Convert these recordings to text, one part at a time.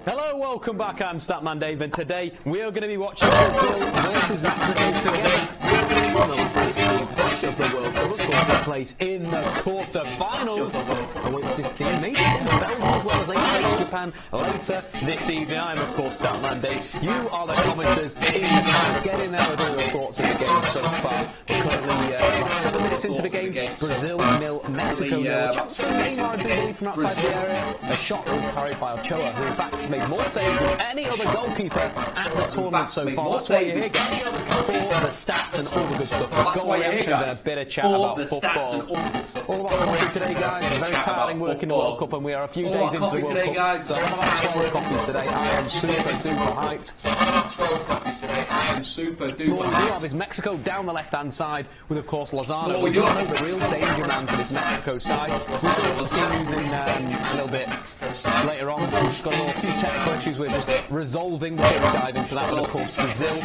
Hello, welcome back. I'm Statman Dave, and today we are going to be watching Brazil versus Mexico today. Of the World Cup, of course, take place in the quarter-finals, which this team may get Belgium as well as they face Japan later this evening. I'm, of course, Statman Dave. You are the commenters in the house. Get in there with all your thoughts of the game so far. We're currently 7 minutes into the game. Brazil 0, Mexico 0. A chance for Neymar, I believe, from outside the area. A shot was carried by Ochoa, who in fact made more saves than any other goalkeeper at the tournament so far. That's why you're here, guys, for the stats and all the good stuff. Goal reactions and a bit of chat about football. All about coffee today, guys. It's very tiring working the World Cup, and we are a few days into the World Cup. So I'm about 12 coffees today. I am super duper hyped. What we do have is Mexico down the left-hand side with, of course, Lozano. We do have the real danger man for this Mexico side. We've got the teams in a little bit later on. We've got a few technical issues we're just resolving. We'll dive into that. But of course, Brazil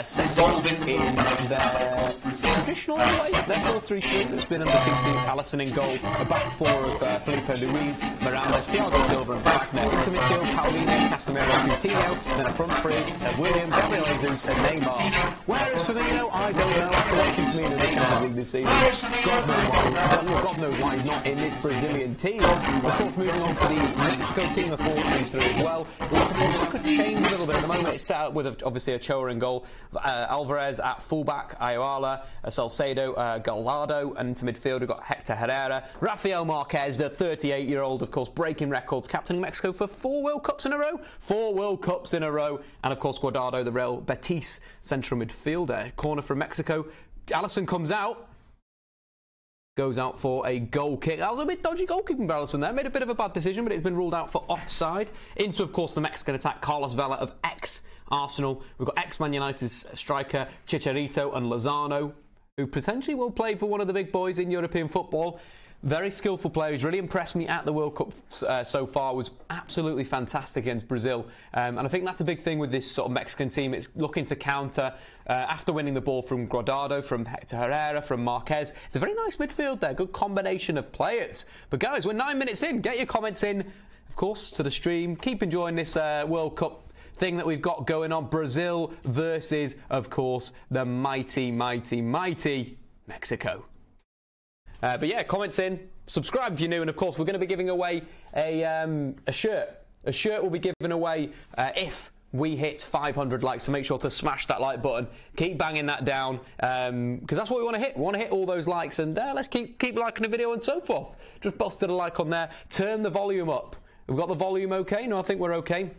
setting in their traditional way. Their 4-3-3 that's been under TT. Alisson in goal. A back four of Felipe Luis, Miranda, Thiago Silva and Wagner. Into midfield, Paulinho, Casemiro, Coutinho. Then a front three of Willian, Gabriel Jesus and Neymar. Where is Firmino? I don't know. After watching Firmino in the Champions League this season, God knows why he's not in this Brazilian team. Of course, moving on to the Mexico team, the 4-3-3 as well. It could change a little bit. At the moment, it's set up with obviously Ochoa in goal, Alvarez at fullback, Ayala, Salcedo, Gallardo, and into midfield we've got Hector Herrera, Rafael Marquez, the 38-year-old, of course, breaking records, captaining Mexico for 4 World Cups in a row, and of course Guardado, the Real Betis central midfielder. Corner from Mexico, Alisson comes out. Goes out for a goal kick. That was a bit dodgy goalkeeping by Alisson there. Made a bit of a bad decision, but it's been ruled out for offside. Into, of course, the Mexican attack, Carlos Vela of ex-Arsenal. We've got ex-Man United's striker, Chicharito and Lozano, who potentially will play for one of the big boys in European football. Very skillful player. He's really impressed me at the World Cup so far. Was absolutely fantastic against Brazil. And I think that's a big thing with this sort of Mexican team. It's looking to counter after winning the ball from Guardado, from Hector Herrera, from Marquez. It's a very nice midfield there. Good combination of players. But guys, we're 9 minutes in. Get your comments in, of course, to the stream. Keep enjoying this World Cup thing that we've got going on. Brazil versus, of course, the mighty, mighty, mighty Mexico. But yeah, comments in, subscribe if you're new, and of course we're going to be giving away a shirt. A shirt will be given away if we hit 500 likes, so make sure to smash that like button. Keep banging that down, because that's what we want to hit. We want to hit all those likes, and let's keep liking the video and so forth. Just busted a like on there. Turn the volume up. We've got the volume okay? No, I think we're okay.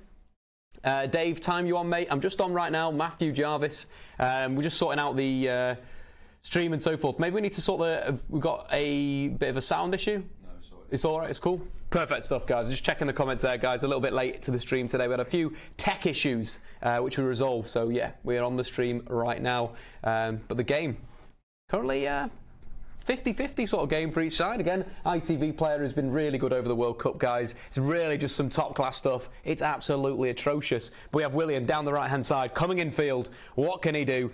Dave, time you on, mate? I'm just on right now. Matthew Jarvis. We're just sorting out the stream and so forth. Maybe we need to sort we've got a bit of a sound issue. No, it's all right. It's cool. Perfect stuff, guys. Just checking the comments there, guys. A little bit late to the stream today. We had a few tech issues which we resolved. So yeah, we're on the stream right now. But the game currently 50-50 sort of game for each side. Again, ITV player has been really good over the World Cup, guys. It's really just some top-class stuff. It's absolutely atrocious. But we have Willian down the right-hand side, coming in field. What can he do?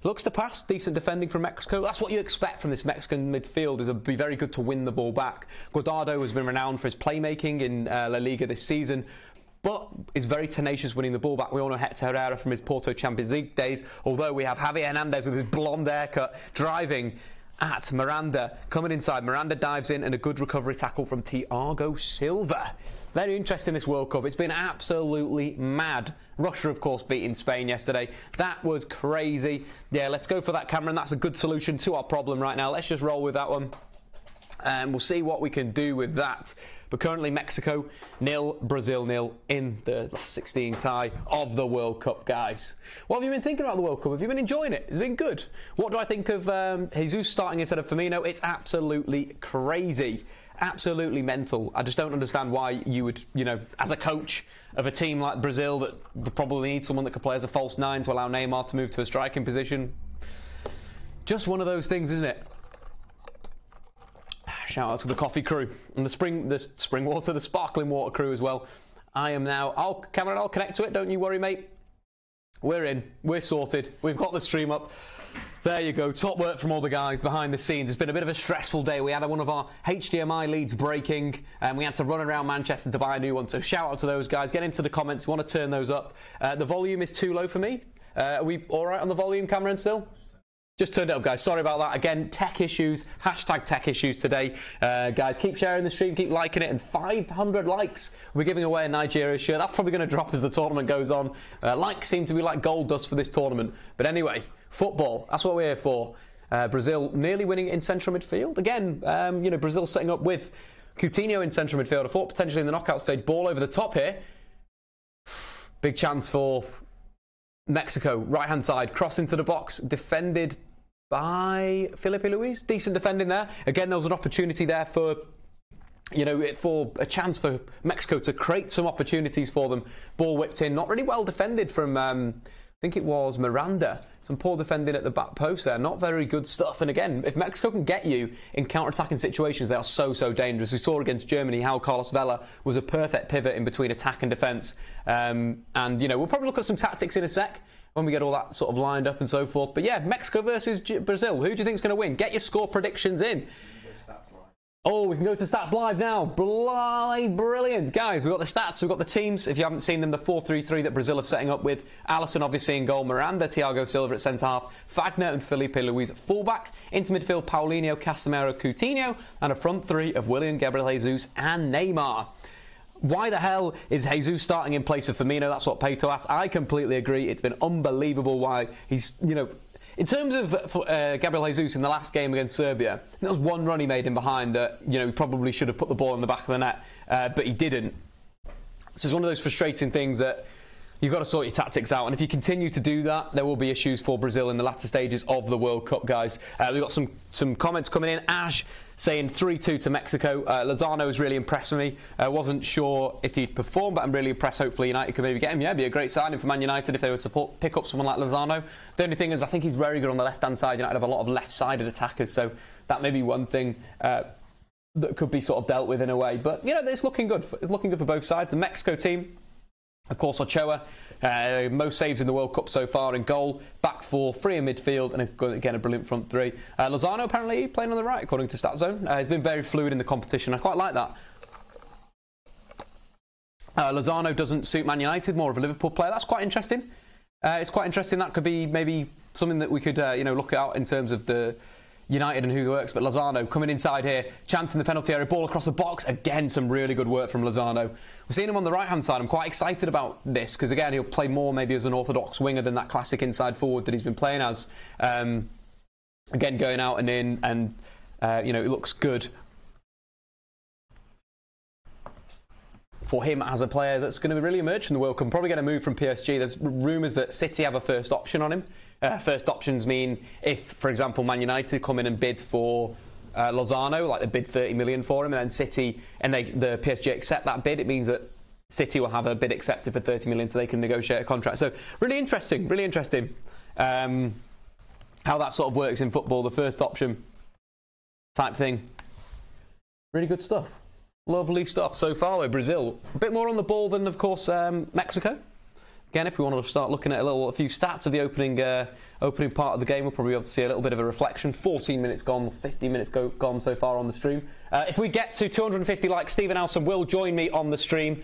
Looks to pass, decent defending from Mexico. That's what you expect from this Mexican midfield, is be very good to win the ball back. Guardado has been renowned for his playmaking in La Liga this season, but is very tenacious winning the ball back. We all know Hector Herrera from his Porto Champions League days, although we have Javier Hernandez with his blonde haircut driving at Miranda. Coming inside, Miranda dives in and a good recovery tackle from Thiago Silva. Very interesting, this World Cup. It's been absolutely mad. Russia, of course, beating Spain yesterday. That was crazy. Yeah, let's go for that, Cameron. That's a good solution to our problem right now. Let's just roll with that one. And we'll see what we can do with that. But currently, Mexico 0, Brazil 0 in the last 16 tie of the World Cup, guys. What have you been thinking about the World Cup? Have you been enjoying it? It's been good. What do I think of Jesus starting instead of Firmino? It's absolutely crazy. Absolutely mental. I just don't understand why you would, as a coach of a team like Brazil that would probably need someone that could play as a false nine to allow Neymar to move to a striking position. Just one of those things, isn't it? Shout out to the coffee crew and the spring water, the sparkling water crew as well. I am now. Cameron, I'll connect to it. Don't you worry, mate. We're in. We're sorted. We've got the stream up. There you go. Top work from all the guys behind the scenes. It's been a bit of a stressful day. We had one of our HDMI leads breaking, and we had to run around Manchester to buy a new one. So shout out to those guys. Get into the comments. You want to turn those up. The volume is too low for me. Are we all right on the volume, Cameron, still? Just turned it up, guys. Sorry about that. Again, tech issues. Hashtag tech issues today. Guys, keep sharing the stream. Keep liking it. And 500 likes. We're giving away a Nigeria shirt. That's probably going to drop as the tournament goes on. Likes seem to be like gold dust for this tournament. But anyway, football. That's what we're here for. Brazil nearly winning in central midfield. Again, Brazil setting up with Coutinho in central midfield. I thought potentially in the knockout stage. Ball over the top here. Big chance for Mexico, right-hand side, cross into the box, defended by Felipe Luis. Decent defending there. Again, there was an opportunity there for a chance for Mexico to create some opportunities for them. Ball whipped in, not really well defended from, I think it was Miranda. Some poor defending at the back post there. Not very good stuff. And again, if Mexico can get you in counter-attacking situations, they are so, so dangerous. We saw against Germany how Carlos Vela was a perfect pivot in between attack and defence. We'll probably look at some tactics in a sec when we get all that sort of lined up and so forth. But yeah, Mexico versus Brazil. Who do you think is going to win? Get your score predictions in. Oh, we can go to Stats Live now. Brilliant. Guys, we've got the stats, we've got the teams. If you haven't seen them, the 4-3-3 that Brazil are setting up with Alisson obviously in goal, Miranda, Thiago Silva at centre-half, Fagner and Felipe Luis at full-back, into midfield, Paulinho, Casemiro, Coutinho, and a front three of Willian, Gabriel Jesus and Neymar. Why the hell is Jesus starting in place of Firmino? That's what Peto asked. I completely agree. It's been unbelievable why he's, in terms of Gabriel Jesus in the last game against Serbia, there was one run he made in behind that he probably should have put the ball in the back of the net, but he didn't. So it's one of those frustrating things that you've got to sort your tactics out, and if you continue to do that, there will be issues for Brazil in the latter stages of the World Cup, guys. We've got some comments coming in. Ash saying 3-2 to Mexico. Lozano has really impressed me. Wasn't sure if he'd perform, but I'm really impressed. Hopefully United could maybe get him. Yeah, be a great signing for Man United if they were to pick up someone like Lozano. The only thing is I think he's very good on the left-hand side. United have a lot of left-sided attackers, so that may be one thing that could be sort of dealt with in a way. But, it's looking good. It's looking good for both sides. The Mexico team, of course, Ochoa, most saves in the World Cup so far in goal, back four, three in midfield, and again a brilliant front three. Lozano apparently playing on the right, according to StatZone. He's been very fluid in the competition. I quite like that. Lozano doesn't suit Man United, more of a Liverpool player. That's quite interesting. It's quite interesting. That could be maybe something that we could look out in terms of the United and who works, but Lozano coming inside here, chance in the penalty area, ball across the box. Again, some really good work from Lozano. We're seeing him on the right-hand side. I'm quite excited about this because, again, he'll play more maybe as an orthodox winger than that classic inside forward that he's been playing as. Again, going out and in, and, it looks good for him as a player that's going to really emerge from the World Cup. Probably going to move from PSG. There's rumours that City have a first option on him. First options mean if, for example, Man United come in and bid for Lozano, like they bid 30 million for him, and then City and the PSG accept that bid, it means that City will have a bid accepted for 30 million so they can negotiate a contract. So really interesting how that sort of works in football, the first option type thing. Really good stuff. Lovely stuff so far with Brazil. A bit more on the ball than, of course, Mexico. Again, if we want to start looking at a few stats of the opening part of the game, we'll probably be able to see a little bit of a reflection. 14 minutes gone, 15 minutes gone so far on the stream. If we get to 250 likes, Stephen Alson will join me on the stream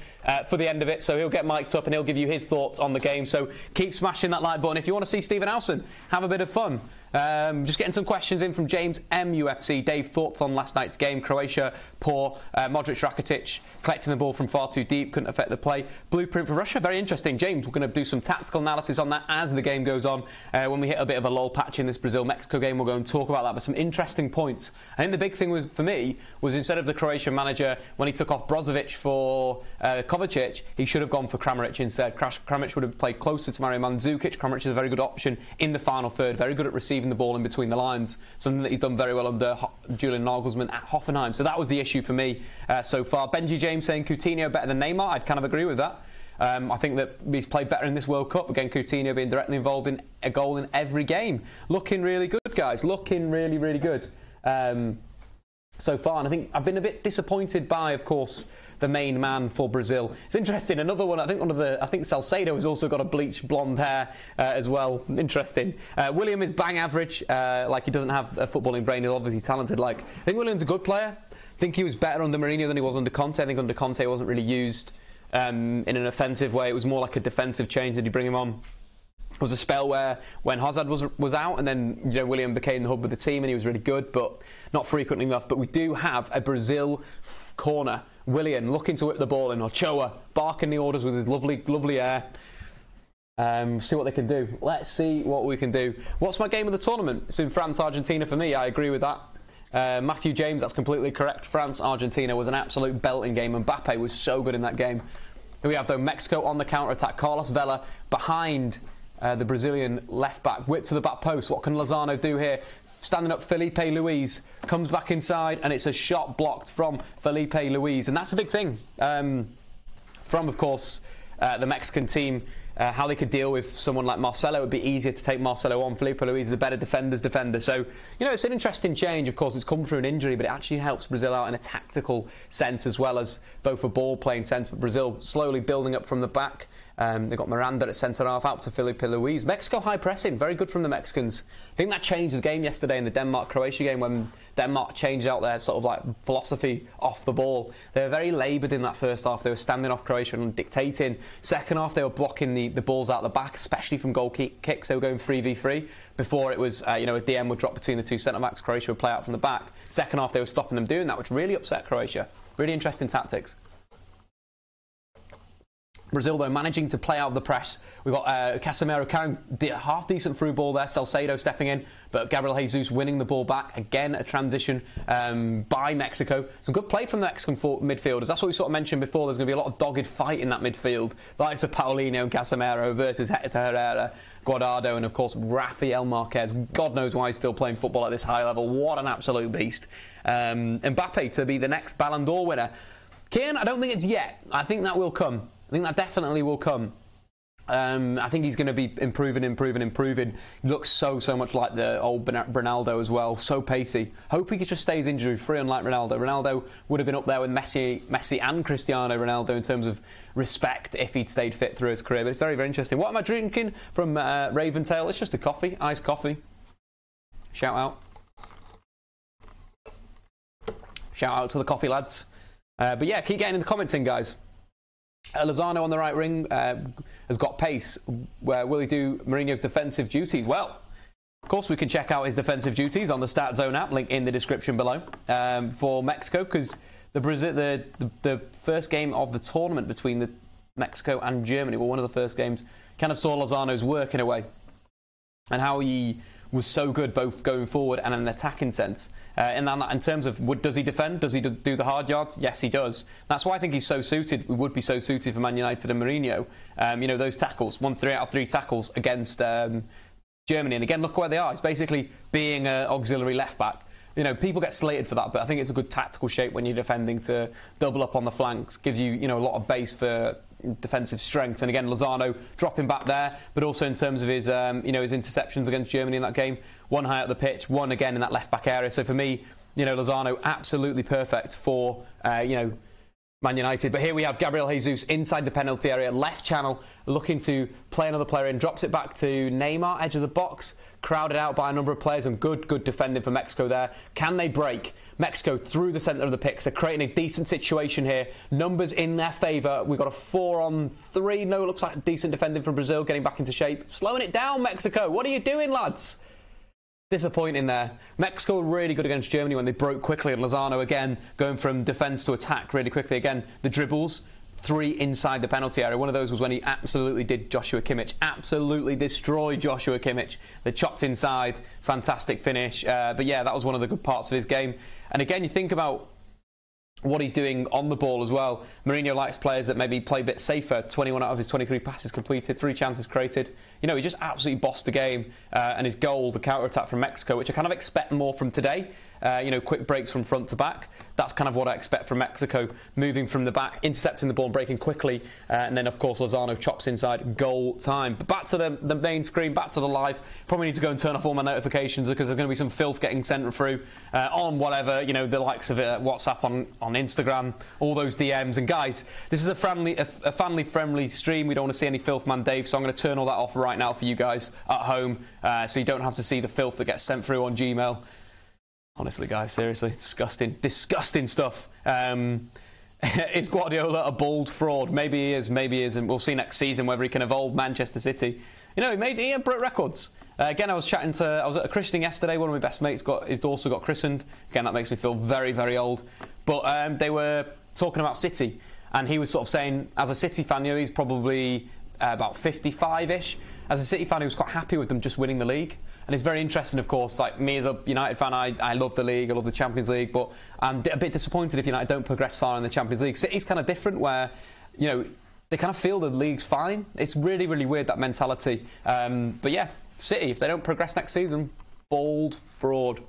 for the end of it, so he'll get mic'd up and he'll give you his thoughts on the game. So keep smashing that like button if you want to see Stephen Alson have a bit of fun. Just getting some questions in from James M. UFC. Dave, thoughts on last night's game? Croatia, poor. Modric, Rakitic collecting the ball from far too deep, couldn't affect the play. Blueprint for Russia, very interesting. James, we're going to do some tactical analysis on that as the game goes on. When we hit a bit of a lull patch in this Brazil-Mexico game, we'll go and talk about that. But some interesting points. I think the big thing for me was instead of the Croatian manager, when he took off Brozovic for Kovacic, he should have gone for Kramaric instead. Kramaric would have played closer to Mario Mandzukic. Kramaric is a very good option in the final third, very good at receiving the ball in between the lines, something that he's done very well under Julian Nagelsmann at Hoffenheim. So that was the issue for me so far. Benji James saying Coutinho better than Neymar. I'd kind of agree with that. I think that he's played better in this World Cup. Again, Coutinho being directly involved in a goal in every game. Looking really good, guys. Looking really, really good so far. And I think I've been a bit disappointed by, of course, the main man for Brazil. It's interesting. Another one, I think Salcedo has also got a bleached blonde hair as well. Interesting. Willian is bang average. Like, he doesn't have a footballing brain. He's obviously talented. Like, I think Willian's a good player. I think he was better under Mourinho than he was under Conte. I think under Conte he wasn't really used in an offensive way. It was more like a defensive change that you bring him on. There was a spell where when Hazard was out, and then Willian became the hub of the team, and he was really good, but not frequently enough. But we do have a Brazil corner. Willian looking to whip the ball in. Ochoa barking the orders with his lovely air. See what they can do. Let's see what we can do. What's my game of the tournament? It's been France-Argentina for me. I agree with that. Matthew James, that's completely correct. France-Argentina was an absolute belting game. Mbappe was so good in that game. We have, though, Mexico on the counter-attack. Carlos Vela behind the Brazilian left-back. Whip to the back post. What can Lozano do here? Standing up, Felipe Luis comes back inside, and it's a shot blocked from Felipe Luis. And that's a big thing from, of course, the Mexican team. How they could deal with someone like Marcelo. It would be easier to take Marcelo on. Felipe Luis is a better defender. So, it's an interesting change. Of course, it's come through an injury, but it actually helps Brazil out in a tactical sense as well as both a ball-playing sense. But Brazil slowly building up from the back. They've got Miranda at centre-half, out to Felipe Luis. Mexico high pressing, very good from the Mexicans. I think that changed the game yesterday in the Denmark-Croatia game when Denmark changed out their sort of like philosophy off the ball. They were very laboured in that first half. They were standing off Croatia and dictating. Second half, they were blocking the balls out the back, especially from goal kicks. They were going 3v3. Before it was, a DM would drop between the two centre-backs. Croatia would play out from the back. Second half, they were stopping them doing that, which really upset Croatia. Really interesting tactics. Brazil, though, managing to play out of the press. We've got Casemiro carrying half-decent through ball there. Salcedo stepping in, but Gabriel Jesus winning the ball back. Again, a transition by Mexico. Some good play from the Mexican midfielders. That's what we sort of mentioned before. There's going to be a lot of dogged fight in that midfield. The likes of Paulinho and Casemiro versus Hector Herrera, Guardado, and, of course, Rafael Marquez. God knows why he's still playing football at this high level. What an absolute beast. Mbappe to be the next Ballon d'Or winner. Kian, I don't think it's yet. I think that will come. I think that definitely will come. I think he's going to be improving. He looks so much like the old Ronaldo as well. So pacey. Hope he just stays injury-free, unlike Ronaldo. Ronaldo would have been up there with Messi and Cristiano Ronaldo in terms of respect if he'd stayed fit through his career. But it's very, very interesting. What am I drinking from Raventail? It's just a coffee, iced coffee. Shout out. Shout out to the coffee lads. But yeah, keep getting in the comments in, guys. Lozano on the right wing has got pace. Where will he do Mourinho's defensive duties? Well, of course, we can check out his defensive duties on the Stat Zone app, link in the description below, for Mexico, because the first game of the tournament between Mexico and Germany, well, one of the first games, kind of saw Lozano's work in a way, and how he was so good both going forward and in an attacking sense. In terms of does he defend? Does he do the hard yards? Yes, he does. That's why I think he's so suited. We would be so suited for Man United and Mourinho. Those tackles, 3 out of 3 tackles against Germany. And again, look where they are. It's basically being an auxiliary left back. People get slated for that, but I think it's a good tactical shape when you're defending to double up on the flanks. Gives you, a lot of base for defensive strength. And again, Lozano dropping back there, but also in terms of his, his interceptions against Germany in that game. One high up the pitch, one again in that left back area. So for me, Lozano absolutely perfect for, Man United. But here we have Gabriel Jesus inside the penalty area, left channel, looking to play another player in, drops it back to Neymar, edge of the box, crowded out by a number of players, and good defending for Mexico there. Can they break? Mexico through the centre of the pitch, so creating a decent situation here. Numbers in their favour. We've got a 4-on-3. No, it looks like decent defending from Brazil, getting back into shape. Slowing it down, Mexico. What are you doing, lads? Disappointing there. Mexico were really good against Germany when they broke quickly, and Lozano again going from defence to attack really quickly. Again, the dribbles, 3 inside the penalty area. One of those was when he absolutely did Joshua Kimmich, absolutely destroyed Joshua Kimmich. They chopped inside, fantastic finish. But yeah, that was one of the good parts of his game. And again, you think about what he's doing on the ball as well. Mourinho likes players that maybe play a bit safer. 21 out of his 23 passes completed, 3 chances created. He just absolutely bossed the game. And his goal, the counter-attack from Mexico, which I kind of expect more from today. you know, quick breaks from front to back. That's kind of what I expect from Mexico, moving from the back, intercepting the ball and breaking quickly, and then of course Lozano chops inside, goal time. But back to the main screen, back to the live. Probably need to go and turn off all my notifications because there's going to be some filth getting sent through on whatever, you know, the likes of WhatsApp, on Instagram, all those DMs. And guys, this is a family-friendly stream. We don't want to see any filth, man, Dave, so I'm going to turn all that off right now for you guys at home, so you don't have to see the filth that gets sent through on Gmail. Honestly, guys, seriously, disgusting stuff. Is Guardiola a bold fraud? Maybe he is, and we'll see next season whether he can evolve Manchester City. You know, he broke records. Again, I was at a christening yesterday. One of my best mates his daughter got christened. Again, that makes me feel very, very old. But they were talking about City, and he was sort of saying, as a City fan, you know, he's probably about 55-ish. As a City fan, he was quite happy with them just winning the league. And it's very interesting, of course, like me as a United fan, I love the league, I love the Champions League, but I'm a bit disappointed if United don't progress far in the Champions League. City's kind of different where, you know, they kind of feel the league's fine. It's really, really weird, that mentality. But yeah, City, if they don't progress next season, bold fraud.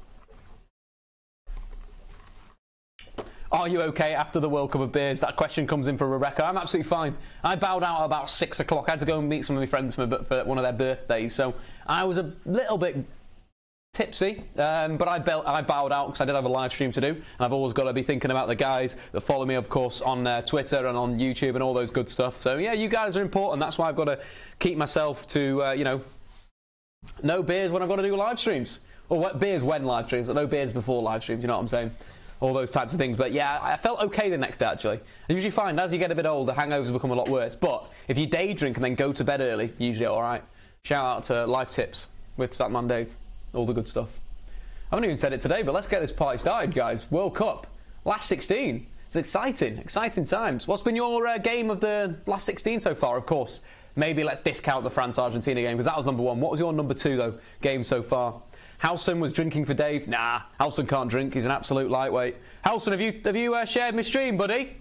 Are you okay after the World Cup of beers? That question comes in from Rebecca. I'm absolutely fine. I bowed out at about 6 o'clock. I had to go and meet some of my friends for one of their birthdays. So I was a little bit tipsy, but I bowed out because I did have a live stream to do. And I've always got to be thinking about the guys that follow me, of course, on Twitter and on YouTube and all those good stuff. So yeah, you guys are important. That's why I've got to keep myself to, you know, no beers when I've got to do live streams. Or beers when live streams, but no beers before live streams, you know what I'm saying? All those types of things. But yeah, I felt okay the next day, actually. I usually find as you get a bit older, hangovers become a lot worse. But if you day drink and then go to bed early, usually all right. Shout out to Life Tips with Statman Dave. All the good stuff. I haven't even said it today, but let's get this party started, guys. World Cup. Last 16. It's exciting times. What's been your game of the last 16 so far? Of course, maybe let's discount the France-Argentina game because that was number 1. What was your number 2, though, game so far? Howson was drinking for Dave. Nah, Howson can't drink. He's an absolute lightweight. Howson, have you shared my stream, buddy?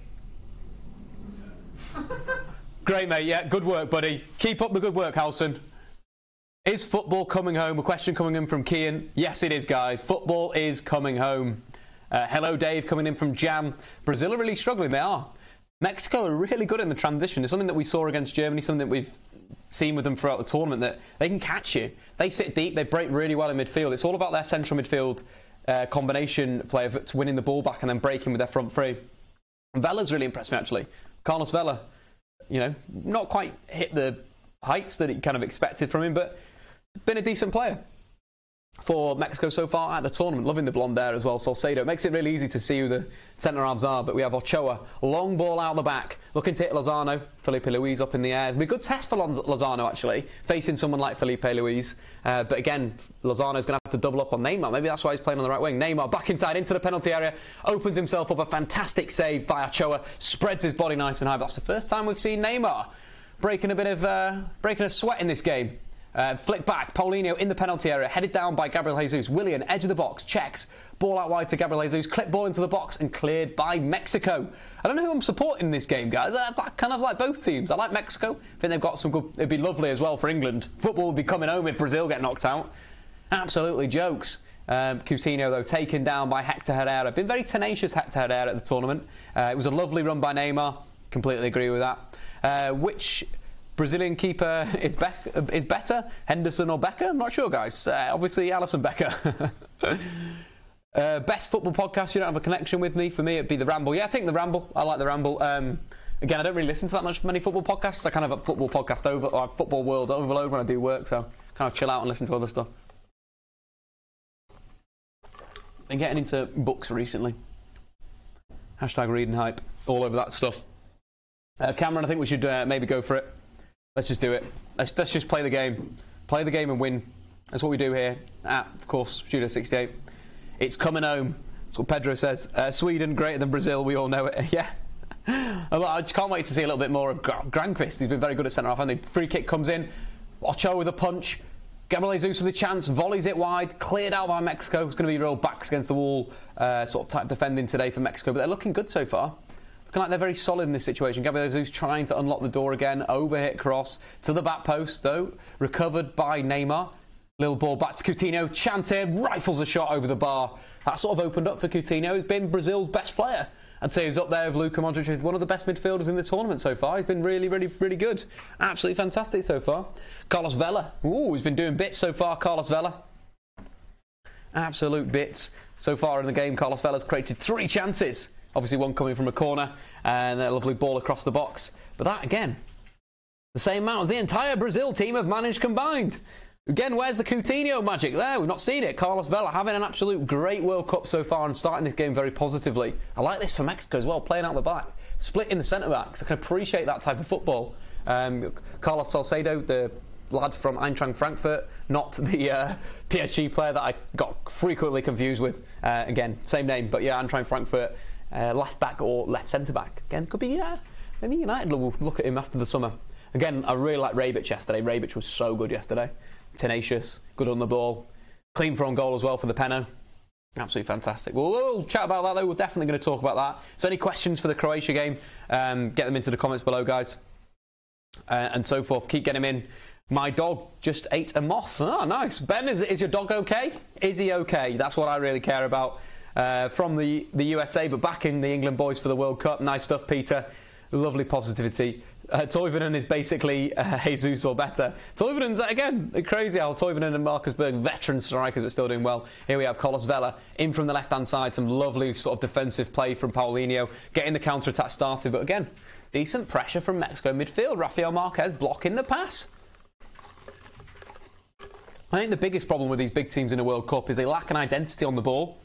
Great, mate. Yeah, good work, buddy. Keep up the good work, Howson. Is football coming home? A question coming in from Kian. Yes, it is, guys. Football is coming home. Hello, Dave, coming in from Jam. Brazil are really struggling. They are. Mexico are really good in the transition. It's something that we saw against Germany, something that we've seen with them throughout the tournament, that they can catch you. They sit deep, they break really well in midfield. It's all about their central midfield combination play to winning the ball back and then breaking with their front three. And Vela's really impressed me, actually. Carlos Vela, you know, not quite hit the heights that he kind of expected from him, but been a decent player for Mexico so far at the tournament. Loving the blonde there as well, Salcedo. It makes it really easy to see who the centre-halves are, but we have Ochoa. Long ball out the back, looking to hit Lozano. Felipe Luis up in the air. It'll be a good test for Lozano, actually, facing someone like Felipe Luis. But again, Lozano's going to have to double up on Neymar. Maybe that's why he's playing on the right wing. Neymar back inside into the penalty area, opens himself up. A fantastic save by Ochoa, spreads his body nice and high. That's the first time we've seen Neymar breaking a sweat in this game. Flick back, Paulinho in the penalty area, headed down by Gabriel Jesus. Willian, edge of the box, checks, ball out wide to Gabriel Jesus, clip ball into the box and cleared by Mexico. I don't know who I'm supporting in this game, guys. I kind of like both teams. I like Mexico. I think they've got some good... It'd be lovely as well for England. Football would be coming home if Brazil get knocked out. Absolutely jokes. Coutinho, though, taken down by Hector Herrera. Been very tenacious, Hector Herrera, at the tournament. It was a lovely run by Neymar. Completely agree with that. Which Brazilian keeper is better? Henderson or Becker? I'm not sure, guys. Obviously, Alisson Becker. Best football podcast you don't have a connection with me? For me, it'd be The Ramble. Yeah, I think The Ramble. I like The Ramble. Again, I don't really listen to that many football podcasts. I kind of have a football podcast or football world overload when I do work, so kind of chill out and listen to other stuff. Been getting into books recently. Hashtag reading hype. All over that stuff. Cameron, I think we should maybe go for it. Let's just do it. Let's just play the game. Play the game and win. That's what we do here at, of course, Studio 68. It's coming home. That's what Pedro says. Sweden, greater than Brazil. We all know it. Yeah. I just can't wait to see a little bit more of Granqvist. He's been very good at centre-half. And the free kick comes in. Ochoa with a punch. Gabriel Jesus with a chance. Volleys it wide. Cleared out by Mexico. It's going to be real backs against the wall sort of type defending today for Mexico. But they're looking good so far. Looking like they're very solid in this situation. Gabriel Jesus trying to unlock the door again. Overhit cross to the back post, though. Recovered by Neymar. Little ball back to Coutinho. Chance here. Rifles a shot over the bar. That sort of opened up for Coutinho. He's been Brazil's best player. I'd say he's up there with Luka Modric, one of the best midfielders in the tournament so far. He's been really, really, really good. Absolutely fantastic so far. Carlos Vela. Ooh, he's been doing bits so far, Carlos Vela. Absolute bits. So far in the game, Carlos Vela's created 3 chances. Obviously one coming from a corner and a lovely ball across the box. But that, again, the same amount as the entire Brazil team have managed combined. Again, where's the Coutinho magic there? We've not seen it. Carlos Vela having an absolute great World Cup so far and starting this game very positively. I like this for Mexico as well, playing out the back. Split in the centre-backs. I can appreciate that type of football. Carlos Salcedo, the lad from Eintracht Frankfurt, not the PSG player that I got frequently confused with. Again, same name, but yeah, Eintracht Frankfurt, left back or left centre-back. Again, could be, maybe United will look at him after the summer. Again, I really liked Rebic yesterday. Rebic was so good yesterday. Tenacious, good on the ball, clean for on goal as well for the penno. Absolutely fantastic. We'll chat about that though. We're definitely going to talk about that. So any questions for the Croatia game, get them into the comments below, guys, and so forth. Keep getting them in. My dog just ate a moth. Oh, nice. Ben, is your dog okay? Is he okay? That's what I really care about from the USA, but back in the England boys for the World Cup. Nice stuff, Peter. Lovely positivity. Toivonen is basically Jesus or better. Toivonen's, again, crazy how Toivonen and Marcus Berg, veteran strikers, but still doing well. Here we have Carlos Vela in from the left-hand side. Some lovely sort of defensive play from Paulinho. Getting the counter-attack started, but again, decent pressure from Mexico midfield. Rafael Marquez blocking the pass. I think the biggest problem with these big teams in a World Cup is they lack an identity on the ball.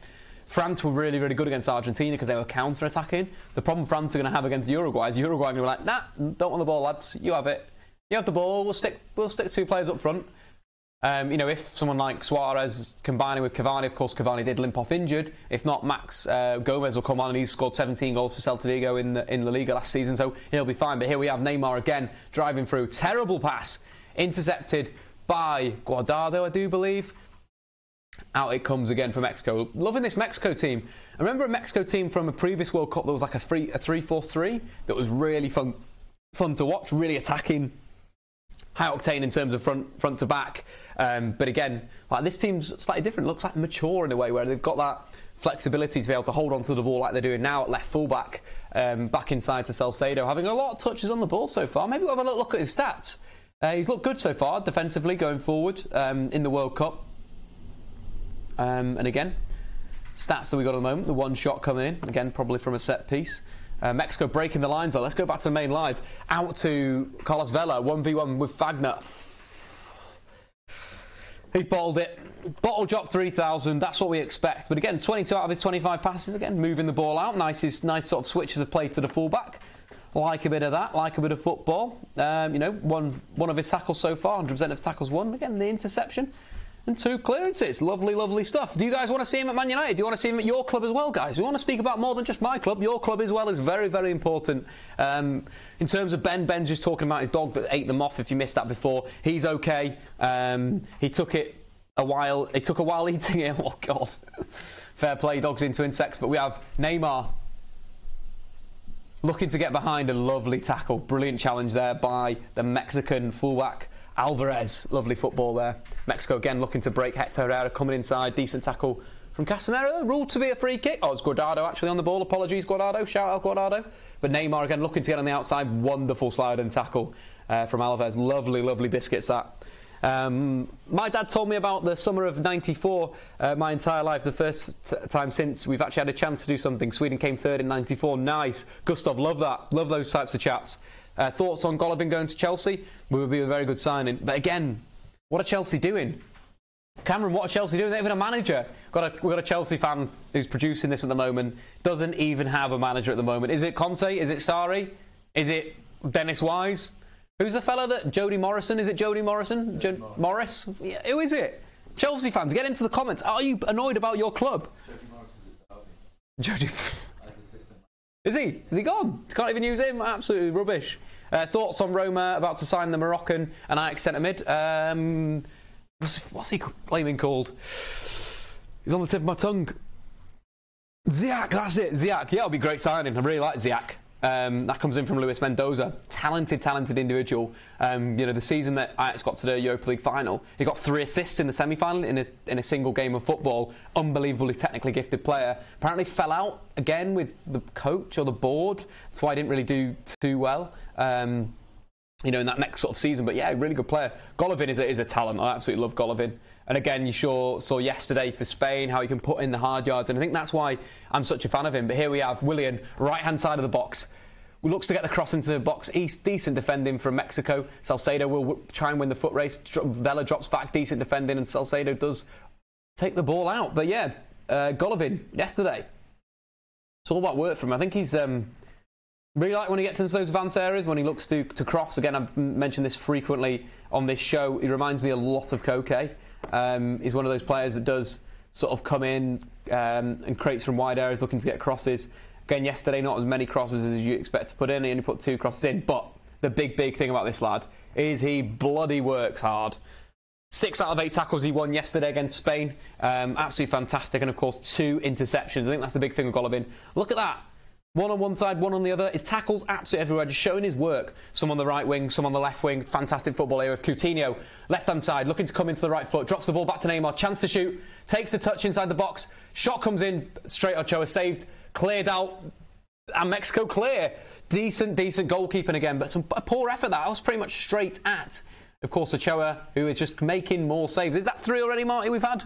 France were really, really good against Argentina because they were counter-attacking. The problem France are going to have against Uruguay is Uruguay are going to be like, nah, don't want the ball, lads. You have it. You have the ball. We'll stick 2 players up front. You know, if someone like Suarez combining with Cavani, of course Cavani did limp off injured. If not, Max Gomez will come on and he's scored 17 goals for Celta Vigo in La Liga last season, so he'll be fine. But here we have Neymar again driving through. Terrible pass. Intercepted by Guardado, I do believe. Out it comes again for Mexico. Loving this Mexico team. I remember a Mexico team from a previous World Cup that was like a 3-4-3 that was really fun to watch, really attacking, high octane in terms of front to back. But again, like this team's slightly different. Looks like mature in a way where they've got that flexibility to be able to hold onto the ball like they're doing now at left fullback, back inside to Salcedo, having a lot of touches on the ball so far. Maybe we'll have a look at his stats. He's looked good so far defensively going forward in the World Cup. And again, stats that we got at the moment, the one shot coming in, again probably from a set piece. Mexico breaking the lines though. Let's go back to the main live. Out to Carlos Vela, 1v1 with Fagner. He's bottled it. Bottle drop 3,000, that's what we expect. But again, 22 out of his 25 passes, again, moving the ball out. Nice sort of switches of play to the fullback. Like a bit of that, like a bit of football. You know, one of his tackles so far, 100% of tackles won. Again, the interception. And 2 clearances. Lovely, lovely stuff. Do you guys want to see him at Man United? Do you want to see him at your club as well, guys? We want to speak about more than just my club. Your club as well is very, very important. In terms of Ben's just talking about his dog that ate them off, if you missed that before. He's okay. He took a while eating it. Oh, God. Fair play, dogs into insects. But we have Neymar looking to get behind a lovely tackle. Brilliant challenge there by the Mexican fullback. Alvarez, lovely football there. Mexico again looking to break. Hector Herrera coming inside. Decent tackle from Castanero. Ruled to be a free kick. Oh, it's Guardado actually on the ball. Apologies, Guardado. Shout out, Guardado. But Neymar again looking to get on the outside. Wonderful slide and tackle from Alvarez. Lovely, lovely biscuits that. My dad told me about the summer of '94 my entire life. The first time since we've actually had a chance to do something. Sweden came third in '94. Nice. Gustav, love that. Love those types of chats. Thoughts on Golovin going to Chelsea? Would be a very good signing. But again, what are Chelsea doing? Cameron, what are Chelsea doing? They're even a manager. We've got a Chelsea fan who's producing this at the moment. Doesn't even have a manager at the moment. Is it Conte? Is it Sarri? Is it Dennis Wise? Who's the fella that... Jody Morrison? Is it Jody Morrison? Morris? Yeah, who is it? Chelsea fans, get into the comments. Are you annoyed about your club? Jody Is he? Is he gone? Can't even use him? Absolutely rubbish. Thoughts on Roma about to sign the Moroccan and Ajax centre mid? What's he claiming called? He's on the tip of my tongue. Ziak, that's it. Ziak. Yeah, it'll be a great signing. I really like Ziak. That comes in from Luis Mendoza. Talented individual. The season that Ajax got to the Europa League final, he got 3 assists in the semi-final in a single game of football. Unbelievably technically gifted player. Apparently fell out again with the coach or the board. That's why he didn't really do too well. In that next sort of season. But yeah, really good player. Golovin is a talent. I absolutely love Golovin. And again, you saw yesterday for Spain how he can put in the hard yards. And I think that's why I'm such a fan of him. But here we have Willian, right-hand side of the box. Who looks to get the cross into the box. Decent defending from Mexico. Salcedo will try and win the foot race. Vela drops back, decent defending. And Salcedo does take the ball out. But yeah, Golovin, yesterday. It's all about work from him. I think he's... really like when he gets into those advanced areas, when he looks to cross. Again, I've mentioned this frequently on this show. He reminds me a lot of Koke. He's one of those players that does sort of come in and creates from wide areas looking to get crosses. Again, yesterday, not as many crosses as you expect to put in. He only put 2 crosses in. But the big thing about this lad is he bloody works hard. 6 out of 8 tackles he won yesterday against Spain. Absolutely fantastic. And, of course, 2 interceptions. I think that's the big thing with Golovin. Look at that. One on one side, one on the other. His tackles absolutely everywhere, just showing his work. Some on the right wing, some on the left wing. Fantastic football here with Coutinho. Left-hand side, looking to come into the right foot. Drops the ball back to Neymar. Chance to shoot. Takes a touch inside the box. Shot comes in. Straight Ochoa saved. Cleared out. And Mexico clear. Decent goalkeeping again. But a poor effort that. I was pretty much straight at, of course, Ochoa, who is just making more saves. Is that 3 already, Marty, we've had?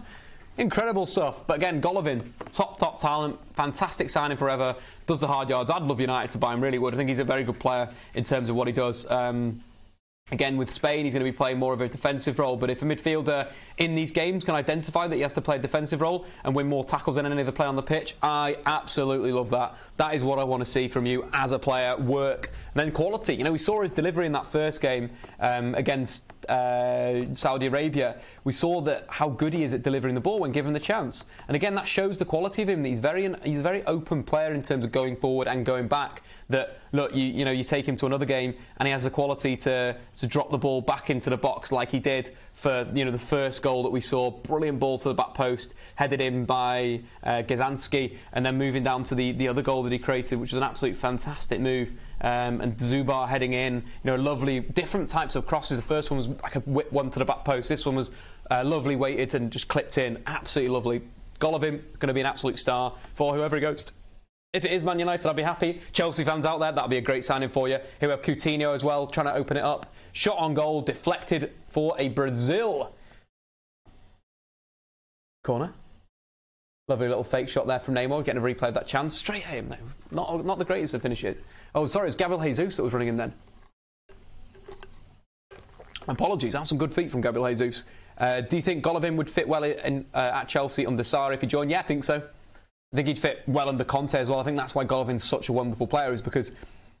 Incredible stuff. But again, Golovin, top talent, fantastic signing forever, does the hard yards. I'd love United to buy him, really would. I think he's a very good player in terms of what he does. Again, with Spain, he's going to be playing more of a defensive role. But if a midfielder in these games can identify that he has to play a defensive role and win more tackles than any other player on the pitch, I absolutely love that. That is what I want to see from you as a player. Work, and then quality. We saw his delivery in that first game against Saudi Arabia. We saw that how good he is at delivering the ball when given the chance. And again, that shows the quality of him. He's a very open player in terms of going forward and going back. That, look, you take him to another game and he has the quality to drop the ball back into the box like he did for the first goal that we saw. Brilliant ball to the back post, headed in by Gazanski, and then moving down to the other goal that he created, which was an absolute fantastic move. And Zubar heading in, lovely, different types of crosses. The first one was like a whip one to the back post. This one was lovely, weighted and just clipped in. Absolutely lovely. Golovin, going to be an absolute star for whoever he goes to. If it is Man United, I'd be happy. Chelsea fans out there, that'll be a great signing for you. Here we have Coutinho as well, trying to open it up. Shot on goal, deflected for a Brazil corner. Lovely little fake shot there from Neymar, getting a replay of that chance. Straight at him, though. Not the greatest of finishes. Oh, sorry, it was Gabriel Jesus that was running in then. Apologies, that's some good feet from Gabriel Jesus. Do you think Golovin would fit well at Chelsea under Sarri if he joined? Yeah, I think so. I think he'd fit well under Conte as well. I think that's why Golovin's such a wonderful player, is because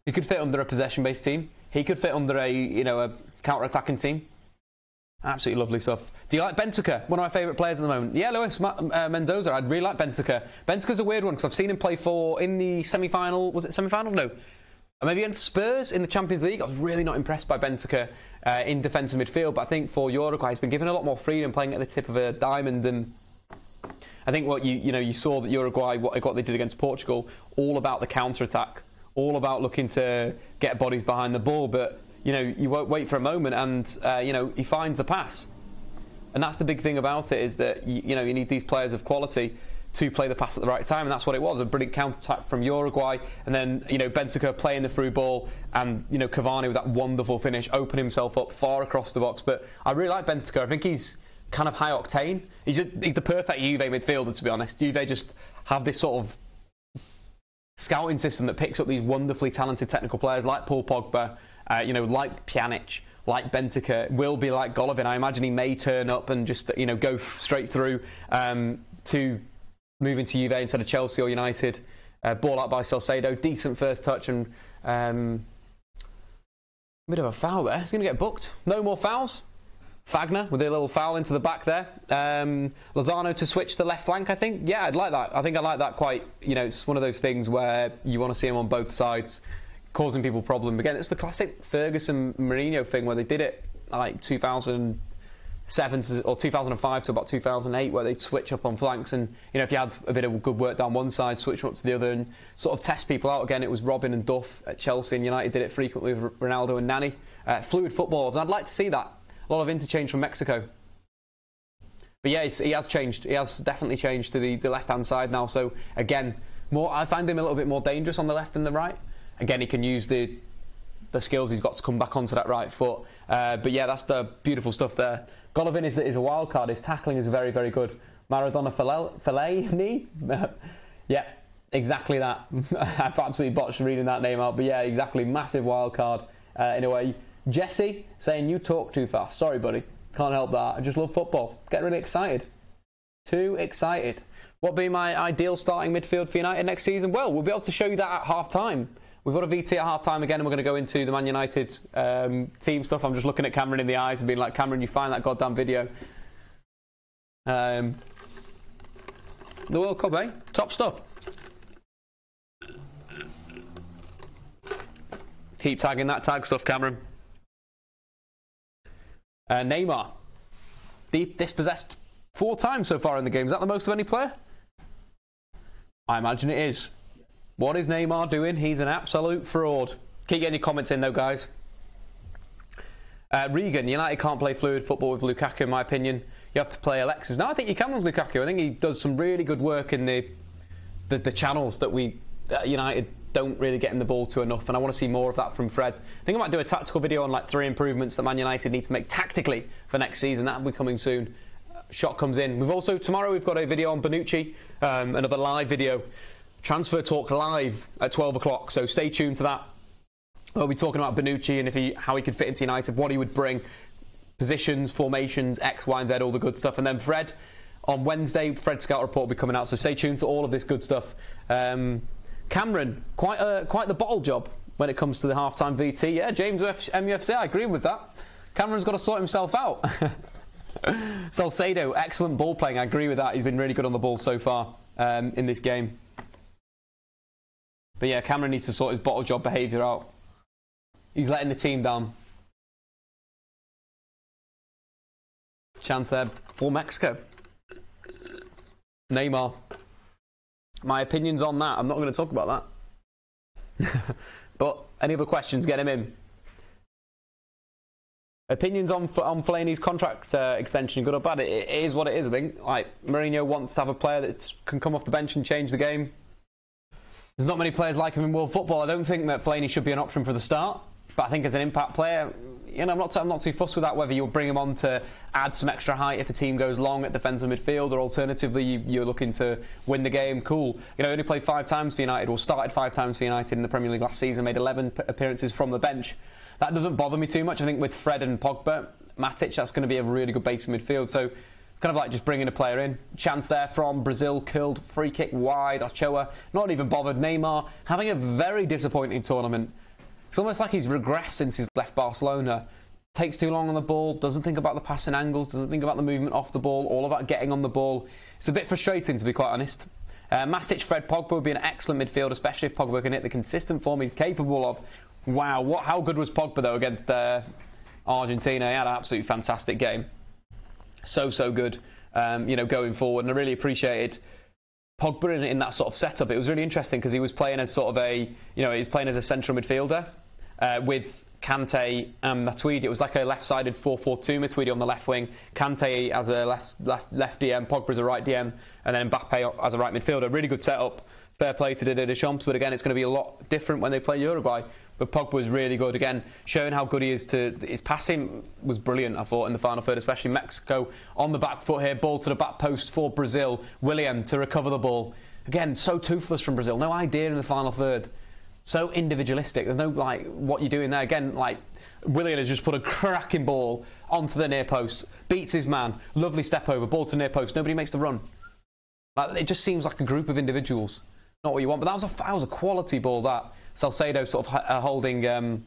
he could fit under a possession-based team. He could fit under a counter-attacking team. Absolutely lovely stuff. Do you like Benteke? One of my favourite players at the moment. Yeah, Luis Mendoza. I'd really like Benteke. Benteke's a weird one because I've seen him play in the semi-final. Was it semi-final? No. Maybe against Spurs in the Champions League. I was really not impressed by Benteke in defensive midfield, but I think for Uruguay he's been given a lot more freedom playing at the tip of a diamond. And I think what you saw that Uruguay, what they did against Portugal, all about the counter-attack, all about looking to get bodies behind the ball. But you won't wait for a moment, and he finds the pass, and that's the big thing about it, is that you need these players of quality to play the pass at the right time, and that's what it was. A brilliant counter-attack from Uruguay, and then Benteke playing the through ball, and Cavani with that wonderful finish, open himself up far across the box. But I really like Benteke. I think he's kind of high octane. He's the perfect Juve midfielder, to be honest. Juve just have this sort of scouting system that picks up these wonderfully talented technical players like Paul Pogba, like Pjanic, like Benteke, will be like Golovin. I imagine he may turn up and just go straight through to moving to Juve instead of Chelsea or United. Ball out by Salcedo, decent first touch, and bit of a foul there. He's going to get booked. No more fouls. Fagner with a little foul into the back there. Lozano to switch to left flank, I think. Yeah, I'd like that. I think I like that quite. It's one of those things where you want to see him on both sides, causing people problem. Again, it's the classic Ferguson Mourinho thing where they did it like 2000, or 2005 to about 2008, where they'd switch up on flanks, and if you had a bit of good work down one side, switch them up to the other and sort of test people out. Again, it was Robin and Duff at Chelsea, and United did it frequently with Ronaldo and Nani. Fluid footballers, and I'd like to see that. A lot of interchange from Mexico. But yeah, he has changed. He has definitely changed to the left-hand side now. So again, I find him a little bit more dangerous on the left than the right. Again, he can use the skills he's got to come back onto that right foot. But yeah, that's the beautiful stuff there. Golovin is a wild card. His tackling is very, very good. Maradona Fellaini? Yeah, exactly that. I've absolutely botched reading that name out. But yeah, exactly. Massive wild card in a way. Jesse saying, you talk too fast. Sorry, buddy. Can't help that. I just love football. Get really excited. Too excited. What would be my ideal starting midfield for United next season? Well, we'll be able to show you that at half-time. We've got a VT at half-time again, and we're going to go into the Man United team stuff. I'm just looking at Cameron in the eyes and being like, Cameron, you find that goddamn video. The World Cup, eh? Top stuff. Keep tagging that tag stuff, Cameron. Neymar. Deep dispossessed 4 times so far in the game. Is that the most of any player? I imagine it is. What is Neymar doing? He's an absolute fraud. Keep getting your comments in though, guys. Regan, United can't play fluid football with Lukaku, in my opinion. You have to play Alexis. No, I think you can with Lukaku. I think he does some really good work in the channels that United don't really get in the ball to enough, and I want to see more of that from Fred. I think I might do a tactical video on like 3 improvements that Man United need to make tactically for next season. That'll be coming soon. Shot comes in. Tomorrow we've got a video on Bonucci, another live video. Transfer Talk live at 12 o'clock, so stay tuned to that. We'll be talking about Bonucci and how he could fit into United, what he would bring, positions, formations, X, Y and Z, all the good stuff. And then Fred, on Wednesday, Fred's Scout Report will be coming out, so stay tuned to all of this good stuff. Cameron, quite the bottle job when it comes to the halftime VT. Yeah, James MUFC, I agree with that. Cameron's got to sort himself out. Salcedo, excellent ball playing. I agree with that. He's been really good on the ball so far in this game. But yeah, Cameron needs to sort his bottle job behaviour out. He's letting the team down. Chance there for Mexico. Neymar. My opinions on that, I'm not going to talk about that. But any other questions, get him in. Opinions on Fellaini's contract extension, good or bad? It is what it is, I think. Like, Mourinho wants to have a player that can come off the bench and change the game. There's not many players like him in world football. I don't think that Fellaini should be an option for the start. But I think as an impact player, I'm not too fussed with that, whether you'll bring him on to add some extra height if a team goes long at defensive midfield, or alternatively you're looking to win the game. Cool. He only played 5 times for United, or started 5 times for United in the Premier League last season, made 11 appearances from the bench. That doesn't bother me too much. I think with Fred and Pogba, Matic, that's going to be a really good base in midfield. So it's kind of like just bringing a player in. Chance there from Brazil, curled free kick wide. Ochoa, not even bothered. Neymar having a very disappointing tournament. It's almost like he's regressed since he's left Barcelona. Takes too long on the ball, doesn't think about the passing angles, doesn't think about the movement off the ball, all about getting on the ball. It's a bit frustrating, to be quite honest. Matic, Fred, Pogba would be an excellent midfield, especially if Pogba can hit the consistent form he's capable of. Wow, how good was Pogba, though, against Argentina? He had an absolutely fantastic game. So good, going forward. And I really appreciated Pogba in that sort of setup. It was really interesting because he was playing as sort of he was playing as a central midfielder with Kante and Matuidi. It was like a left-sided 4-4-2. Matuidi on the left wing, Kante as a left DM, Pogba as a right DM, and then Mbappe as a right midfielder. Really good setup. Fair play to Didier Deschamps, but again, it's going to be a lot different when they play Uruguay. But Pogba was really good again, showing how good he is. His passing was brilliant, I thought, in the final third, especially Mexico on the back foot here. Ball to the back post for Brazil. Willian to recover the ball. Again, so toothless from Brazil. No idea in the final third. So individualistic. There's no, what you're doing there. Again, Willian has just put a cracking ball onto the near post. Beats his man. Lovely step over. Ball to the near post. Nobody makes the run. It just seems like a group of individuals. Not what you want. But that was a quality ball, that. Salcedo sort of holding on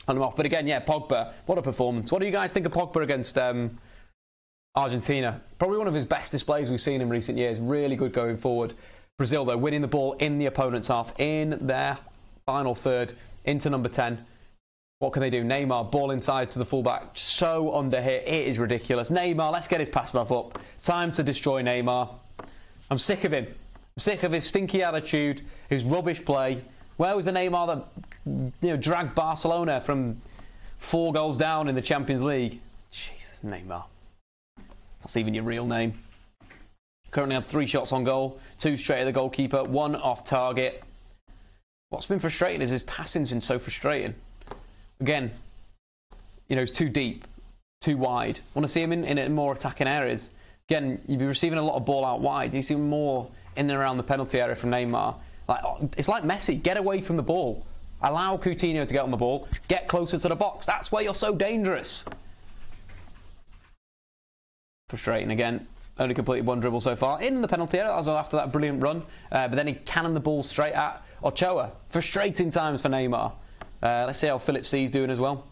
him off. But again, yeah, Pogba, what a performance. What do you guys think of Pogba against Argentina? Probably one of his best displays we've seen in recent years. Really good going forward. Brazil, though, winning the ball in the opponent's half in their final third into number 10. What can they do? Neymar, ball inside to the fullback. So under hit. It is ridiculous. Neymar, let's get his pass back up. It's time to destroy Neymar. I'm sick of him. I'm sick of his stinky attitude, his rubbish play. Where was the Neymar that dragged Barcelona from 4 goals down in the Champions League? Jesus, Neymar. That's even your real name. Currently have 3 shots on goal, 2 straight at the goalkeeper, 1 off target. What's been frustrating is his passing's been so frustrating. Again, it's too deep, too wide. Want to see him in more attacking areas. Again, you'd be receiving a lot of ball out wide. You see more in and around the penalty area from Neymar. It's like Messi. Get away from the ball. Allow Coutinho to get on the ball. Get closer to the box. That's where you're so dangerous. Frustrating again. Only completed 1 dribble so far in the penalty area. That was after that brilliant run. But then he cannoned the ball straight at Ochoa. Frustrating times for Neymar. Let's see how Philip C's doing as well.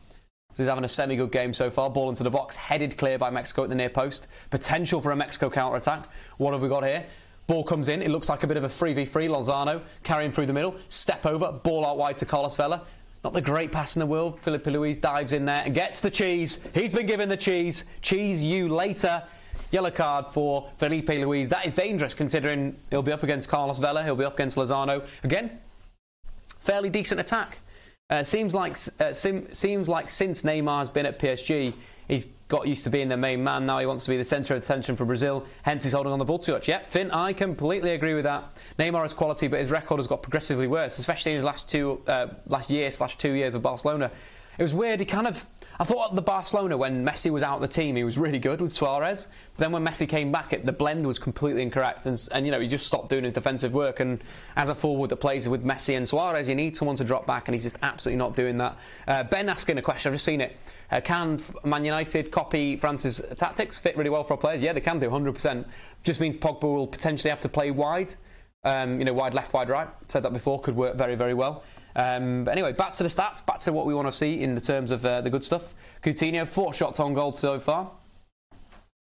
He's having a semi-good game so far. Ball into the box. Headed clear by Mexico at the near post. Potential for a Mexico counter-attack. What have we got here? Ball comes in. It looks like a bit of a 3v3. Lozano carrying through the middle. Step over. Ball out wide to Carlos Vela. Not the great pass in the world. Felipe Luis dives in there and gets the cheese. He's been given the cheese. Cheese you later. Yellow card for Felipe Luis. That is dangerous considering he'll be up against Carlos Vela. He'll be up against Lozano. Again, fairly decent attack. Seems like since Neymar's been at PSG, he's got used to being the main man. Now he wants to be the centre of attention for Brazil. Hence he's holding on the ball too much. Yep, Finn, I completely agree with that. Neymar has quality, but his record has got progressively worse, especially in his last year/2 years of Barcelona. It was weird. I thought at the Barcelona, when Messi was out of the team, he was really good with Suarez. But then when Messi came back, the blend was completely incorrect. And he just stopped doing his defensive work. And as a forward that plays with Messi and Suarez, you need someone to drop back. And he's just absolutely not doing that. Ben asking a question. I've just seen it. Can Man United copy France's tactics? Fit really well for our players? Yeah, they can do, 100%. Just means Pogba will potentially have to play wide. Wide left, wide right. Said that before. Could work very, very well. But anyway, back to the stats, back to what we want to see in the terms of the good stuff. Coutinho, 4 shots on goal so far.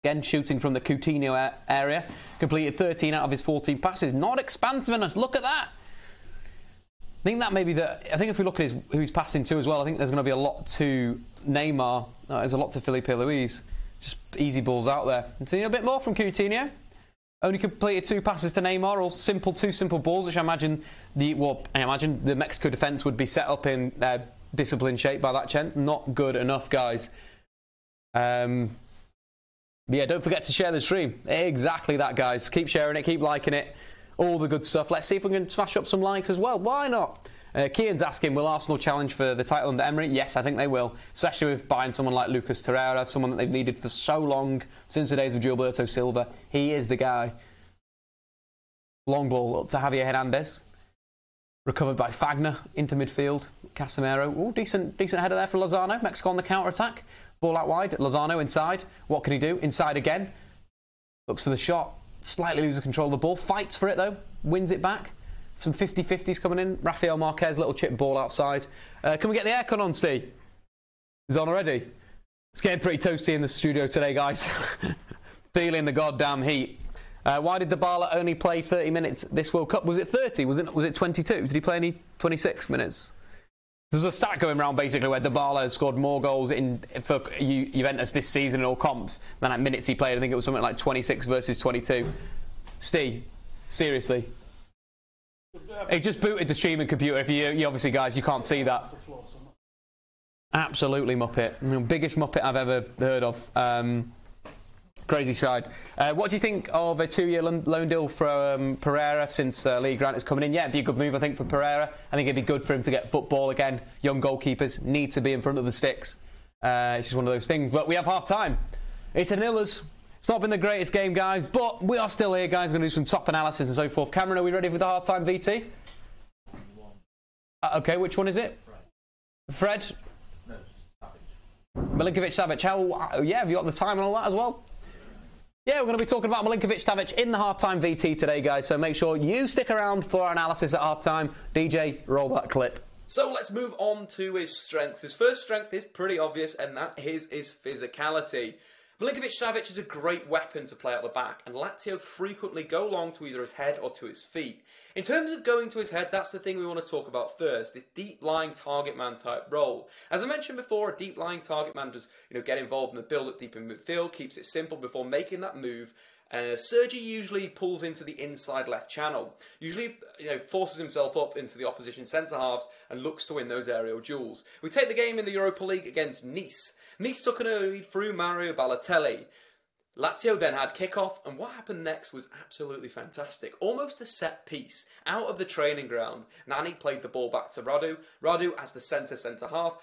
Again, shooting from the Coutinho area. Completed 13 out of his 14 passes. Not expansiveness, look at that! I think that maybe I think if we look at who he's passing to as well, I think there's going to be a lot to Neymar. There's a lot to Felipe Luis. Just easy balls out there. And seeing a bit more from Coutinho. Only completed 2 passes to Neymar, all 2 simple balls, which I imagine the Mexico defence would be set up in disciplined shape by that chance. Not good enough, guys. Yeah, don't forget to share the stream. Exactly that, guys. Keep sharing it, keep liking it. All the good stuff. Let's see if we can smash up some likes as well. Why not? Kian's asking, will Arsenal challenge for the title under Emery? Yes, I think they will. Especially with buying someone like Lucas Torreira, someone that they've needed for so long, since the days of Gilberto Silva. He is the guy. Long ball up to Javier Hernandez. Recovered by Fagner into midfield. Casemiro. Ooh, decent header there for Lozano. Mexico on the counter-attack. Ball out wide. Lozano inside. What can he do? Inside again. Looks for the shot. Slightly loses control of the ball. Fights for it, though. Wins it back. Some 50-50s coming in. Rafael Marquez, little chip ball outside. Can we get the aircon on, Steve? Is it on already? It's getting pretty toasty in the studio today, guys. Feeling the goddamn heat. Why did Dybala only play 30 minutes this World Cup? Was it 30? Was it 22? Did he play any 26 minutes? There's a stat going around basically where Dybala has scored more goals for Juventus this season in all comps than at minutes he played. I think it was something like 26 versus 22. Steve, seriously. He just booted the streaming computer. If you obviously, guys, you can't see that. Absolutely Muppet. Biggest Muppet I've ever heard of. Crazy side. What do you think of a 2-year loan deal from Pereira since Lee Grant is coming in? Yeah, it'd be a good move, I think, for Pereira. I think it'd be good for him to get football again. Young goalkeepers need to be in front of the sticks. It's just one of those things. But we have half-time. It's a nillers. It's not been the greatest game, guys, but we are still here, guys. We're going to do some top analysis and so forth. Cameron, are we ready for the half-time VT? Okay, which one is it? Fred? No, Savic. Milinkovic-Savic. Yeah, have you got the time and all that as well? Yeah, we're going to be talking about Milinkovic-Savic in the half-time VT today, guys, so make sure you stick around for our analysis at half-time. DJ, roll that clip. So let's move on to his strength. His first strength is pretty obvious, and that is his physicality. Milinkovic-Savic is a great weapon to play at the back, and Lazio frequently go long to either his head or to his feet. In terms of going to his head, that's the thing we want to talk about first, this deep-lying target man type role. As I mentioned before, a deep-lying target man does get involved in the build-up deep in midfield, keeps it simple before making that move. Sergi usually pulls into the inside left channel, usually forces himself up into the opposition centre-halves and looks to win those aerial duels. We take the game in the Europa League against Nice. Nice took an early lead through Mario Balotelli. Lazio then had kickoff, and what happened next was absolutely fantastic. Almost a set piece out of the training ground. Nani played the ball back to Radu. Radu, as the centre-half,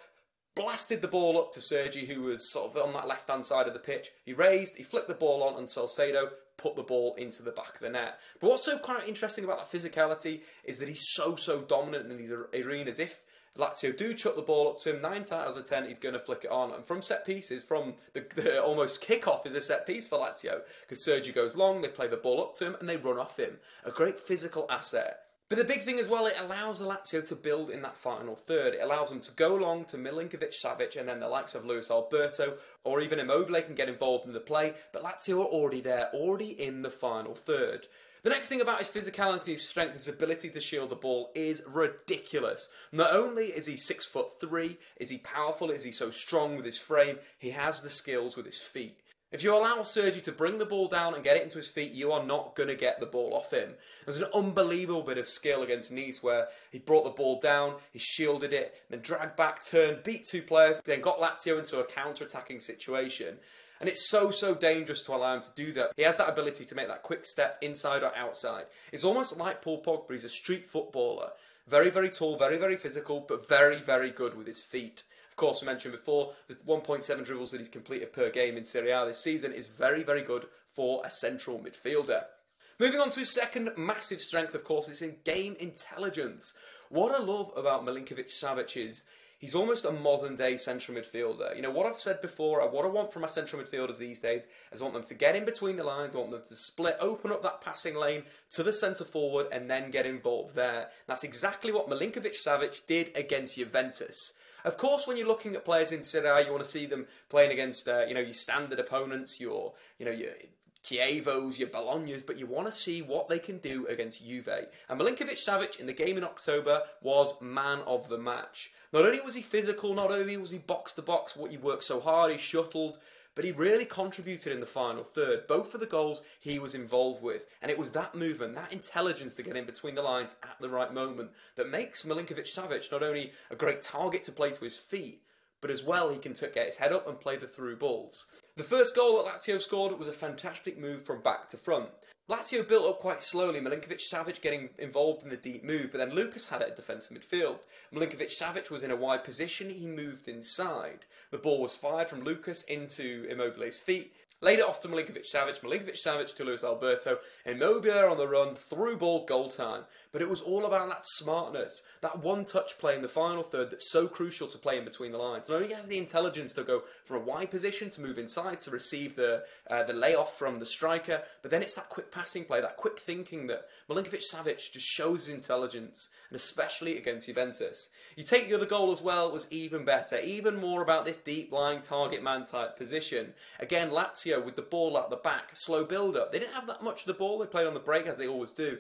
blasted the ball up to Sergi, who was sort of on that left-hand side of the pitch. He raised, he flicked the ball on, and Salcedo put the ball into the back of the net. But what's so quite interesting about that physicality is that he's so dominant in these arenas. If Lazio do chuck the ball up to him, 9 out of 10 he's going to flick it on. And from set pieces, from the almost kickoff is a set piece for Lazio, because Sergi goes long, they play the ball up to him, and they run off him. A great physical asset. But the big thing as well, it allows the Lazio to build in that final third. It allows them to go long to Milinkovic-Savic, and then the likes of Luis Alberto or even Immobile can get involved in the play. But Lazio are already there, already in the final third. The next thing about his physicality, his strength, his ability to shield the ball is ridiculous. Not only is he 6'3", is he powerful, is he so strong with his frame, he has the skills with his feet. If you allow Sergi to bring the ball down and get it into his feet, you are not going to get the ball off him. There's an unbelievable bit of skill against Nice where he brought the ball down, he shielded it, then dragged back, turned, beat 2 players, then got Lazio into a counter-attacking situation. And it's so dangerous to allow him to do that. He has that ability to make that quick step inside or outside. It's almost like Paul Pogba. He's a street footballer. Very tall, very physical, but very good with his feet. Of course, we mentioned before, the 1.7 dribbles that he's completed per game in Serie A this season is very good for a central midfielder. Moving on to his second massive strength, of course, is in game intelligence. What I love about Milinkovic-Savic is he's almost a modern-day central midfielder. You know, what I've said before, what I want from my central midfielders these days is I want them to get in between the lines, I want them to split, open up that passing lane to the centre-forward and then get involved there. And that's exactly what Milinkovic-Savic did against Juventus. Of course, when you're looking at players in Serie A, you want to see them playing against, your standard opponents, your Chievos, your Bolognas, but you want to see what they can do against Juve. And Milinkovic-Savic in the game in October was man of the match. Not only was he physical, not only was he box to box, what he worked so hard, he shuttled, but he really contributed in the final third. Both of the goals he was involved with. And it was that movement, that intelligence to get in between the lines at the right moment that makes Milinkovic-Savic not only a great target to play to his feet, but as well he can get his head up and play the through balls. The first goal that Lazio scored was a fantastic move from back to front. Lazio built up quite slowly, Milinkovic-Savic getting involved in the deep move, but then Lucas had it at defensive midfield. Milinkovic-Savic was in a wide position, he moved inside. The ball was fired from Lucas into Immobile's feet. Laid it off to Milinkovic-Savic, Milinkovic-Savic to Luis Alberto, Immobile on the run, through ball, goal time. But it was all about that smartness, that one-touch play in the final third that's so crucial to play in between the lines. Not only has the intelligence to go from a wide position to move inside to receive the layoff from the striker, but then it's that quick passing play, that quick thinking that Milinkovic-Savic just shows his intelligence, and especially against Juventus. You take the other goal as well, it was even better, even more about this deep-lying target man type position. Again, Lazio with the ball at the back, slow build-up. They didn't have that much of the ball, they played on the break as they always do.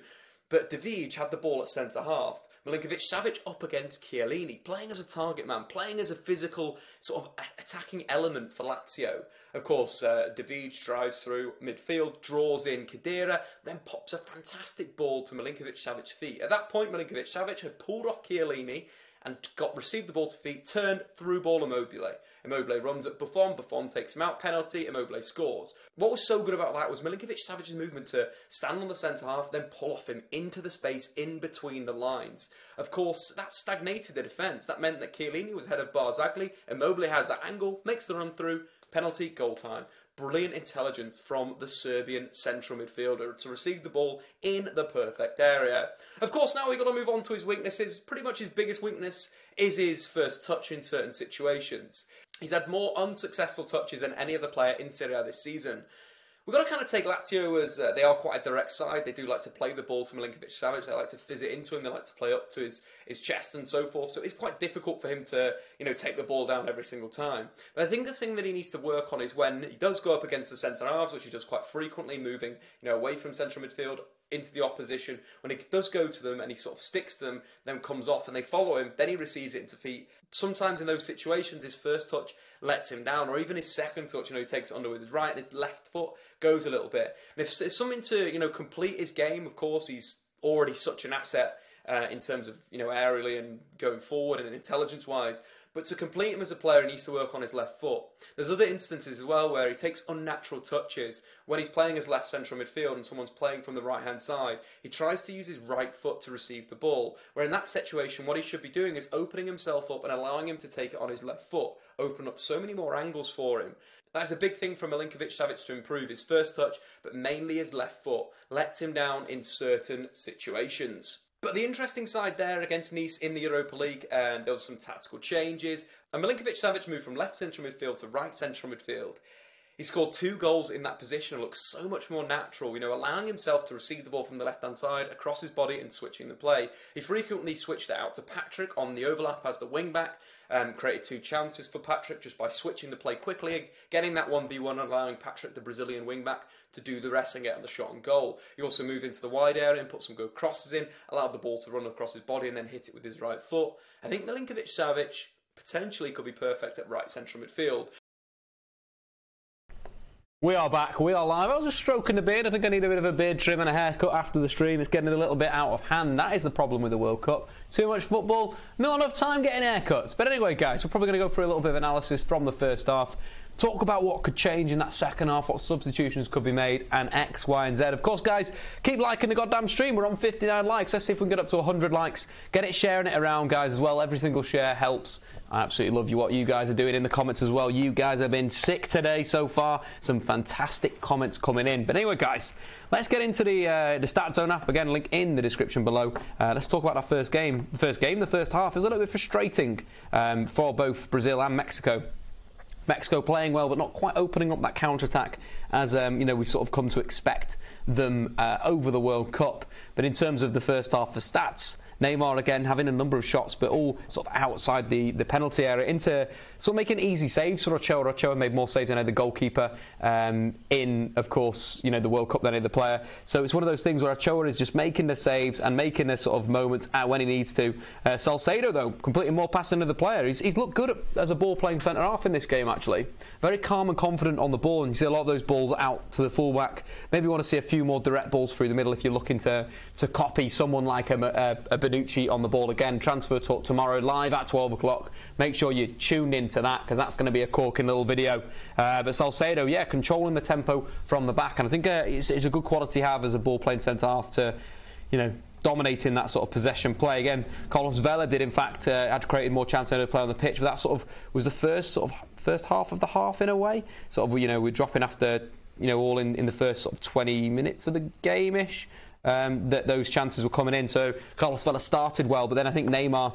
But David had the ball at centre-half. Milinkovic-Savic up against Chiellini, playing as a target man, playing as a physical sort of attacking element for Lazio. Of course, David drives through midfield, draws in Khedira, then pops a fantastic ball to Milinkovic-Savic's feet. At that point, Milinkovic-Savic had pulled off Chiellini and received the ball to feet, turned, through ball Immobile. Immobile runs at Buffon, Buffon takes him out, penalty, Immobile scores. What was so good about that was Milinkovic-Savic's movement to stand on the centre-half, then pull off him into the space in between the lines. Of course, that stagnated the defence. That meant that Chiellini was ahead of Barzagli, Immobile has that angle, makes the run through, penalty, goal time. Brilliant intelligence from the Serbian central midfielder to receive the ball in the perfect area. Of course, now we've got to move on to his weaknesses. Pretty much his biggest weakness is his first touch in certain situations. He's had more unsuccessful touches than any other player in Serie A this season. We've got to kind of take Lazio as they are quite a direct side. They do like to play the ball to Milinkovic-Savic. They like to fizz it into him. They like to play up to his chest and so forth. So it's quite difficult for him to, take the ball down every single time. But I think the thing that he needs to work on is when he does go up against the centre-halves, which he does quite frequently, moving, away from central midfield into the opposition. When he does go to them and he sort of sticks to them, then comes off and they follow him, then he receives it into feet. Sometimes in those situations, his first touch lets him down, or even his second touch, he takes it under with his right and his left foot goes a little bit. And if it's something to, complete his game, of course, he's already such an asset in terms of, aerially and going forward and intelligence-wise. But to complete him as a player, he needs to work on his left foot. There's other instances as well where he takes unnatural touches. When he's playing as left central midfield and someone's playing from the right-hand side, he tries to use his right foot to receive the ball. Where in that situation, what he should be doing is opening himself up and allowing him to take it on his left foot. Open up so many more angles for him. That's a big thing for Milinkovic-Savic to improve. His first touch, but mainly his left foot, lets him down in certain situations. But the interesting side there against Nice in the Europa League, there was some tactical changes. And Milinkovic-Savic moved from left central midfield to right central midfield. He scored 2 goals in that position and looks so much more natural, allowing himself to receive the ball from the left-hand side, across his body and switching the play. He frequently switched it out to Patrick on the overlap as the wing-back, created 2 chances for Patrick just by switching the play quickly, getting that 1v1 and allowing Patrick, the Brazilian wing-back, to do the rest and get on the shot and goal. He also moved into the wide area and put some good crosses in, allowed the ball to run across his body and then hit it with his right foot. I think Milinkovic-Savic potentially could be perfect at right central midfield. We are back, we are live. I was just stroking the beard. I think I need a bit of a beard trim and a haircut after the stream. It's getting a little bit out of hand. That is the problem with the World Cup. Too much football, not enough time getting haircuts. But anyway, guys, we're probably going to go through a little bit of analysis from the first half. Talk about what could change in that second half, what substitutions could be made, and X, Y, and Z. Of course, guys, keep liking the goddamn stream. We're on 59 likes. Let's see if we can get up to 100 likes. Get it, sharing it around, guys, as well. Every single share helps. I absolutely love what you guys are doing in the comments as well. You guys have been sick today so far. Some fantastic comments coming in. But anyway, guys, let's get into the Stat Zone app. Again, link in the description below. Let's talk about our first game. The first half is a little bit frustrating for both Brazil and Mexico. Mexico playing well, but not quite opening up that counter-attack as we've sort of come to expect them over the World Cup. But in terms of the first half for stats, Neymar again having a number of shots, but all sort of outside the penalty area, into sort of making easy saves for Ochoa. Ochoa made more saves than the goalkeeper in, of course, the World Cup than any other player. So it's one of those things where Ochoa is just making the saves and making the sort of moments when he needs to. Salcedo, though, completing more passing than the player. He's looked good as a ball-playing centre-half in this game, actually. Very calm and confident on the ball, and you see a lot of those balls out to the full-back. Maybe you want to see a few more direct balls through the middle if you're looking to copy someone like a Bonucci on the ball. Again, transfer talk tomorrow live at 12 o'clock. Make sure you tune into that, because that's going to be a corking little video. But Salcedo, yeah, controlling the tempo from the back, and I think it's a good quality to have as a ball-playing centre-half to, dominating that sort of possession play. Again, Carlos Vela did in fact had created more chance than any play on the pitch, but that sort of was the first half of the half in a way. Sort of, we're dropping after all in the first sort of 20 minutes of the game-ish. That those chances were coming in. So Carlos Vela started well, but then I think Neymar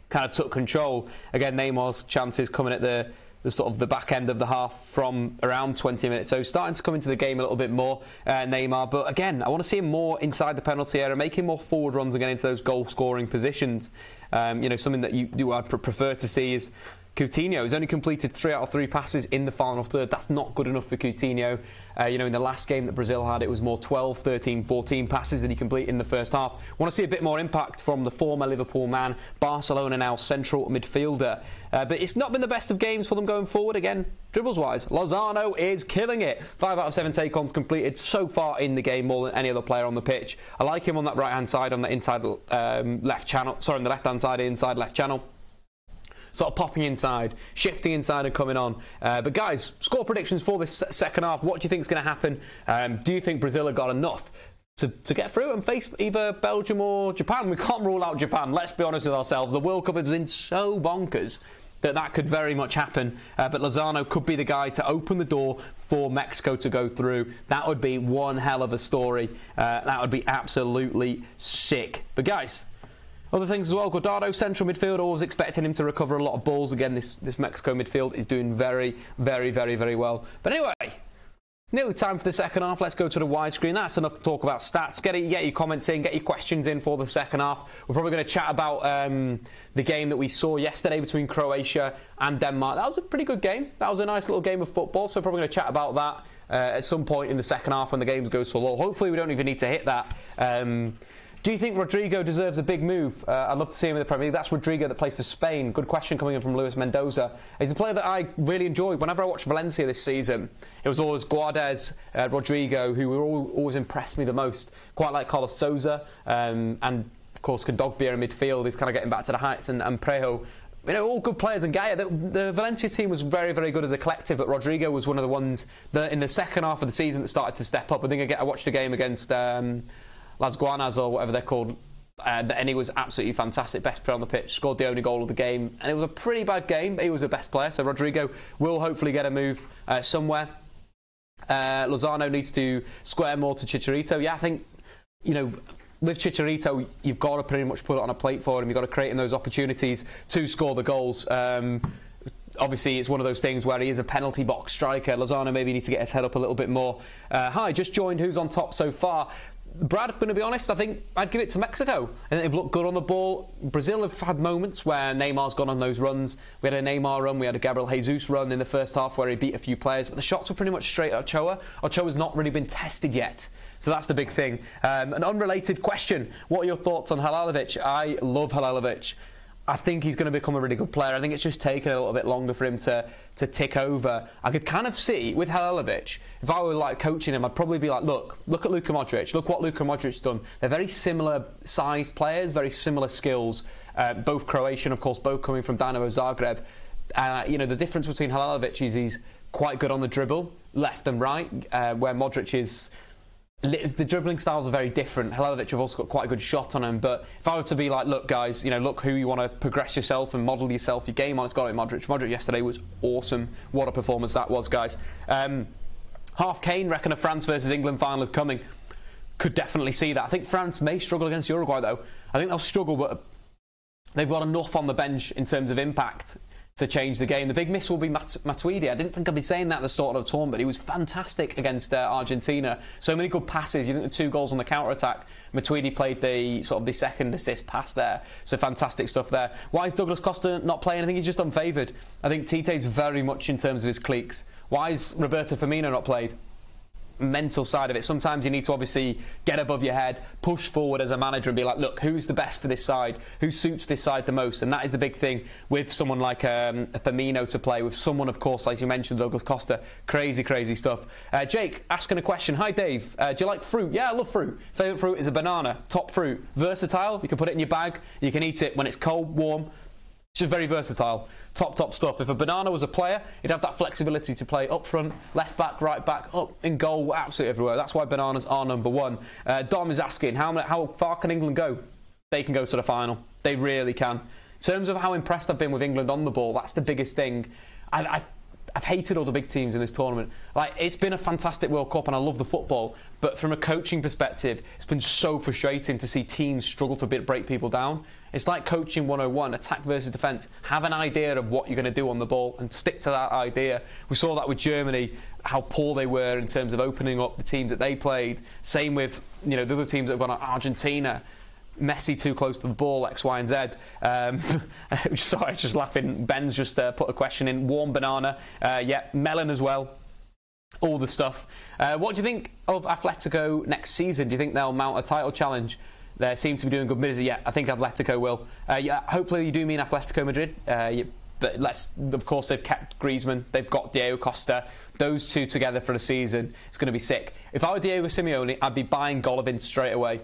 kind of took control. Again, Neymar's chances coming at the sort of the back end of the half from around 20 minutes. So starting to come into the game a little bit more, Neymar. But again, I want to see him more inside the penalty area, making more forward runs again into those goal-scoring positions. Something that I'd prefer to see is Coutinho has only completed 3 out of 3 passes in the final third. That's not good enough for Coutinho. In the last game that Brazil had, it was more 12, 13, 14 passes that he completed in the first half. Want to see a bit more impact from the former Liverpool man, Barcelona now central midfielder. But it's not been the best of games for them going forward. Again, dribbles-wise, Lozano is killing it. 5 out of 7 take-ons completed so far in the game, more than any other player on the pitch. I like him on that right-hand side, on the inside left channel. Sorry, on the left-hand side, inside left channel. Sort of popping inside, shifting inside and coming on. But guys, score predictions for this second half. What do you think is going to happen? Do you think Brazil have got enough to get through and face either Belgium or Japan? We can't rule out Japan, let's be honest with ourselves. The World Cup has been so bonkers that could very much happen. But Lozano could be the guy to open the door for Mexico to go through. That would be one hell of a story. That would be absolutely sick. But guys, other things as well. Guardado, central midfield, always expecting him to recover a lot of balls. Again, this Mexico midfield is doing very, very, very, very well. But anyway, nearly time for the second half. Let's go to the widescreen. That's enough to talk about stats. Get your comments in, get your questions in for the second half. We're probably going to chat about the game that we saw yesterday between Croatia and Denmark. That was a pretty good game. That was a nice little game of football, so we're probably going to chat about that at some point in the second half when the game goes to a lull. Hopefully we don't even need to hit that. Do you think Rodrigo deserves a big move? I'd love to see him in the Premier League. That's Rodrigo that plays for Spain. Good question coming in from Luis Mendoza. He's a player that I really enjoyed. Whenever I watched Valencia this season, it was always Guedes, Rodrigo, who always impressed me the most. Quite like Carlos Sousa, and of course Kondogbia in midfield. He's kind of getting back to the heights, and Prejo. You know, all good players. And Gaia, the Valencia team was very, very good as a collective, but Rodrigo was one of the ones that in the second half of the season that started to step up. I think I watched a game against Las Guanas or whatever they're called, and he was absolutely fantastic, best player on the pitch, scored the only goal of the game, and it was a pretty bad game, but he was the best player. So Rodrigo will hopefully get a move somewhere. Lozano needs to square more to Chicharito. Yeah, I think, you know, with Chicharito, you've got to pretty much put it on a plate for him. You've got to create in those opportunities to score the goals. Obviously, it's one of those things where he is a penalty box striker. Lozano maybe needs to get his head up a little bit more. Hi, just joined. Who's on top so far? Brad, I'm going to be honest, I think I'd give it to Mexico. I think they've looked good on the ball. Brazil have had moments where Neymar's gone on those runs. We had a Neymar run, we had a Gabriel Jesus run in the first half where he beat a few players, but the shots were pretty much straight at Ochoa. Ochoa's not really been tested yet. So that's the big thing. An unrelated question. What are your thoughts on Halilovic? I love Halilovic. I think he's going to become a really good player. I think it's just taken a little bit longer for him to tick over. I could kind of see with Halilovic, if I were like coaching him, I'd probably be like, look at Luka Modric. Look what Luka Modric's done. They're very similar sized players, very similar skills. Both Croatian, of course, both coming from Dinamo Zagreb. You know, the difference between Halilovic is he's quite good on the dribble, left and right, where Modric is. The dribbling styles are very different. Halilovic have also got quite a good shot on him, but if I were to be like, look guys, you know, look who you want to progress yourself and model yourself your game on, it's got to be Modric. Modric yesterday was awesome. What a performance that was, guys. Half Kane reckon a France versus England final is coming. Could definitely see that. I think France may struggle against Uruguay though. I think they'll struggle, but they've got enough on the bench in terms of impact to change the game. The big miss will be Matuidi. I didn't think I'd be saying that at the start of the tournament, but he was fantastic against Argentina. So many good passes. You think the 2 goals on the counter-attack. Matuidi played the second assist pass there. So fantastic stuff there. Why is Douglas Costa not playing? I think he's just unfavoured. I think Tite's very much in terms of his cliques. Why is Roberto Firmino not played? Mental side of it. Sometimes you need to obviously get above your head, push forward as a manager and be like, look, who's the best for this side? Who suits this side the most? And that is the big thing with someone like a Firmino to play, with someone, of course, as you mentioned, Douglas Costa. Crazy, crazy stuff. Jake asking a question. Hi, Dave. Do you like fruit? Yeah, I love fruit. Favourite fruit is a banana. Top fruit. Versatile. You can put it in your bag. You can eat it when it's cold, warm. It's just very versatile. Top stuff. If a banana was a player, he'd have that flexibility to play up front, left back, right back, up in goal, absolutely everywhere. That's why bananas are number one. Dom is asking, how far can England go? They can go to the final. They really can. In terms of how impressed I've been with England on the ball, that's the biggest thing. I've hated all the big teams in this tournament. Like, it's been a fantastic World Cup and I love the football, but from a coaching perspective, it's been so frustrating to see teams struggle to break people down. It's like coaching 101, attack versus defence. Have an idea of what you're going to do on the ball and stick to that idea. We saw that with Germany, how poor they were in terms of opening up the teams that they played. Same with, you know, the other teams that have gone on. Argentina, Messi too close to the ball, X, Y and Z. Sorry, just laughing. Ben's just put a question in. Warm banana. Yeah, melon as well. All the stuff. What do you think of Atletico next season? Do you think they'll mount a title challenge? They seem to be doing good business. Yeah, I think Atletico will. Yeah, hopefully you do mean Atletico Madrid. But of course, they've kept Griezmann. They've got Diego Costa. Those two together for the season, it's going to be sick. If I were Diego Simeone, I'd be buying Golovin straight away.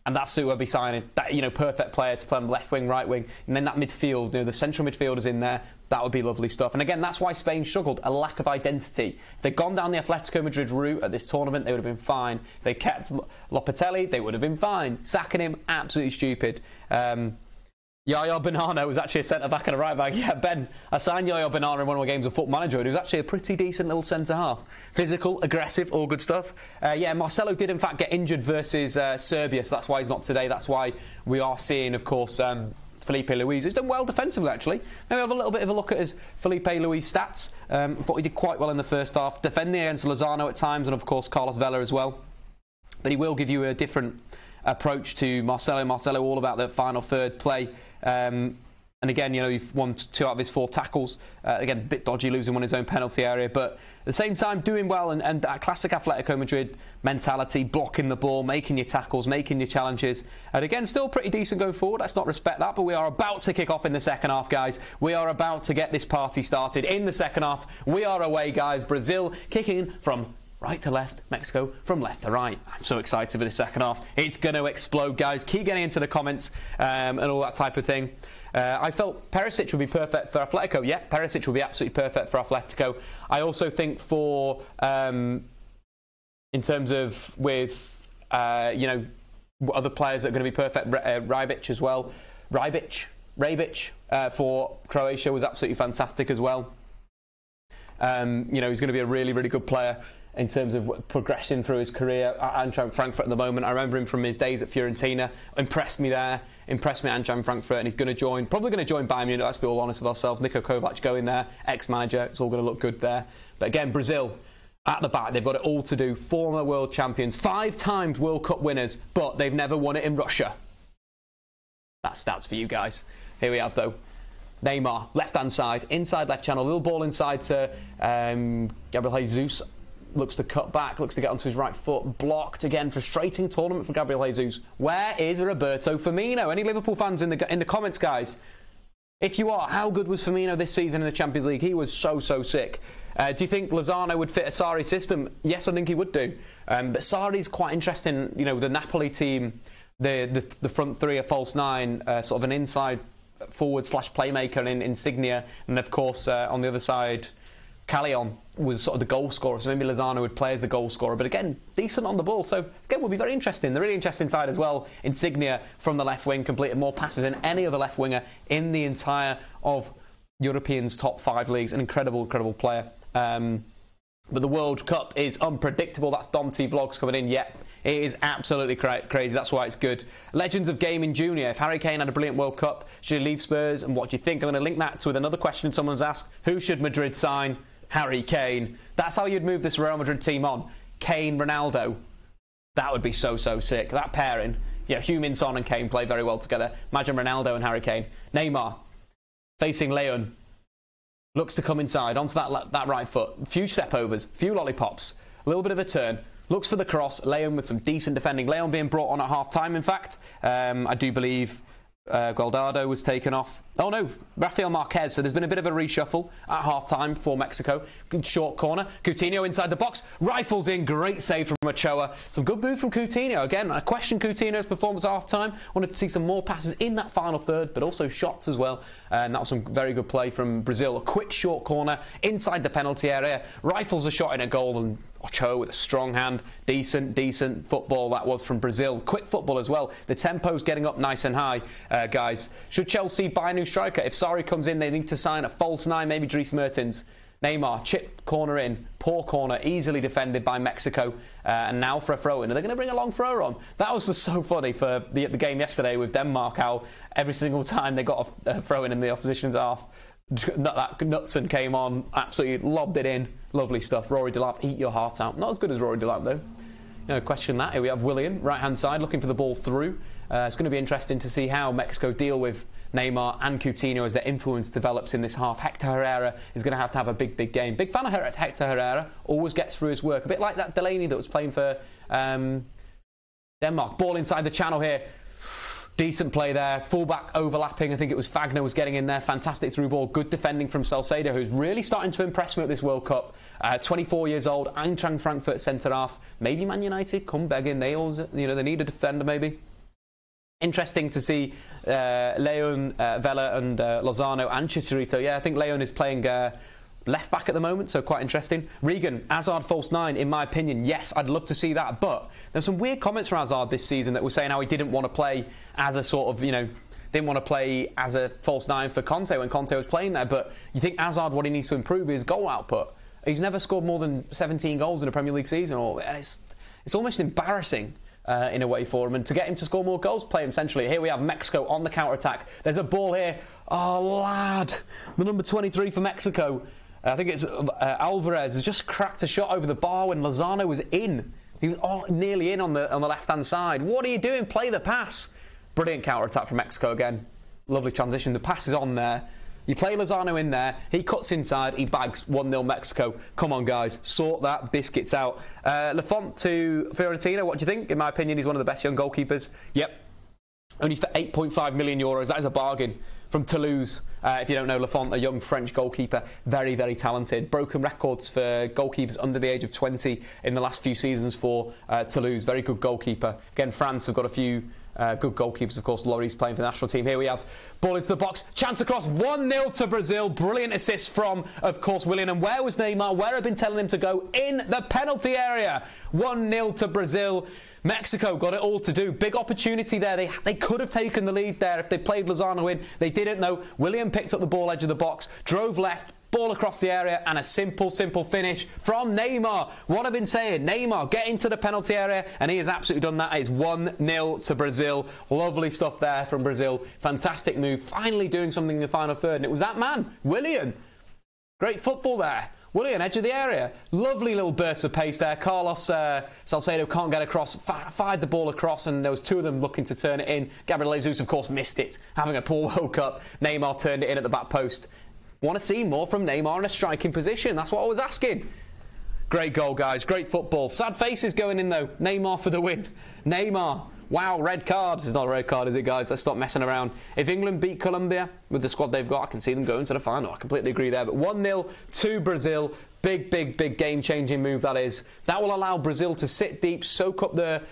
And that's who I'd be signing. That, you know, perfect player to play on the left wing, right wing, and then that midfield, you know, the central midfielders in there. That would be lovely stuff. And again, that's why Spain struggled, a lack of identity. If they'd gone down the Atletico Madrid route at this tournament, they would have been fine. If they kept Lopetegui, they would have been fine. Sacking him, absolutely stupid. Yaya Banana was actually a centre-back and a right-back. Yeah, Ben, I signed Yaya Banana in one of my games of Football Manager, and he was actually a pretty decent little centre-half. Physical, aggressive, all good stuff. Yeah, Marcelo did in fact get injured versus Serbia, so that's why he's not today. That's why we are seeing, of course, Felipe Luis, who's done well defensively, actually. Maybe have a little bit of a look at his Felipe Luis stats. Thought he did quite well in the first half, defending against Lozano at times, and of course Carlos Vela as well. But he will give you a different approach to Marcelo. Marcelo all about the final third play. And again, you know, he won 2 out of his 4 tackles. Again, a bit dodgy losing one in his own penalty area, but at the same time doing well, and that classic Atletico Madrid mentality, blocking the ball, making your tackles, making your challenges. And again, still pretty decent going forward. Let's not respect that, but we are about to kick off in the second half, guys. We are about to get this party started in the second half. We are away, guys. Brazil kicking from right to left, Mexico from left to right. I'm so excited for the second half. It's going to explode, guys. Keep getting into the comments and all that type of thing. I felt Perisic would be perfect for Atletico. Yeah, Perisic would be absolutely perfect for Atletico. I also think for, in terms of with, you know, other players that are going to be perfect, Rebic as well. Rebic for Croatia was absolutely fantastic as well. You know, he's going to be a really, really good player in terms of progression through his career at Eintracht Frankfurt at the moment. I remember him from his days at Fiorentina. Impressed me there. Impressed me at Eintracht Frankfurt, and he's going to join, probably going to join Bayern Munich. Let's be all honest with ourselves. Niko Kovac going there, ex-manager. It's all going to look good there. But again, Brazil at the back, they've got it all to do. Former world champions, 5 times World Cup winners, but they've never won it in Russia. That's stats for you guys. Here we have though. Neymar, left-hand side, inside left channel, little ball inside to Gabriel Jesus. Looks to cut back, looks to get onto his right foot. Blocked again. Frustrating tournament for Gabriel Jesus. Where is Roberto Firmino? Any Liverpool fans in the comments, guys? If you are, how good was Firmino this season in the Champions League? He was so sick. Do you think Lozano would fit a Sarri system? Yes, I think he would do. But Sarri's quite interesting. You know, the Napoli team, the front three, a false 9, sort of an inside forward / playmaker in Insignia, and of course on the other side, Callejon was sort of the goal scorer, so maybe Lozano would play as the goal scorer, but again, decent on the ball, so again, will be very interesting. The really interesting side as well, Insignia from the left wing, completed more passes than any other left winger in the entire of Europeans' top 5 leagues. An incredible player. But the World Cup is unpredictable. That's Dom T Vlogs coming in. Yep, it is absolutely crazy. That's why it's good. Legends of Gaming Junior. If Harry Kane had a brilliant World Cup, should he leave Spurs? And what do you think? I'm going to link that to with another question someone's asked. Who should Madrid sign? Harry Kane. That's how you'd move this Real Madrid team on. Kane, Ronaldo. That would be so sick. That pairing. Yeah, Heung-min Son and Kane play very well together. Imagine Ronaldo and Harry Kane. Neymar facing Leon. Looks to come inside onto that right foot. Few step overs, few lollipops, a little bit of a turn. Looks for the cross. Leon with some decent defending. Leon being brought on at half time, in fact. I do believe Guardado was taken off. Oh no, Rafael Marquez. So there's been a bit of a reshuffle at half time for Mexico. Good short corner. Coutinho inside the box. Rifles in. Great save from Ochoa. Some good move from Coutinho. Again, I questioned Coutinho's performance at half time. Wanted to see some more passes in that final third, but also shots as well. And that was some very good play from Brazil. A quick short corner inside the penalty area. Rifles a shot in a goal, and Ochoa with a strong hand. Decent football that was from Brazil. Quick football as well. The tempo's getting up nice and high, guys. Should Chelsea buy a new striker? If Sarri comes in, they need to sign a false 9, maybe Dries Mertens. Neymar, chip corner in, poor corner, easily defended by Mexico, and now for a throw-in. Are they going to bring a long thrower on? That was just so funny for the game yesterday with Denmark, how every single time they got a throw-in in the opposition's half, that Knutson came on, absolutely lobbed it in. Lovely stuff. Rory Delap, eat your heart out. Not as good as Rory Delap, though. No question that. Here we have Willian, right-hand side, looking for the ball through. It's going to be interesting to see how Mexico deal with Neymar and Coutinho as their influence develops in this half. Hector Herrera is going to have a big game. Big fan of Hector Herrera. Always gets through his work. A bit like that Delaney that was playing for Denmark. Ball inside the channel here. Decent play there. Fullback overlapping. I think it was Fagner was getting in there. Fantastic through ball. Good defending from Salcedo, who's really starting to impress me at this World Cup. 24 years old. Eintracht Frankfurt centre half. Maybe Man United come begging. They also, they need a defender maybe. Interesting to see Leon, Vela and Lozano and Chicharito. Yeah, I think Leon is playing left back at the moment, so quite interesting. Regan, Hazard false 9, in my opinion, yes, I'd love to see that. But there's some weird comments from Hazard this season that were saying how he didn't want to play as a sort of, didn't want to play as a false 9 for Conte when Conte was playing there. But you think Hazard, what he needs to improve is goal output. He's never scored more than 17 goals in a Premier League season, and it's almost embarrassing. in a way for him, and to get him to score more goals, play him centrally. Here we have Mexico on the counter-attack. There's a ball here. Oh, lad. The number 23 for Mexico, I think it's Alvarez, has just cracked a shot over the bar when Lozano was in. He was nearly in on the left-hand side. What are you doing? Play the pass. Brilliant counter-attack from Mexico again. Lovely transition. The pass is on there. You play Lozano in there. He cuts inside. He bags 1-0 Mexico. Come on, guys. Sort that biscuits out. Lafont to Fiorentina. What do you think? In my opinion, he's one of the best young goalkeepers. Yep. Only for 8.5 million euros. That is a bargain. From Toulouse, if you don't know, Lafont, a young French goalkeeper, very, very talented. Broken records for goalkeepers under the age of 20 in the last few seasons for Toulouse. Very good goalkeeper. Again, France have got a few good goalkeepers, of course. Laurie's playing for the national team. Here we have ball into the box. Chance across. 1-0 to Brazil. Brilliant assist from, of course, Willian. And where was Neymar? Where had been telling him to go? In the penalty area. 1-0 to Brazil. Mexico got it all to do. Big opportunity there. They could have taken the lead there if they played Lozano in. They didn't, though. Willian picked up the ball edge of the box, drove left, ball across the area, and a simple finish from Neymar. What I've been saying, Neymar, get into the penalty area, and he has absolutely done that. It's 1-0 to Brazil. Lovely stuff there from Brazil. Fantastic move. Finally doing something in the final third, and it was that man, Willian. Great football there. Willian, edge of the area. Lovely little burst of pace there. Carlos Salcedo can't get across. Fired the ball across, and there was two of them looking to turn it in. Gabriel Jesus, of course, missed it. Having a poor World Cup. Neymar turned it in at the back post. Want to see more from Neymar in a striking position. That's what I was asking. Great goal, guys. Great football. Sad faces going in, though. Neymar for the win. Neymar. Wow, red card. It's not a red card, is it, guys? Let's stop messing around. If England beat Colombia with the squad they've got, I can see them going to the final. I completely agree there. But 1-0 to Brazil. Big game-changing move, that is. That will allow Brazil to sit deep, soak up the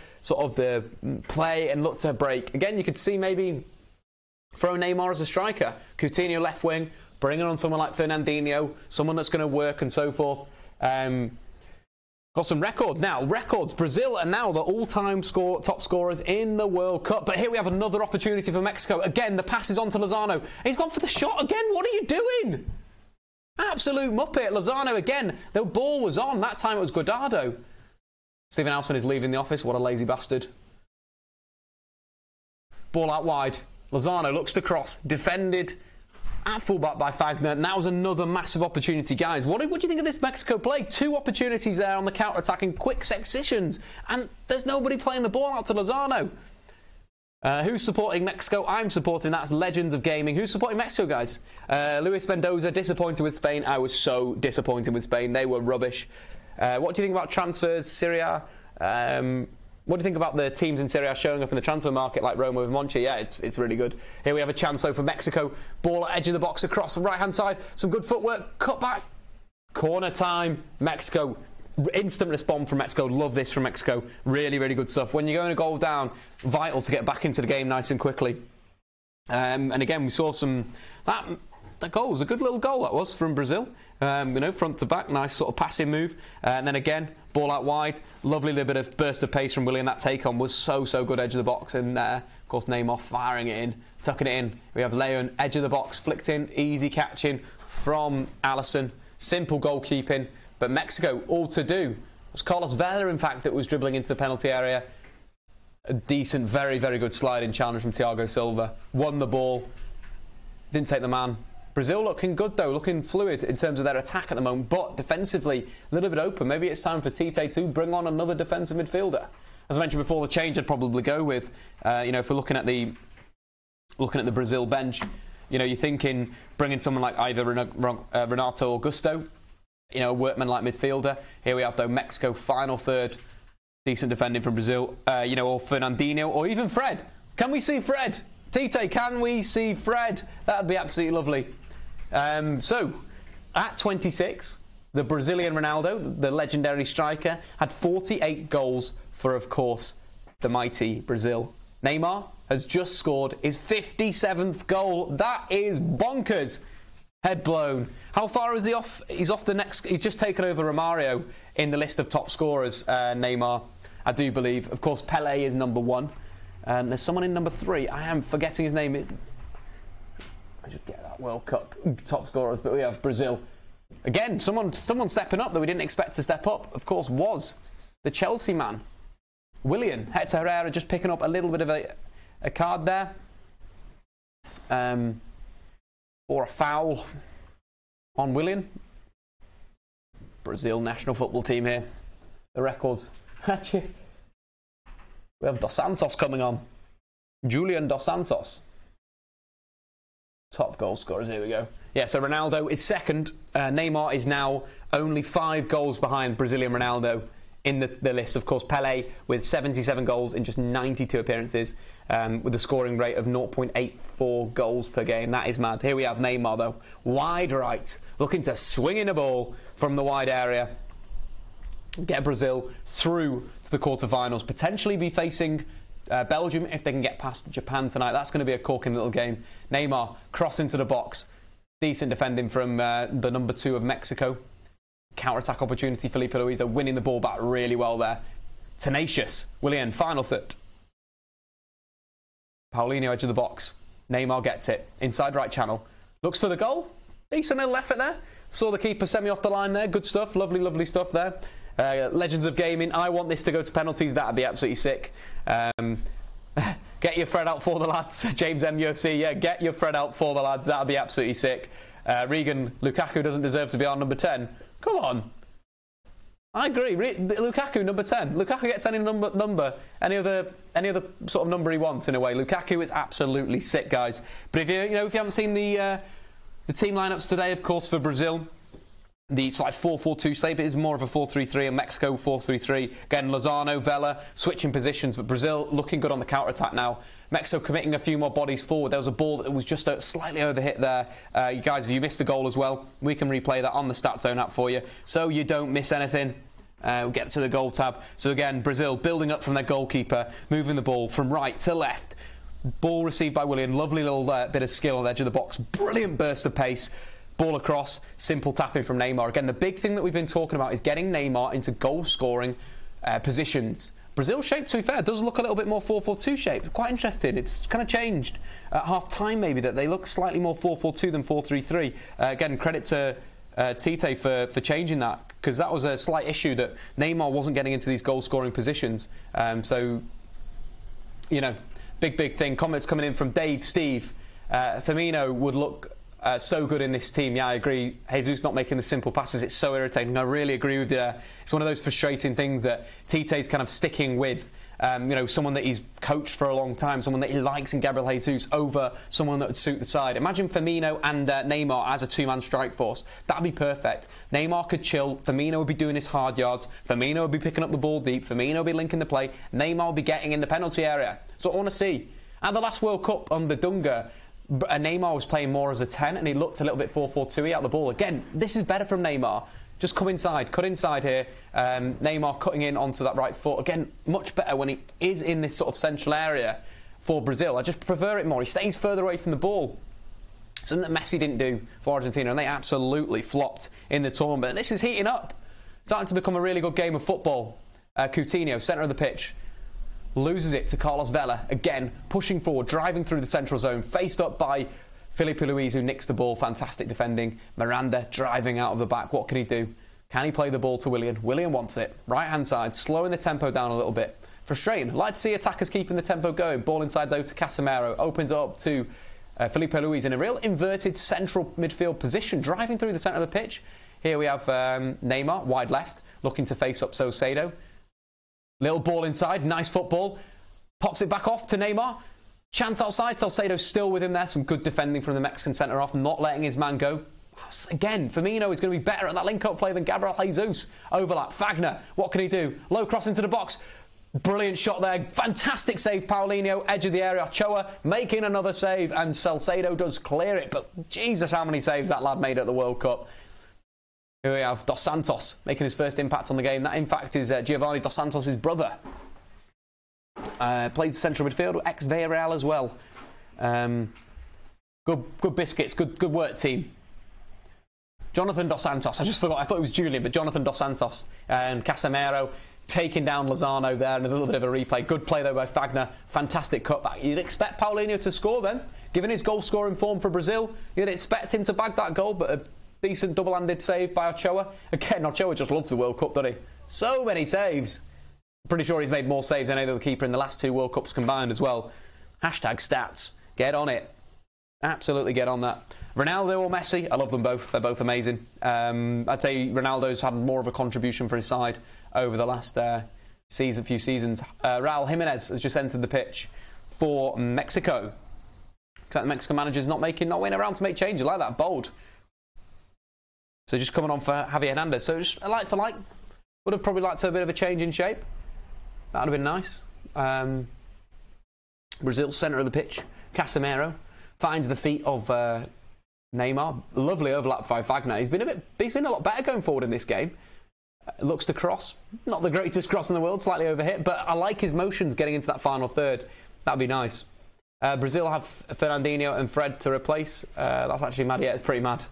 play and look to break. Again, you could see maybe throw Neymar as a striker. Coutinho left wing. Bringing on someone like Fernandinho. Someone that's going to work and so forth. Got some records. Brazil are now the all-time top scorers in the World Cup. But here we have another opportunity for Mexico. Again, the pass is on to Lozano. He's gone for the shot again. What are you doing? Absolute muppet. Lozano again. The ball was on. That time it was Guardado. Stephen Alson is leaving the office. What a lazy bastard. Ball out wide. Lozano looks to cross. Defended at fullback by Fagner. And that was another massive opportunity, guys. What do you think of this Mexico play? Two opportunities there on the counter-attack in quick successions. And there's nobody playing the ball out to Lozano. Who's supporting Mexico? I'm supporting. That's Legends of Gaming. Who's supporting Mexico, guys? Luis Mendoza, disappointed with Spain. I was so disappointed with Spain. They were rubbish. What do you think about transfers, Syria? What do you think about the teams in Serie A showing up in the transfer market like Roma with Monchi? Yeah, it's really good. Here we have a chance, though, for Mexico. Ball at edge of the box across the right-hand side. Some good footwork. Cut back. Corner time. Mexico. Instant response from Mexico. Love this from Mexico. Really, really good stuff. When you're going a goal down, vital to get back into the game nice and quickly. And again, we saw that goal was a good little goal, that was, from Brazil. Front to back, nice sort of passing move. And then again, ball out wide. Lovely little bit of burst of pace from Willian. That take-on was so good, edge of the box. And of course, Neymar firing it in, tucking it in. We have Leon, edge of the box, flicked in, easy catching from Alisson. Simple goalkeeping. But Mexico, all to do. It was Carlos Vela, in fact, that was dribbling into the penalty area. A decent, very, very good sliding challenge from Thiago Silva. Won the ball. Didn't take the man. Brazil looking good, though, looking fluid in terms of their attack at the moment, but defensively a little bit open. Maybe it's time for Tite to bring on another defensive midfielder. As I mentioned before, the change I'd probably go with, if we're looking at the Brazil bench, you're thinking bringing someone like either Renato Augusto, a workman-like midfielder. Here we have, though, Mexico final third, decent defending from Brazil, or Fernandinho, or even Fred. Can we see Fred? Tite, can we see Fred? That would be absolutely lovely. So, at 26, the Brazilian Ronaldo, the legendary striker, had 48 goals for, of course, the mighty Brazil. Neymar has just scored his 57th goal. That is bonkers. Head blown. How far is he off? He's off the next... He's just taken over Romario in the list of top scorers, Neymar, I do believe. Of course, Pelé is number 1. And there's someone in number 3. I am forgetting his name. I should get that World Cup top scorers, but we have Brazil. Again, someone stepping up that we didn't expect to step up, of course, was the Chelsea man. Willian, Hector Herrera just picking up a little bit of a card there. Or a foul on Willian. Brazil national football team here. The records. We have Dos Santos coming on. Julian Dos Santos. Top goal scorers, here we go. Yeah, so Ronaldo is second. Neymar is now only 5 goals behind Brazilian Ronaldo in the list. Of course, Pelé with 77 goals in just 92 appearances, with a scoring rate of 0.84 goals per game. That is mad. Here we have Neymar, though. Wide right, looking to swing in a ball from the wide area. Get Brazil through to the quarterfinals. Potentially be facing Belgium if they can get past Japan tonight. That's going to be a corking little game. Neymar cross into the box. Decent defending from the number 2 of Mexico. Counter-attack opportunity. Felipe Luis winning the ball back really well there. Tenacious. Willian, final third. Paulinho, edge of the box. Neymar gets it. Inside right channel. Looks for the goal. Decent little effort there. Saw the keeper semi off the line there. Good stuff. Lovely, lovely stuff there. Legends of Gaming. I want this to go to penalties. That'd be absolutely sick. Get your Fred out for the lads. James MUFC. Yeah, get your Fred out for the lads. That'd be absolutely sick. Regan, Lukaku doesn't deserve to be our number 10. Come on. I agree. Lukaku, number 10. Lukaku gets any number, any other sort of number he wants in a way. Lukaku is absolutely sick, guys. But if you haven't seen the team lineups today, of course, for Brazil, it's like 4-4-2 shape. It is more of a 4-3-3, and Mexico 4-3-3. Again, Lozano, Vela switching positions, but Brazil looking good on the counter-attack now. Mexico committing a few more bodies forward. There was a ball that was just slightly overhit there. You guys, if you missed the goal as well, we can replay that on the Stat Zone app for you, so you don't miss anything. We'll get to the goal tab. So again, Brazil building up from their goalkeeper, moving the ball from right to left. Ball received by Willian. Lovely little bit of skill on the edge of the box. Brilliant burst of pace. Ball across, simple tapping from Neymar. Again, the big thing that we've been talking about is getting Neymar into goal-scoring positions. Brazil's shape, to be fair, does look a little bit more 4-4-2 shape. Quite interesting. It's kind of changed at half-time, maybe, that they look slightly more 4-4-2 than 4-3-3. Again, credit to Tite for changing that, because that was a slight issue that Neymar wasn't getting into these goal-scoring positions. So, big thing. Comments coming in from Dave, Steve. Firmino would look so good in this team. Yeah, I agree. Jesus not making the simple passes, it's so irritating. I really agree with you there. It's one of those frustrating things that Tite's kind of sticking with. Someone that he's coached for a long time, someone that he likes in Gabriel Jesus over someone that would suit the side. Imagine Firmino and Neymar as a 2-man strike force. That'd be perfect. Neymar could chill. Firmino would be doing his hard yards. Firmino would be picking up the ball deep. Firmino would be linking the play. Neymar would be getting in the penalty area. So I want to see. At the last World Cup on the Dunga, Neymar was playing more as a 10 and he looked a little bit 4-4-2 out the ball. Again, this is better from Neymar. Just come inside, cut inside here. Neymar cutting in onto that right foot. Again, much better when he is in this sort of central area for Brazil. I just prefer it more. He stays further away from the ball. Something that Messi didn't do for Argentina, and they absolutely flopped in the tournament. This is heating up. Starting to become a really good game of football. Coutinho, centre of the pitch. Loses it to Carlos Vela, again pushing forward, driving through the central zone, faced up by Felipe Luis, who nicks the ball. Fantastic defending. Miranda driving out of the back. What can he do? Can he play the ball to Willian? Willian wants it. Right hand side, slowing the tempo down a little bit. Frustrating. Like to see attackers keeping the tempo going. Ball inside though to Casemiro, opens it up to Felipe Luis in a real inverted central midfield position, driving through the centre of the pitch. Here we have Neymar, wide left, looking to face up Salcedo. Little ball inside, nice football. Pops it back off to Neymar. Chance outside, Salcedo still with him there. Some good defending from the Mexican centre-off, not letting his man go. Again, Firmino is going to be better at that link-up play than Gabriel Jesus. Overlap, Fagner, what can he do? Low cross into the box. Brilliant shot there. Fantastic save, Paulinho, edge of the area. Ochoa making another save, and Salcedo does clear it. But Jesus, how many saves that lad made at the World Cup. Here we have Dos Santos making his first impact on the game. That, in fact, is Giovanni Dos Santos' brother. Plays central midfield, ex-Villarreal as well. Good biscuits, good work, team. Jonathan Dos Santos, I just forgot, I thought it was Julian, but Jonathan Dos Santos. And Casemiro taking down Lozano there, and a little bit of a replay. Good play, though, by Fagner. Fantastic cutback. You'd expect Paulinho to score then. Given his goal-scoring form for Brazil, you'd expect him to bag that goal, but a decent double-handed save by Ochoa. Again, Ochoa just loves the World Cup, doesn't he? So many saves. Pretty sure he's made more saves than any other keeper in the last 2 World Cups combined as well. Hashtag stats. Get on it. Absolutely get on that. Ronaldo or Messi? I love them both. They're both amazing. I'd say Ronaldo's had more of a contribution for his side over the last few seasons. Raul Jimenez has just entered the pitch for Mexico. The Mexican manager's not waiting around to make changes like that. Bold. So just coming on for Javier Hernandez. So just a like for like. Would have probably liked a bit of a change in shape. That would have been nice. Brazil, centre of the pitch. Casemiro finds the feet of Neymar. Lovely overlap by Wagner. He's been a lot better going forward in this game. Looks to cross. Not the greatest cross in the world, slightly overhit, but I like his motions getting into that final third. That'd be nice. Brazil have Fernandinho and Fred to replace. That's actually mad. Yeah, it's pretty mad.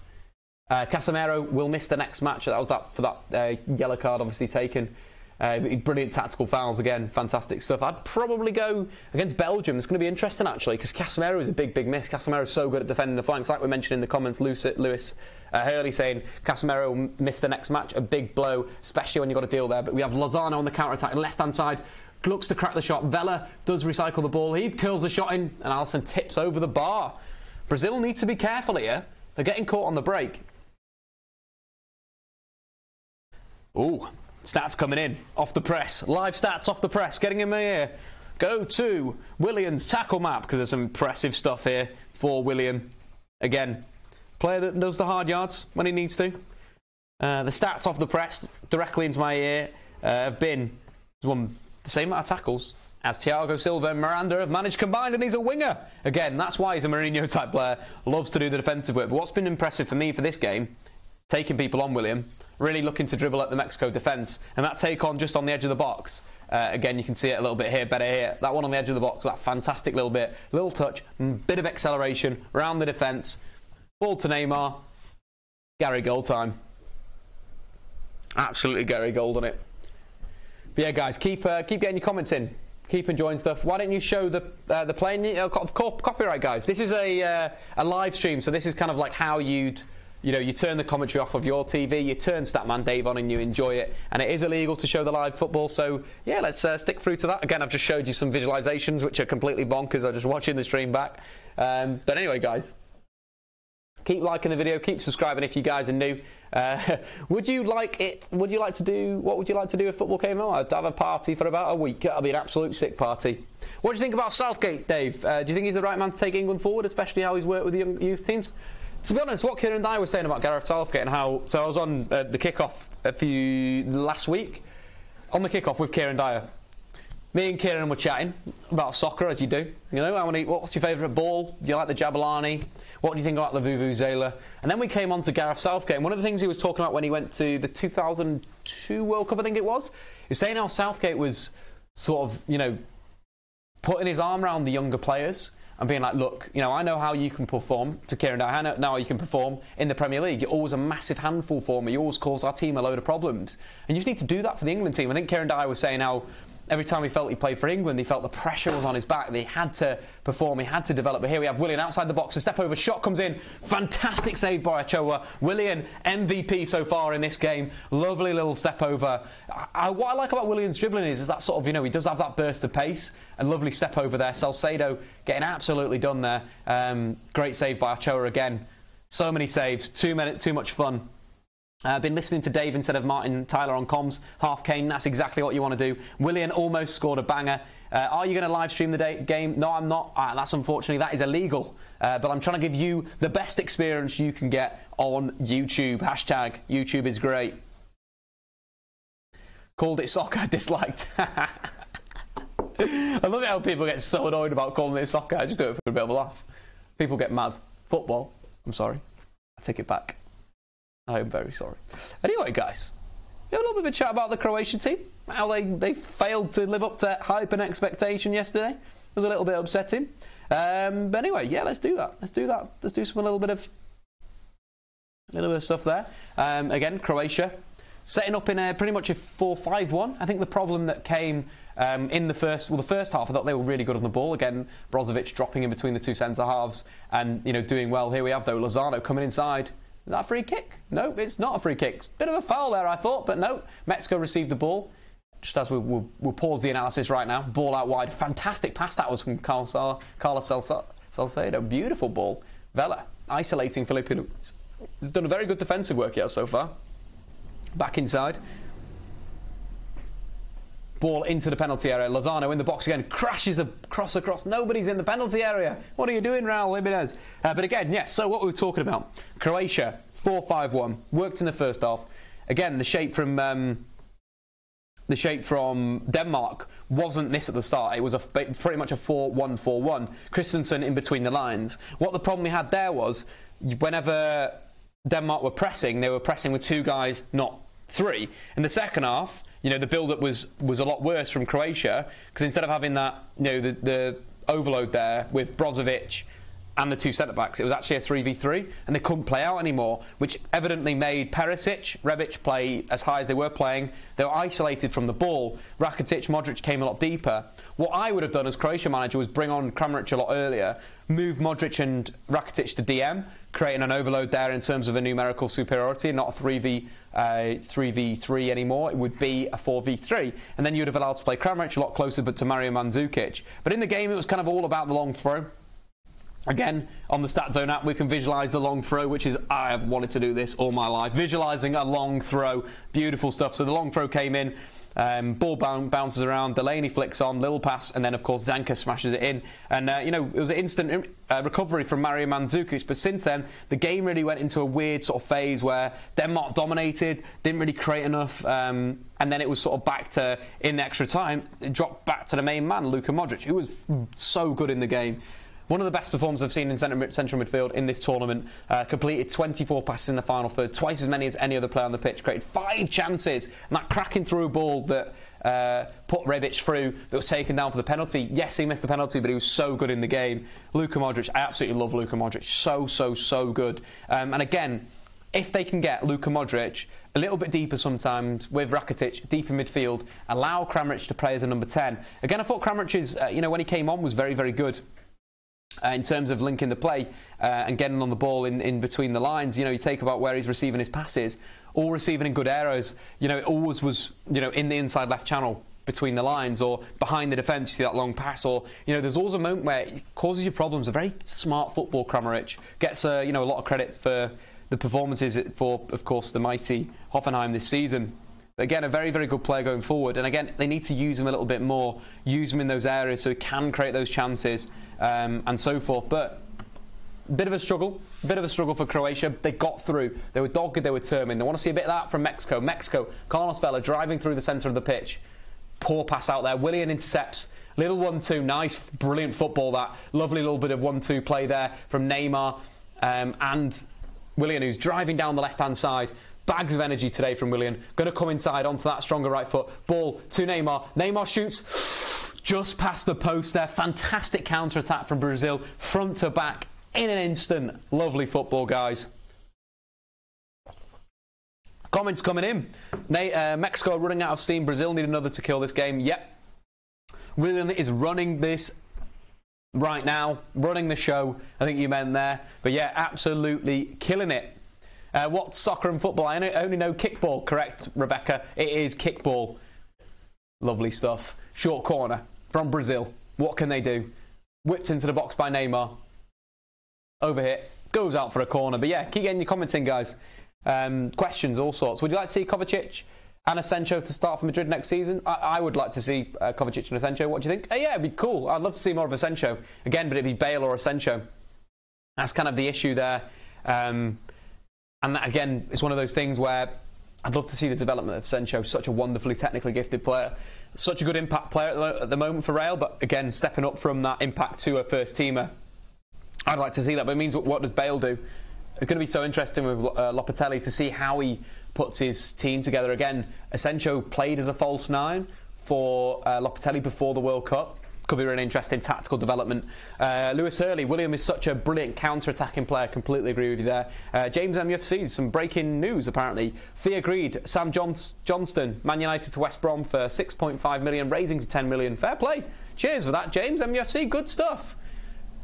Casemiro will miss the next match. That was for that yellow card obviously taken. Brilliant tactical fouls again. Fantastic stuff. I'd probably go against Belgium. It's going to be interesting actually because Casemiro is a big miss. Casemiro is so good at defending the flanks. Like we mentioned in the comments, Lewis Hurley saying Casemiro will miss the next match. A big blow, especially when you've got to deal there. But we have Lozano on the counter-attack, left-hand side. Looks to crack the shot. Vela does recycle the ball. He curls the shot in and Alisson tips over the bar. Brazil need to be careful here. They're getting caught on the break. Ooh. Stats coming in, off the press. Live stats off the press, getting in my ear. Go to Willian's tackle map, because there's some impressive stuff here for Willian. Again, player that does the hard yards when he needs to. The stats off the press, directly into my ear, have been the same amount of tackles as Thiago Silva and Miranda have managed combined, and he's a winger. Again, that's why he's a Mourinho-type player. Loves to do the defensive work. But what's been impressive for me for this game, taking people on Willian, really looking to dribble at the Mexico defence, and that take on just on the edge of the box. Again, you can see it a little bit here, better here. That one on the edge of the box, that fantastic little bit, little touch, bit of acceleration around the defence. Ball to Neymar. Gary goal time. Absolutely Gary Gold on it. But yeah, guys, keep getting your comments in. Keep enjoying stuff. Why don't you show the playing copyright, guys? This is a live stream, so this is kind of like how you turn the commentary off of your TV, you turn Statman Dave on and you enjoy it. And it is illegal to show the live football, so yeah, let's stick through to that. Again, I've just showed you some visualizations, which are completely bonkers. I'm just watching the stream back. But anyway, guys, keep liking the video, keep subscribing if you guys are new. What would you like to do if football came on? I'd have a party for about a week. That'll be an absolute sick party. What do you think about Southgate, Dave? Do you think he's the right man to take England forward, especially how he's worked with the young youth teams? To be honest, what Kieran Dyer was saying about Gareth Southgate and how... So I was on the kickoff last week, on the kickoff with Kieran Dyer. Me and Kieran were chatting about soccer, as you do. You know, what's your favourite ball? Do you like the Jabulani? What do you think about the Vuvuzela? And then we came on to Gareth Southgate, and one of the things he was talking about when he went to the 2002 World Cup, I think it was, is saying how Southgate was sort of, putting his arm around the younger players and being like, look, I know how you can perform, to Kieran Dyer, I know how you can perform in the Premier League. You're always a massive handful for me. You always cause our team a load of problems. And you just need to do that for the England team. I think Kieran Dyer was saying how every time he felt he played for England, he felt the pressure was on his back. They had to perform, he had to develop. But here we have Willian outside the box. A step over, shot comes in. Fantastic save by Ochoa. Willian, MVP so far in this game. Lovely little step over. What I like about Willian's dribbling is that sort of, he does have that burst of pace. A lovely step over there. Salcedo getting absolutely done there. Great save by Ochoa again. So many saves. Too much fun. I've been listening to Dave instead of Martin Tyler on comms. Half Kane, that's exactly what you want to do. Willian almost scored a banger. Are you going to live stream the game? No, I'm not. That's unfortunately, that is illegal. But I'm trying to give you the best experience you can get on YouTube. Hashtag YouTube is great. Called it soccer, disliked. I love it how people get so annoyed about calling it soccer. I just do it for a bit of a laugh. People get mad. Football. I'm sorry. I take it back. I am very sorry. Anyway, guys, we have a little bit of a chat about the Croatian team. How they failed to live up to hype and expectation yesterday. It was a little bit upsetting. But anyway, yeah, let's do that. Let's do a little bit of stuff there. Again, Croatia setting up in pretty much a 4-5-1. I think the problem that came in the first half, I thought they were really good on the ball. Again, Brozovic dropping in between the two centre halves and doing well. Here we have though Lozano coming inside. Is that a free kick? No, it's not a free kick. Bit of a foul there, I thought, but no. Mexico received the ball. just as we'll pause the analysis right now. Ball out wide. Fantastic pass that was from Carlos Salcedo. Beautiful ball. Vela isolating Filipino. He's done a very good defensive work here so far. Back inside. Ball into the penalty area. Lozano in the box again. Crashes across. Nobody's in the penalty area. What are you doing, Raul Jimenez? But again, yes, so what we were talking about. Croatia, 4-5-1. Worked in the first half. Again, the shape from Denmark wasn't this at the start. It was pretty much a 4-1-4-1. Christensen in between the lines. What the problem we had there was, whenever Denmark were pressing, they were pressing with 2 guys, not 3. In the second half, you know, the build-up was a lot worse from Croatia, because instead of having that, you know, the overload there with Brozovic and the 2 centre-backs, it was actually a 3v3, and they couldn't play out anymore, which evidently made Perisic, Rebic play as high as they were playing. They were isolated from the ball. Rakitic, Modric came a lot deeper. What I would have done as Croatia manager was bring on Kramaric a lot earlier, move Modric and Rakitic to DM, creating an overload there in terms of a numerical superiority, not a 3v3 anymore. It would be a 4v3, and then you'd have allowed to play Kramaric a lot closer, but to Mario Mandzukic. But in the game, it was kind of all about the long throw. Again, on the Stat Zone app, we can visualise the long throw, which is, I have wanted to do this all my life. Visualising a long throw. Beautiful stuff. So the long throw came in. Ball bounces around. Delaney flicks on. Little pass. And then, of course, Zanka smashes it in. And, you know, it was an instant recovery from Mario Mandzukic. But since then, the game really went into a weird sort of phase where Denmark dominated, didn't really create enough. And then it was sort of back to, in extra time, it dropped back to the main man, Luka Modric, who was so good in the game. One of the best performances I've seen in central midfield in this tournament. Completed 24 passes in the final third, twice as many as any other player on the pitch. Created 5 chances, and that cracking through ball that put Rebic through, that was taken down for the penalty. Yes, he missed the penalty, but he was so good in the game. Luka Modric, I absolutely love Luka Modric. So good. And again, if they can get Luka Modric a little bit deeper sometimes with Rakitic deep in midfield, allow Kramaric to play as a number 10. Again, I thought Kramaric's, you know, when he came on was very, very good. In terms of linking the play and getting on the ball in between the lines. You know, you take about where he's receiving his passes, all receiving in good areas. You know, it always was, you know, in the inside left channel between the lines or behind the defence, you see that long pass, or, you know, there's always a moment where it causes you problems. A very smart football, Kramaric. Gets, you know, a lot of credit for the performances for, of course, the mighty Hoffenheim this season. But again, a very, very good player going forward. And again, they need to use him a little bit more, use him in those areas so he can create those chances and so forth. But a bit of a struggle for Croatia. They got through. They were dogged, they were determined. They want to see a bit of that from Mexico. Carlos Vela driving through the centre of the pitch. Poor pass out there. Willian intercepts. Little 1-2. Nice, brilliant football, that. Lovely little bit of 1-2 play there from Neymar and Willian, who's driving down the left-hand side. Bags of energy today from Willian. Going to come inside onto that stronger right foot. Ball to Neymar. Neymar shoots just past the post there. Fantastic counter-attack from Brazil. Front to back in an instant. Lovely football, guys. Comments coming in. Mexico running out of steam. Brazil need another to kill this game. Yep. Willian is running this right now. Running the show. I think you meant there. But yeah, absolutely killing it. What's soccer and football? I only know kickball, correct, Rebecca? It is kickball. Lovely stuff. Short corner from Brazil. What can they do? Whipped into the box by Neymar. Overhit. Goes out for a corner. But yeah, keep getting your comments in, guys. Questions, all sorts. Would you like to see Kovacic and Asensio to start for Madrid next season? I would like to see Kovacic and Asensio. What do you think? Yeah, it'd be cool. I'd love to see more of Asensio. Again, but it'd be Bale or Asensio. That's kind of the issue there. And that, again, is one of those things where I'd love to see the development of Asensio, such a wonderfully technically gifted player. Such a good impact player at the moment for Real, but again, stepping up from that impact to a first-teamer. I'd like to see that, but it means what does Bale do? It's going to be so interesting with Lopetegui to see how he puts his team together. Again, Asensio played as a false 9 for Lopetegui before the World Cup. Could be really interesting tactical development. Lewis Hurley, William is such a brilliant counter-attacking player. Completely agree with you there. James MUFC, some breaking news apparently. Fee agreed. Sam Johnston, Man United to West Brom for 6.5 million, raising to 10 million. Fair play. Cheers for that, James MUFC. Good stuff.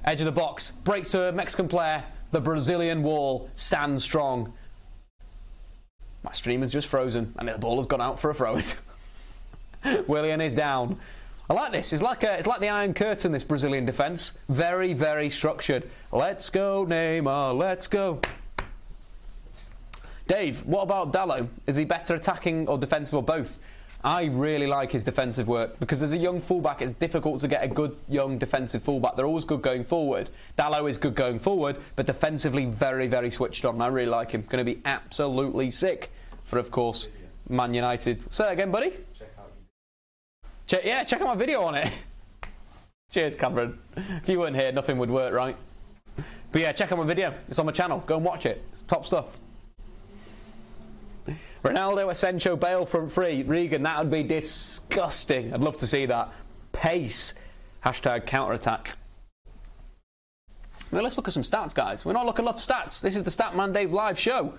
Edge of the box, breaks to a Mexican player. The Brazilian wall stands strong. My stream is just frozen, and the ball has gone out for a throw-in. Willian is down. I like this. It's like the Iron Curtain, this Brazilian defence. Very, very structured. Let's go, Neymar. Let's go. Dave, what about Dalot? Is he better attacking or defensive or both? I really like his defensive work because as a young fullback, it's difficult to get a good young defensive fullback. They're always good going forward. Dalot is good going forward, but defensively very, very switched on. I really like him. Going to be absolutely sick for, of course, Man United. Say that again, buddy. Check out my video on it. Cheers, Cameron. If you weren't here, nothing would work, right? But yeah, check out my video. It's on my channel. Go and watch it. It's top stuff. Ronaldo, Asensio, Bale front three. Regan, that would be disgusting. I'd love to see that. Pace. Hashtag counter-attack. Well, let's look at some stats, guys. We're not looking enough stats. This is the Statman Dave live show.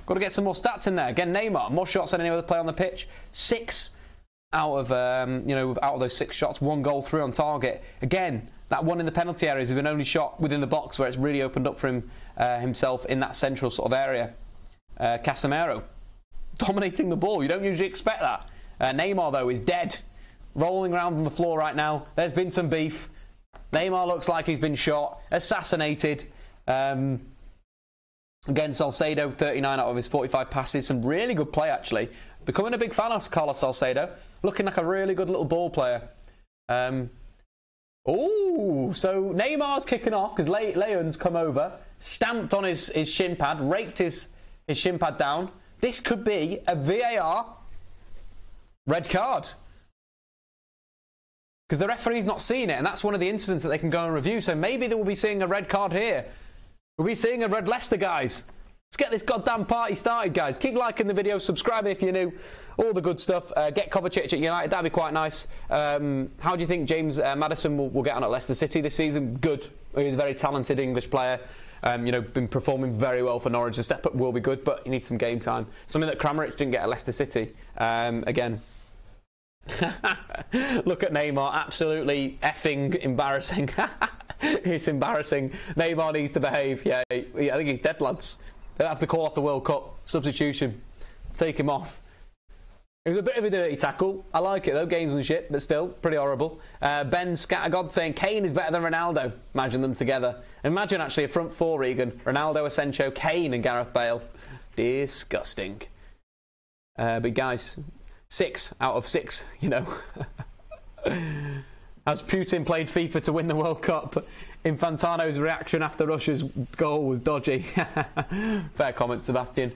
Got to get some more stats in there. Again, Neymar, more shots than any other player on the pitch. 6 out of out of those 6 shots, 1 goal, 3 on target. Again, that one in the penalty areas has been only shot within the box where it's really opened up for him himself in that central sort of area. Casemiro dominating the ball. You don't usually expect that. Neymar, though, is dead. Rolling around on the floor right now. There's been some beef. Neymar looks like he's been shot, assassinated. Again, Salcedo, 39 out of his 45 passes. Some really good play, actually. Becoming a big fan of Carlos Salcedo. Looking like a really good little ball player. So Neymar's kicking off because Leon's come over, stamped on his shin pad, raked his shin pad down. This could be a VAR red card. Because the referee's not seen it, and that's one of the incidents that they can go and review. So maybe they will be seeing a red card here. We'll be seeing a red Leicester, guys. Let's get this goddamn party started, guys. Keep liking the video, subscribing if you're new, all the good stuff. Get Kovacic at United, that'd be quite nice. How do you think James Maddison will get on at Leicester City this season? Good. He's a very talented English player. Been performing very well for Norwich. The step up will be good, but he needs some game time. Something that Kramaric didn't get at Leicester City. Again. Look at Neymar, absolutely effing embarrassing. It's embarrassing. Neymar needs to behave. Yeah, I think he's dead, lads. They'll have to call off the World Cup. Substitution. Take him off. It was a bit of a dirty tackle. I like it though, games and shit, but still, pretty horrible. Ben Scattergod saying Kane is better than Ronaldo. Imagine them together. Imagine actually a front four, Regan. Ronaldo, Asensio, Kane and Gareth Bale. Disgusting. But guys, 6 out of 6, you know. As Putin played FIFA to win the World Cup, Infantino's reaction after Russia's goal was dodgy. Fair comment, Sebastian.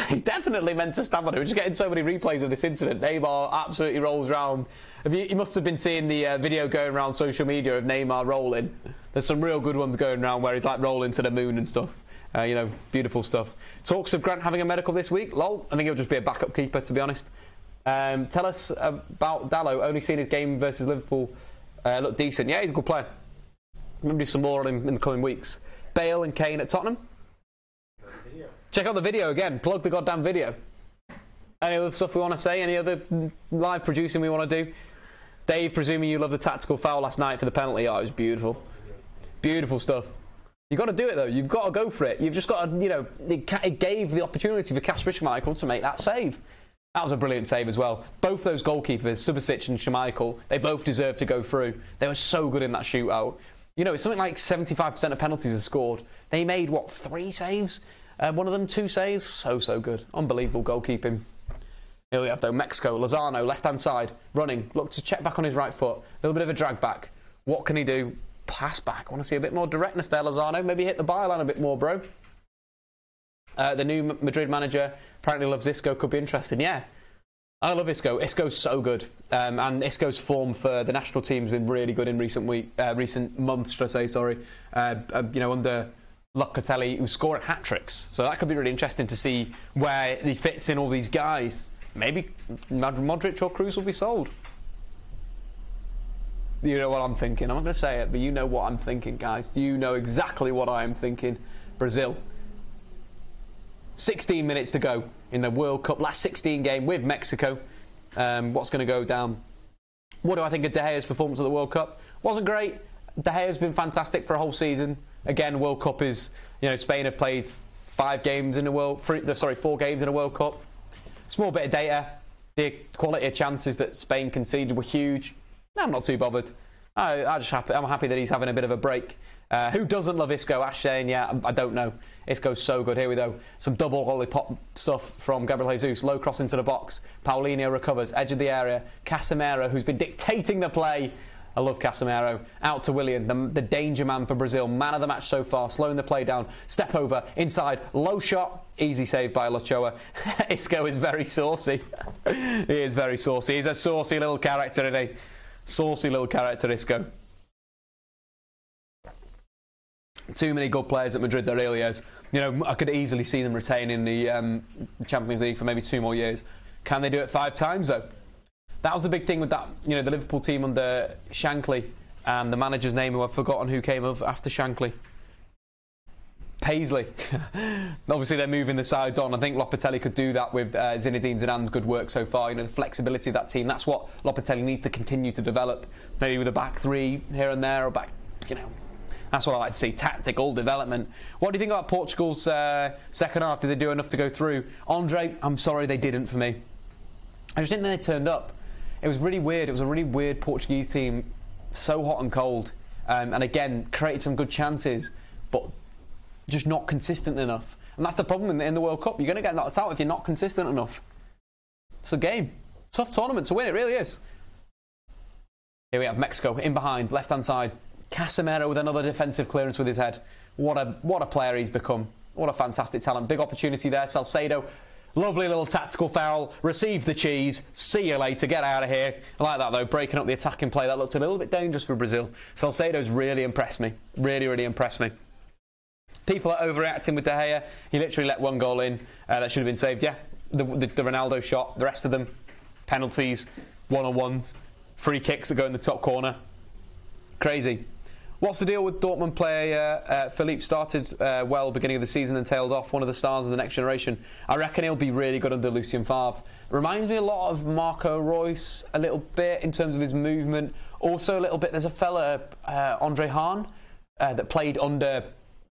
He's definitely meant to stab on it. We're just getting so many replays of this incident. Neymar absolutely rolls round. You must have been seeing the video going around social media of Neymar rolling. There's some real good ones going around where he's like rolling to the moon and stuff. Beautiful stuff. Talks of Grant having a medical this week. Lol. I think he'll just be a backup keeper, to be honest. Tell us about Dalot. Only seen his game versus Liverpool. Looked decent. Yeah, he's a good player. I'm going to do some more on him in the coming weeks. Bale and Kane at Tottenham. Check out the video again. Plug the goddamn video. Any other stuff we want to say? Any other live producing we want to do? Dave, presuming you love the tactical foul last night for the penalty. Oh, it was beautiful. Beautiful stuff. You've got to do it, though. You've got to go for it. You've just got to, it gave the opportunity for Kasper Schmeichel to make that save. That was a brilliant save as well. Both those goalkeepers, Subasic and Schmeichel, they both deserved to go through. They were so good in that shootout. It's something like 75% of penalties are scored. They made, 3 saves? One of them 2 saves. So good. Unbelievable goalkeeping. Here we have, though, Mexico. Lozano, left-hand side, running. Look to check back on his right foot. A little bit of a drag back. What can he do? Pass back. I want to see a bit more directness there, Lozano. Maybe hit the byline a bit more, bro. The new Madrid manager apparently loves Isco. Could be interesting. Yeah. I love Isco. Isco's so good. And Isco's form for the national team has been really good in recent months, should I say, sorry. Under Locatelli, who's scoring hat-tricks. So that could be really interesting to see where he fits in all these guys. Maybe Modric or Kroos will be sold. You know what I'm thinking. I'm not going to say it, but you know what I'm thinking, guys. You know exactly what I am thinking. Brazil. 16 minutes to go in the World Cup. Last 16 game with Mexico. What's going to go down? What do I think of De Gea's performance at the World Cup? Wasn't great. De Gea's been fantastic for a whole season. Again, World Cup is, Spain have played 4 games in a World Cup. Small bit of data. The quality of chances that Spain conceded were huge. I'm not too bothered. I'm happy that he's having a bit of a break. Who doesn't love Isco? Ash saying, yeah, I don't know. Isco's so good. Here we go. Some double lollipop stuff from Gabriel Jesus. Low cross into the box. Paulinho recovers. Edge of the area. Casemiro, who's been dictating the play. I love Casemiro. Out to Willian, the danger man for Brazil. Man of the match so far. Slowing the play down. Step over. Inside. Low shot. Easy save by Ochoa. Isco is very saucy. He is very saucy. He's a saucy little character, isn't he? Saucy little character, Isco. Too many good players at Madrid, there really is. You know, I could easily see them retaining the Champions League for maybe 2 more years. Can they do it 5 times, though? That was the big thing with that, you know, the Liverpool team under Shankly, and the manager's name, who I've forgotten who came of after Shankly. Paisley. Obviously, they're moving the sides on. I think Lopetegui could do that with Zinedine Zidane's good work so far. You know, the flexibility of that team. That's what Lopetegui needs to continue to develop. Maybe with a back 3 here and there, or back, you know. That's what I like to see, tactical development. What do you think about Portugal's second half? Did they do enough to go through? Andre, I'm sorry they didn't for me. I just didn't think they turned up. It was really weird. It was a really weird Portuguese team, so hot and cold. And again, created some good chances, but just not consistent enough. And that's the problem in the World Cup. You're going to get knocked out if you're not consistent enough. It's a game. Tough tournament to win, it really is. Here we have Mexico, in behind, left-hand side. Casemiro with another defensive clearance with his head. What a player he's become. What a fantastic talent. Big opportunity there. Salcedo, lovely little tactical foul. Receive the cheese. See you later. Get out of here. I like that, though. Breaking up the attacking play. That looked a little bit dangerous for Brazil. Salcedo's really impressed me. Really, really impressed me. People are overreacting with De Gea. He literally let 1 goal in. That should have been saved. Yeah, the Ronaldo shot. The rest of them, penalties, one-on-ones, free kicks that go in the top corner. Crazy. What's the deal with Dortmund player Philippe? Started well beginning of the season and tailed off, one of the stars of the next generation. I reckon he'll be really good under Lucien Favre. Reminds me a lot of Marco Reus a little bit in terms of his movement. Also a little bit, there's a fella, Andre Hahn, that played under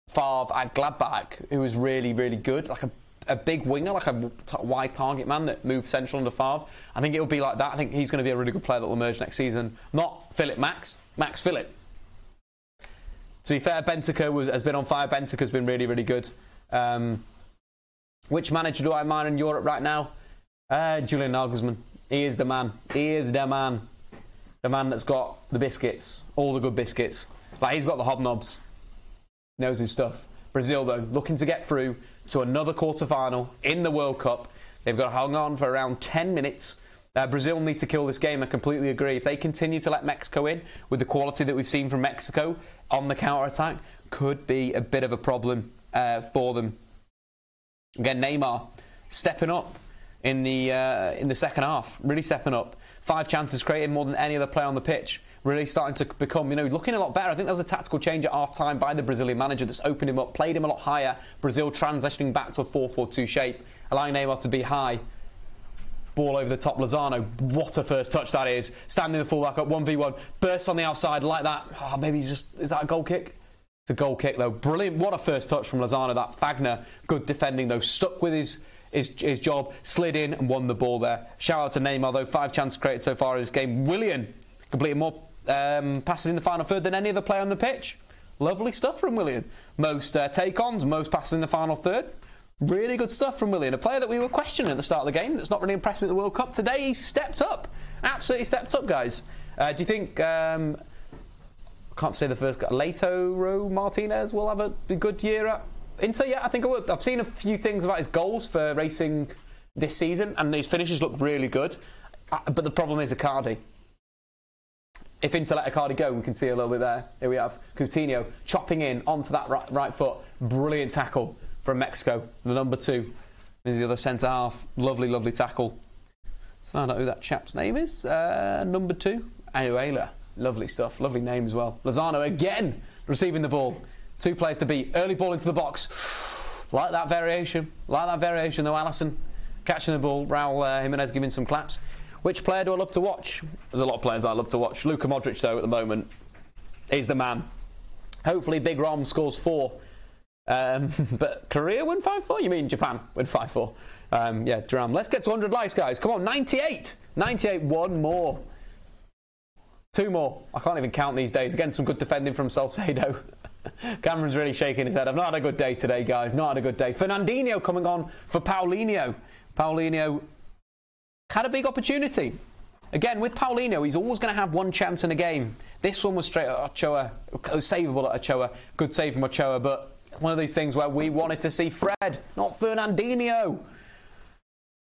Favre at Gladbach, who was really, really good. Like a big winger, like a wide target man that moved central under Favre. I think it'll be like that. I think he's going to be a really good player that will emerge next season. Not Philip Max Philip. To be fair, Benteke has been on fire. Benteke's been really, really good. Which manager do I admire in Europe right now? Julian Nagelsmann. He is the man. He is the man. The man that's got the biscuits. All the good biscuits. Like, he's got the hobnobs. Knows his stuff. Brazil, though, looking to get through to another quarter-final in the World Cup. They've got to hang on for around 10 minutes. Brazil need to kill this game. I completely agree. If they continue to let Mexico in with the quality that we've seen from Mexico on the counter-attack, could be a bit of a problem for them. Again, Neymar stepping up in the second half, really stepping up. 5 chances created, more than any other player on the pitch. Really starting to become, you know, looking a lot better. I think there was a tactical change at half-time by the Brazilian manager that's opened him up, played him a lot higher. Brazil transitioning back to a 4-4-2 shape, allowing Neymar to be high. Ball over the top, Lozano. What a first touch that is. Standing the fullback up, 1v1. Bursts on the outside like that. Oh, maybe he's just... Is that a goal kick? It's a goal kick, though. Brilliant. What a first touch from Lozano. That Fagner, good defending, though. Stuck with his job. Slid in and won the ball there. Shout out to Neymar, though. 5 chances created so far in this game. Willian completed more passes in the final third than any other player on the pitch. Lovely stuff from Willian. Most take-ons, most passes in the final third. Really good stuff from Willian, a player that we were questioning at the start of the game that's not really impressed me at the World Cup. Today he stepped up. Absolutely stepped up, guys. Do you think, I can't say the first guy, Lautaro Martinez will have a good year at Inter? Yeah, I think I would. I've seen a few things about his goals for racing this season, and his finishes look really good. But the problem is Icardi. If Inter let Icardi go, we can see a little bit there. Here we have Coutinho chopping in onto that right foot. Brilliant tackle from Mexico, the number 2 is the other centre half. Lovely, lovely tackle. Let's find out who that chap's name is. Number 2, Ayuela. Lovely stuff, lovely name as well. Lozano again receiving the ball. 2 players to beat. Early ball into the box. Like that variation. Like that variation, though. Alisson catching the ball. Raul Jimenez giving some claps. Which player do I love to watch? There's a lot of players I love to watch. Luka Modric, though, at the moment, is the man. Hopefully Big Rom scores 4. But Korea win 5-4? You mean Japan win 5-4? Yeah, Dram. Let's get to 100 likes, guys. Come on, 98. 98, one more. Two more. I can't even count these days. Again, some good defending from Salcedo. Cameron's really shaking his head. I've not had a good day today, guys. Not had a good day. Fernandinho coming on for Paulinho. Paulinho had a big opportunity. Again, with Paulinho, he's always going to have one chance in a game. This one was straight at Ochoa. Savable at Ochoa. Good save from Ochoa, but one of these things where we wanted to see Fred, not Fernandinho.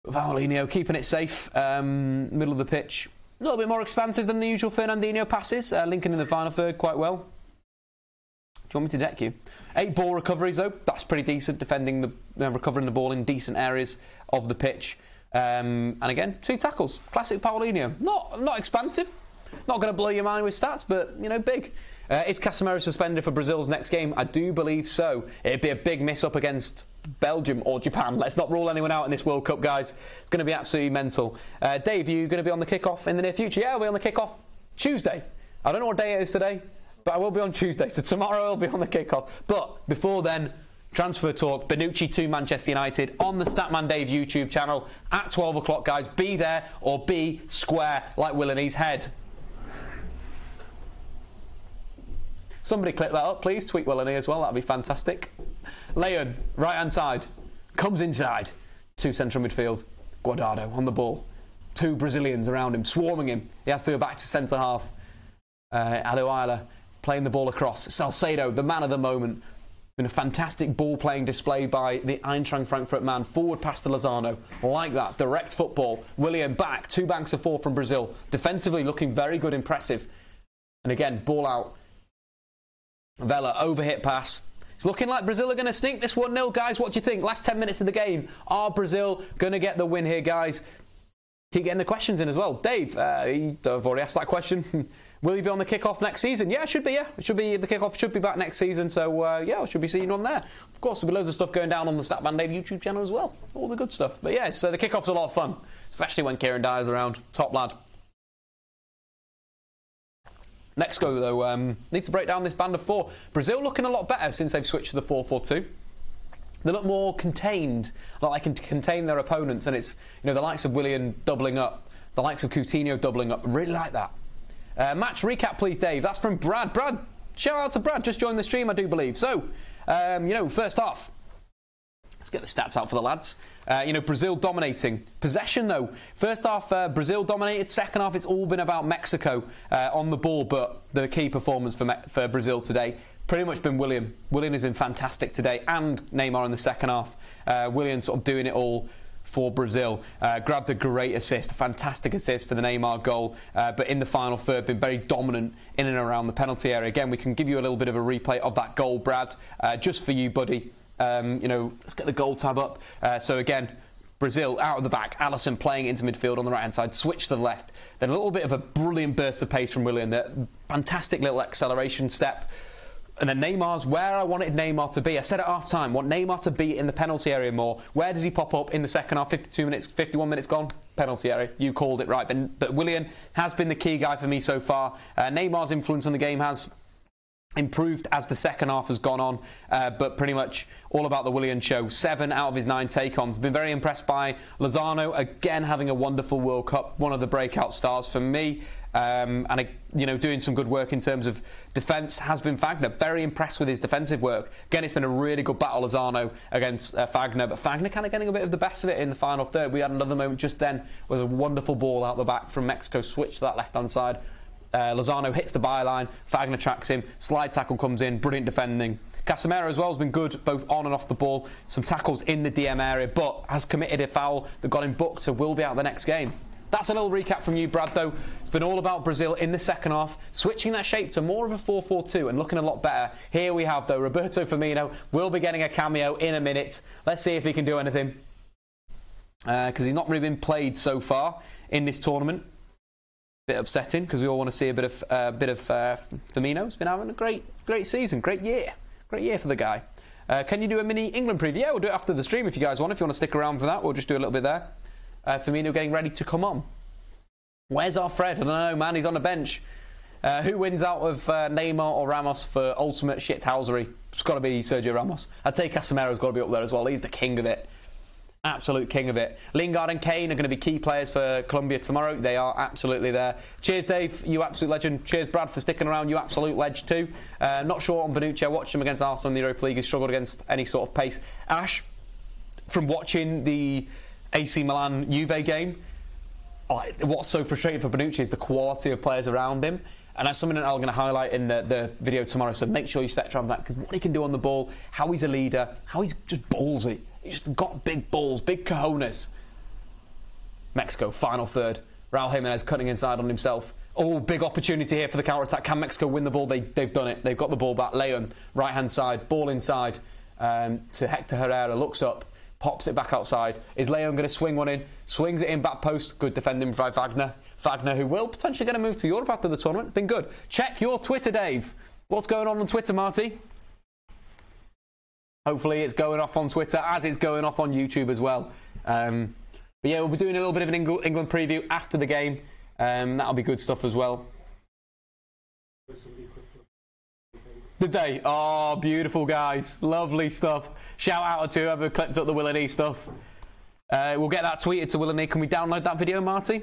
Paulinho keeping it safe. Middle of the pitch. A little bit more expansive than the usual Fernandinho passes. Lincoln in the final third quite well. Do you want me to deck you? 8 ball recoveries, though. That's pretty decent, defending recovering the ball in decent areas of the pitch. And again, 2 tackles. Classic Paulinho. Not expansive. Not going to blow your mind with stats, but, you know, big. Is Casemiro suspended for Brazil's next game? I do believe so. It'd be a big miss up against Belgium or Japan. Let's not rule anyone out in this World Cup, guys. It's going to be absolutely mental. Dave, you going to be on the kickoff in the near future? Yeah, I'll be on the kickoff Tuesday. I don't know what day it is today, but I will be on Tuesday. So tomorrow I'll be on the kickoff. But before then, transfer talk. Bonucci to Manchester United on the Statman Dave YouTube channel at 12 o'clock, guys. Be there or be square like Willian's head. Somebody clip that up, please. Tweet Willian as well. That'd be fantastic. Leon, right-hand side. Comes inside. 2 central midfield. Guardado on the ball. 2 Brazilians around him, swarming him. He has to go back to centre-half. Adeola playing the ball across. Salcedo, the man of the moment. Been a fantastic ball-playing display by the Eintracht Frankfurt man. Forward pass to Lozano. Like that. Direct football. Willian back. 2 banks of 4 from Brazil. Defensively looking very good, impressive. And again, ball out. Vela, overhit pass. It's looking like Brazil are going to sneak this 1-0, guys. What do you think? Last 10 minutes of the game. Are Brazil going to get the win here, guys? Keep getting the questions in as well. Dave, I've already asked that question. Will you be on the kickoff next season? Yeah, it should be, yeah. It should be, the kickoff should be back next season. So, yeah, I should be seeing you on there. Of course, there'll be loads of stuff going down on the Statman Dave YouTube channel as well. All the good stuff. But, yeah, so the kickoff's a lot of fun. Especially when Kieran Dyer's around. Top lad. Next go, though, need to break down this band of 4. Brazil looking a lot better since they've switched to the 4-4-2. They look more contained, like they can contain their opponents, and it's, you know, the likes of Willian doubling up, the likes of Coutinho doubling up. Really like that. Match recap, please, Dave. That's from Brad. Brad, shout out to Brad. Just joined the stream, I do believe. So, you know, first half. Let's get the stats out for the lads. You know, Brazil dominating. Possession, though. First half, Brazil dominated. Second half, it's all been about Mexico on the ball. But the key performance for Brazil today, pretty much been Willian. Willian has been fantastic today. And Neymar in the second half. Willian sort of doing it all for Brazil. Grabbed a great assist. A fantastic assist for the Neymar goal. But in the final third, been very dominant in and around the penalty area. Again, we can give you a little bit of a replay of that goal, Brad. Just for you, buddy. You know, let's get the goal tab up. So again, Brazil out of the back. Alisson playing into midfield on the right hand side. Switch to the left. Then a little bit of a brilliant burst of pace from Willian. That fantastic little acceleration step. And then Neymar's where I wanted Neymar to be. I said at half time, want Neymar to be in the penalty area more. Where does he pop up in the second half? 52 minutes, 51 minutes gone. Penalty area. You called it right. But Willian has been the key guy for me so far. Neymar's influence on the game has improved as the second half has gone on, but pretty much all about the Willian show. 7 out of his 9 take-ons. Been very impressed by Lozano, again having a wonderful World Cup, one of the breakout stars for me, and you know, doing some good work in terms of defence has been Fagner. Very impressed with his defensive work. Again, it's been a really good battle, Lozano against Fagner, but Fagner kind of getting a bit of the best of it in the final third. We had another moment just then with a wonderful ball out the back from Mexico, switch to that left-hand side. Lozano hits the byline, Fagner tracks him, slide tackle comes in, brilliant defending. Casemiro as well has been good, both on and off the ball. Some tackles in the DM area, but has committed a foul that got him booked, so will be out the next game. That's a little recap from you, Brad, though. It's been all about Brazil in the second half, switching that shape to more of a 4-4-2 and looking a lot better. Here we have, though, Roberto Firmino will be getting a cameo in a minute. Let's see if he can do anything, because he's not really been played so far in this tournament. Bit upsetting because we all want to see a bit of Firmino. He's been having a great season, great year for the guy. Can you do a mini England preview? Yeah, we'll do it after the stream if you guys want. If you want to stick around for that, we'll just do a little bit there. Firmino getting ready to come on. Where's our Fred? I don't know, man. He's on the bench. Who wins out of Neymar or Ramos for ultimate shithousery? It's got to be Sergio Ramos. I'd say Casemiro's got to be up there as well. He's the king of it. Absolute king of it. Lingard and Kane are going to be key players for Colombia tomorrow. They are absolutely there. Cheers, Dave. You absolute legend. Cheers, Brad, for sticking around. You absolute ledge too. Not sure on Bonucci. I watched him against Arsenal in the Europa League. He struggled against any sort of pace. Ash, from watching the AC Milan Juve game, what's so frustrating for Bonucci is the quality of players around him. And that's something that I'm going to highlight in the video tomorrow. So make sure you stick around that, because what he can do on the ball, how he's a leader, how he's just ballsy. He's just got big balls, big cojones. Mexico, final third. Raul Jimenez cutting inside on himself. Oh, big opportunity here for the counter-attack. Can Mexico win the ball? They've done it. They've got the ball back. Leon, right-hand side, ball inside to Hector Herrera. Looks up, pops it back outside. Is Leon going to swing one in? Swings it in back post. Good defending by Wagner. Wagner, who will potentially get a move to Europe after the tournament. Been good. Check your Twitter, Dave. What's going on Twitter, Marty? Hopefully it's going off on Twitter as it's going off on YouTube as well. But yeah, we'll be doing a little bit of an England preview after the game. That'll be good stuff as well. Did they? Oh, beautiful, guys. Lovely stuff. Shout out to whoever clipped up the Willian E stuff. We'll get that tweeted to Willian E. Can we download that video, Marty?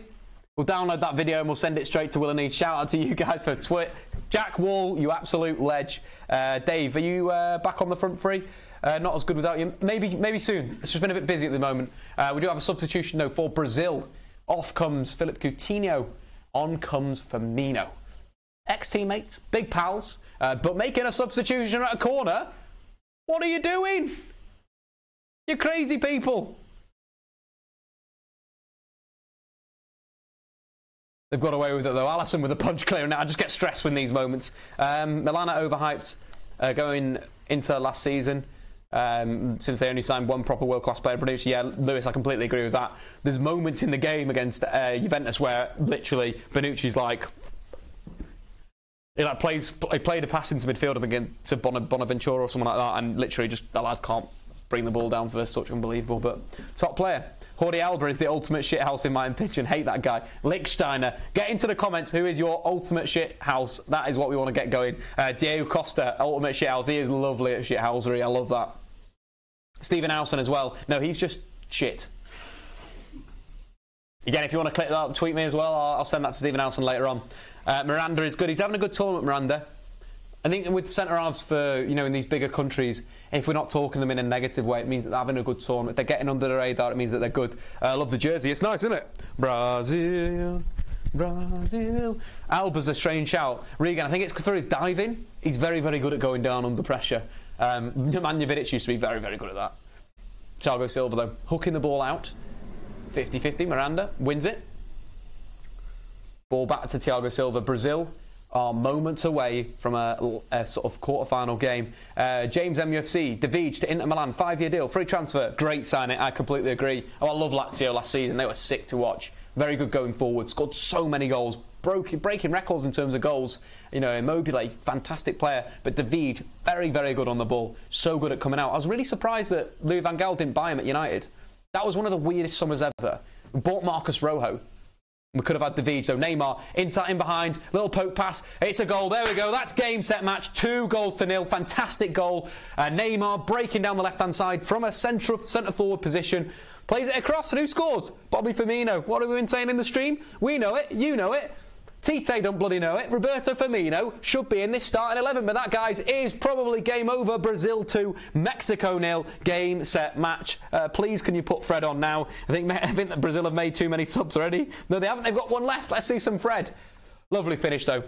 We'll download that video and we'll send it straight to Willian E. Shout out to you guys for Twit. Jack Wall, you absolute ledge. Dave, are you back on the front three? Not as good without you. Maybe soon. It's just been a bit busy at the moment. We do have a substitution, though, for Brazil. Off comes Philippe Coutinho. On comes Firmino. Ex-teammates, big pals, but making a substitution at a corner? What are you doing? You crazy people. They've got away with it, though. Alisson with a punch clearing out. I just get stressed with these moments. Milan are overhyped going into last season. Since they only signed one proper world-class player, Bonucci. Yeah, Lewis, I completely agree with that. There's moments in the game against Juventus where literally Bonucci's like, he played a pass into midfield again to Bonaventura or someone like that, and literally just the lad can't bring the ball down first touch. Unbelievable. But top player. Jordi Alba is the ultimate shithouse in my opinion. Hate that guy. Lichtsteiner, get into the comments. Who is your ultimate shithouse? That is what we want to get going. Diego Costa, ultimate shithouse. He is lovely at shithousery. I love that. Stephen Howson as well. No, he's just shit. Again, if you want to click that, tweet me as well. I'll send that to Stephen Howson later on. Miranda is good. He's having a good tournament, Miranda. I think with centre-halves for, in these bigger countries, if we're not talking them in a negative way, it means that they're having a good tournament. If they're getting under the radar, it means that they're good. I love the jersey. It's nice, isn't it? Brazil. Alba's a strange shout. Regan, I think it's for his diving. He's very, very good at going down under pressure. Nemanja Vidic used to be very, very good at that. Thiago Silva, though, hooking the ball out. 50-50. Miranda wins it. Ball back to Thiago Silva. Brazil are moments away from a sort of quarter-final game. James MUFC, David to Inter Milan, 5-year deal, free transfer, great signing. I completely agree. I love Lazio last season. They were sick to watch. Very good going forward. Scored so many goals, breaking records in terms of goals. Immobile, fantastic player, but David, very, very good on the ball. So good at coming out. I was really surprised that Louis van Gaal didn't buy him at United. That was one of the weirdest summers ever. We bought Marcus Rojo. We could have had David, though. Neymar, inside in behind, little poke pass. It's a goal. There we go. That's game, set, match. 2-0. Fantastic goal. Neymar breaking down the left-hand side from a centre-forward position. Plays it across, and who scores? Bobby Firmino. What have we been saying in the stream? We know it. You know it. Tite don't bloody know it. Roberto Firmino should be in this starting 11, but that, guys, is probably game over. Brazil 2, Mexico 0. Game, set, match. Please, can you put Fred on now? I think that Brazil have made too many subs already. No, they haven't. They've got one left. Let's see some Fred. Lovely finish, though.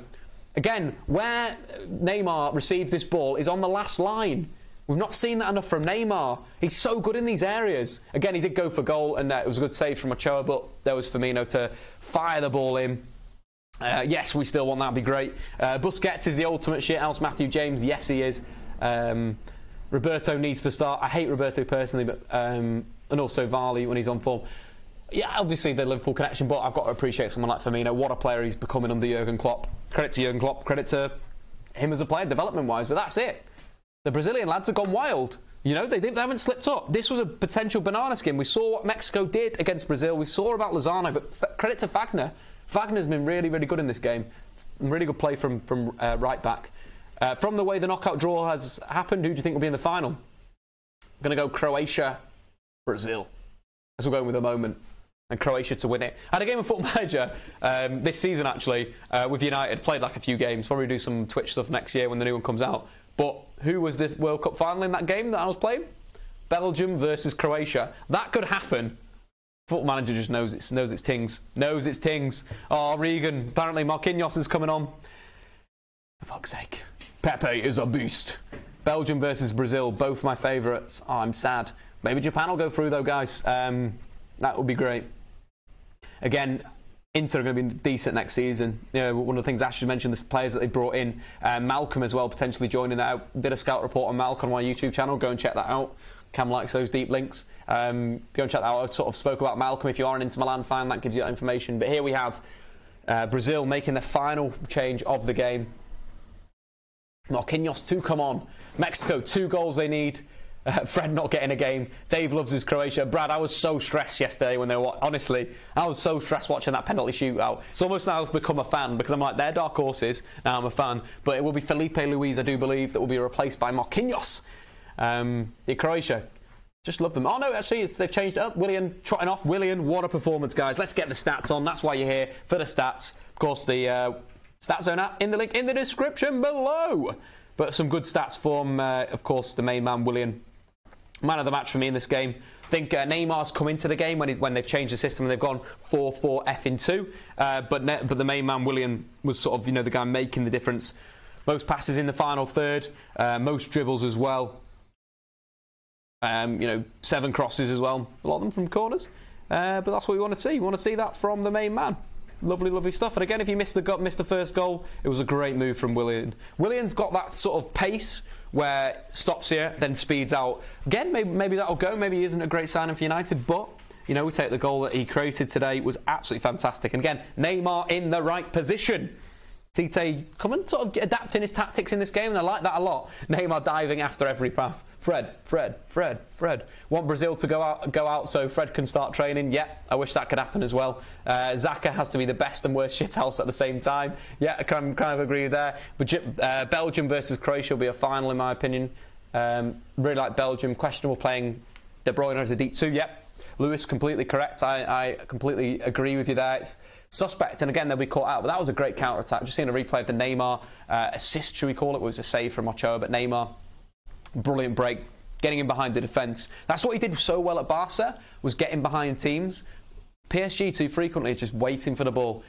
Again, where Neymar receives this ball is on the last line. We've not seen that enough from Neymar. He's so good in these areas. Again, he did go for goal, and it was a good save from Ochoa, but there was Firmino to fire the ball in. Yes, we still want that. Be great. Busquets is the ultimate shithouse. Matthew James, yes, he is. Roberto needs to start. I hate Roberto personally, but and also Varley when he's on form. Yeah, obviously the Liverpool connection, but I've got to appreciate someone like Firmino. What a player he's becoming under Jurgen Klopp. Credit to Jurgen Klopp. Credit to him as a player, development-wise. But that's it. The Brazilian lads have gone wild. They haven't slipped up. This was a potential banana skin. We saw what Mexico did against Brazil. We saw about Lozano, but credit to Wagner. Wagner's been really, really good in this game. Really good play from right back. From the way the knockout draw has happened, who do you think will be in the final? I'm going to go Croatia, Brazil. as we're going with the moment. And Croatia to win it. I had a game of Football Manager this season, actually, with United. Played like a few games. Probably do some Twitch stuff next year when the new one comes out. But who was the World Cup final in that game that I was playing? Belgium versus Croatia. That could happen. Football Manager just knows its tings. Knows its tings. Oh, Regan. Apparently Marquinhos is coming on. For fuck's sake. Pepe is a beast. Belgium versus Brazil. Both my favourites. Oh, I'm sad. Maybe Japan will go through, though, guys. That would be great. Again, Inter are going to be decent next season. You know, one of the things Ash mentioned, the players that they brought in. Malcolm as well, potentially joining that. Did a scout report on Malcolm on my YouTube channel. Go and check that out. Cam likes those deep links. Go and check that out. I sort of spoke about Malcolm. If you are an Inter Milan fan, that gives you that information. But here we have Brazil making the final change of the game. Marquinhos to come on. Mexico, 2 goals they need. Fred not getting a game. Dave loves his Croatia. Brad, I was so stressed yesterday when they were... Honestly, I was so stressed watching that penalty shootout. It's almost now I've become a fan because I'm like, they're dark horses. Now I'm a fan. But it will be Felipe Luis, I do believe, that will be replaced by Marquinhos. Croatia, just love them. Oh, no, actually, they've changed it up. Willian trotting off. Willian, what a performance, guys. Let's get the stats on. That's why you're here, for the stats. Of course, the Stat Zone app in the link in the description below. But some good stats from, of course, the main man, Willian. Man of the match for me in this game. I think Neymar's come into the game when they've changed the system and they've gone 4-4-2. But the main man, Willian, was sort of, you know, the guy making the difference. Most passes in the final third. Most dribbles as well. 7 crosses as well. A lot of them from corners. But that's what we want to see. We want to see that from the main man. Lovely, lovely stuff. And again, if you missed the first goal, it was a great move from Willian. Willian's got that sort of pace where stops here, then speeds out. Again, maybe that'll go. Maybe he isn't a great signing for United, but, you know, we take the goal that he created today. It was absolutely fantastic. And again, Neymar in the right position. Tite coming, sort of adapting his tactics in this game, and I like that a lot. Neymar diving after every pass. Fred. Want Brazil to go out so Fred can start training? Yeah, I wish that could happen as well. Xhaka has to be the best and worst shithouse at the same time. Yeah, I kind of agree with there. But Belgium versus Croatia will be a final, in my opinion. Really like Belgium. Questionable playing De Bruyne as a deep 2. Yep. Lewis, completely correct. I completely agree with you there. It's suspect, and again, they'll be caught out. But that was a great counter-attack. Just seeing a replay of the Neymar assist, should we call it? It was a save from Ochoa, but Neymar, brilliant break, getting in behind the defence. That's what he did so well at Barca, was getting behind teams. PSG too frequently is just waiting for the ball,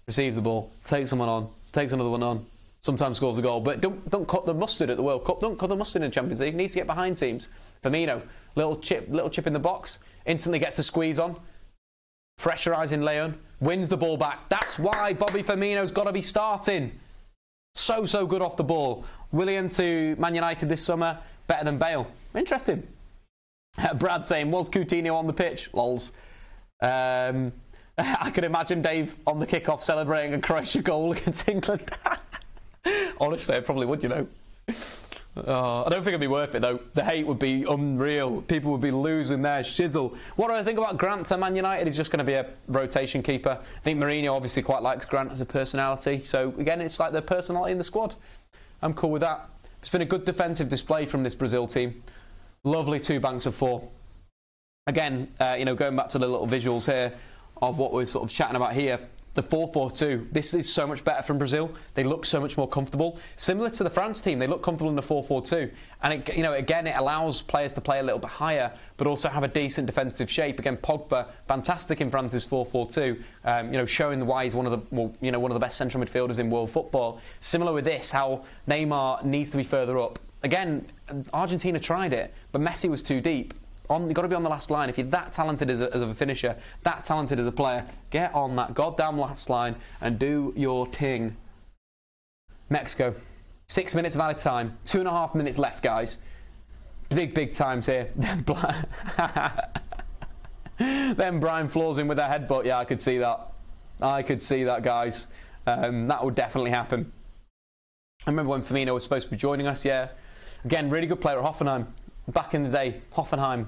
receives the ball, takes someone on, takes another one on, sometimes scores a goal. But don't cut the mustard at the World Cup. Don't cut the mustard in the Champions League. He needs to get behind teams. Firmino, little chip in the box, instantly gets the squeeze on. Pressurising Leon, wins the ball back. That's why Bobby Firmino's got to be starting. So good off the ball. Willian to Man United this summer, better than Bale. Interesting. Brad saying, was Coutinho on the pitch? Lols. I could imagine Dave on the kickoff celebrating a Croatia goal against England. Honestly, I probably would, you know. I don't think it'd be worth it though. The hate would be unreal. People would be losing their shizzle. What do I think about Grant to Man United? He's just going to be a rotation keeper. I think Mourinho obviously quite likes Grant as a personality. So again, it's like the personality in the squad. I'm cool with that. It's been a good defensive display from this Brazil team. Lovely 2 banks of 4. Again, going back to the little visuals here of what we're sort of chatting about here. The 4-4-2, this is so much better from Brazil. They look so much more comfortable. Similar to the France team, they look comfortable in the 4-4-2. And, again, it allows players to play a little bit higher, but also have a decent defensive shape. Again, Pogba, fantastic in France's 4-4-2, showing why he's one of the best central midfielders in world football. Similar with this, how Neymar needs to be further up. Again, Argentina tried it, but Messi was too deep. You've got to be on the last line. If you're that talented as a finisher, that talented as a player, get on that goddamn last line and do your ting. Mexico, 6 minutes of added time, 2.5 minutes left, guys. Big times here. Then Brian floors in with a headbutt. Yeah, I could see that. Guys. That would definitely happen. I remember when Firmino was supposed to be joining us. Yeah, again, really good player at Hoffenheim. Back in the day, Hoffenheim.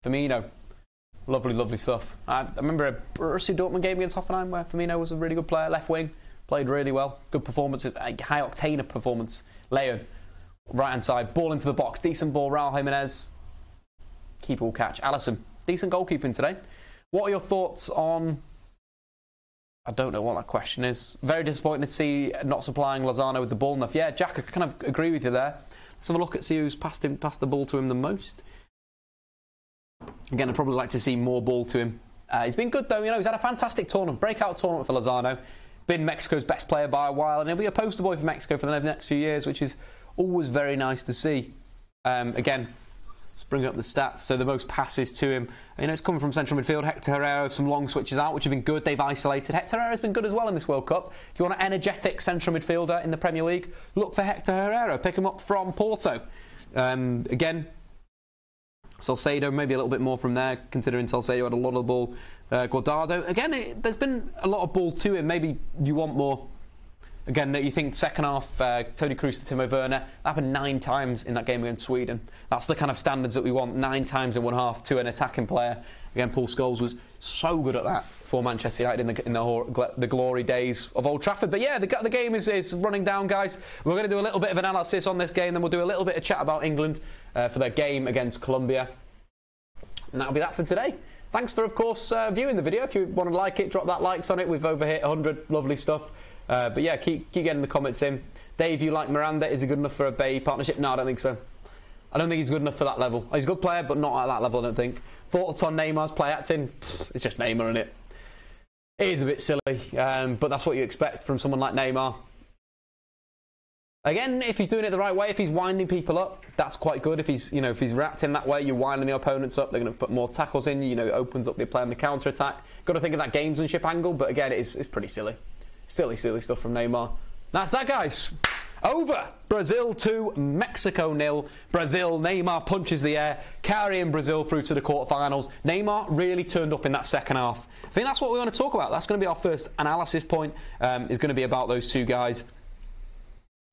Firmino, lovely stuff. I remember a Borussia Dortmund game against Hoffenheim where Firmino was a really good player, left wing, played really well, good performance, high octane performance. Leon, right hand side, ball into the box, decent ball. Raul Jimenez, keeper will catch. Alisson, decent goalkeeping today. What are your thoughts on... I don't know what that question is. Very disappointing to see not supplying Lozano with the ball enough. Yeah, Jack, I kind of agree with you there. Let's have a look at see who's passed the ball to him the most. Again, I'd probably like to see more ball to him. He's been good though, you know, he's had a fantastic tournament, breakout tournament for Lozano. Been Mexico's best player by a while, and he'll be a poster boy for Mexico for the next few years, which is always very nice to see. Again, let's bring up the stats. So the most passes to him, you know, it's coming from central midfield. Hector Herrera, some long switches out, which have been good. They've isolated. Hector Herrera's been good as well in this World Cup. If you want an energetic central midfielder in the Premier League, look for Hector Herrera. Pick him up from Porto. Again, Salcedo, maybe a little bit more from there, considering Salcedo had a lot of the ball. Guardado, again, there's been a lot of ball to him. Maybe you want more. Again, that you think second half, Toni Kroos to Timo Werner, that happened 9 times in that game against Sweden. That's the kind of standards that we want, 9 times in one half to an attacking player. Again, Paul Scholes was so good at that for Manchester United in the glory days of Old Trafford. But yeah, the game is running down, guys. We're going to do a little bit of analysis on this game, then we'll do a little bit of chat about England for their game against Colombia. And that'll be that for today. Thanks for, of course, viewing the video. If you want to like it, drop that likes on it. We've overhit 100. Lovely stuff. But yeah, keep getting the comments in. Dave, you like Miranda? Is he good enough for a Bay partnership? No, I don't think so. I don't think he's good enough for that level. He's a good player, but not at that level, I don't think. Thoughts on Neymar's play acting? It's just Neymar, isn't it? It is a bit silly, but that's what you expect from someone like Neymar. Again, if he's doing it the right way, if he's winding people up, that's quite good. If he's reacting that way, you're winding the opponents up. They're going to put more tackles in. You know, it opens up the play on the counter attack. Got to think of that gamesmanship angle, but again, it's pretty silly. Silly stuff from Neymar. That's that, guys. Over. Brazil 2, Mexico 0. Brazil, Neymar punches the air, carrying Brazil through to the quarterfinals. Neymar really turned up in that second half. I think that's what we want to talk about. That's going to be our first analysis point. Is going to be about those two guys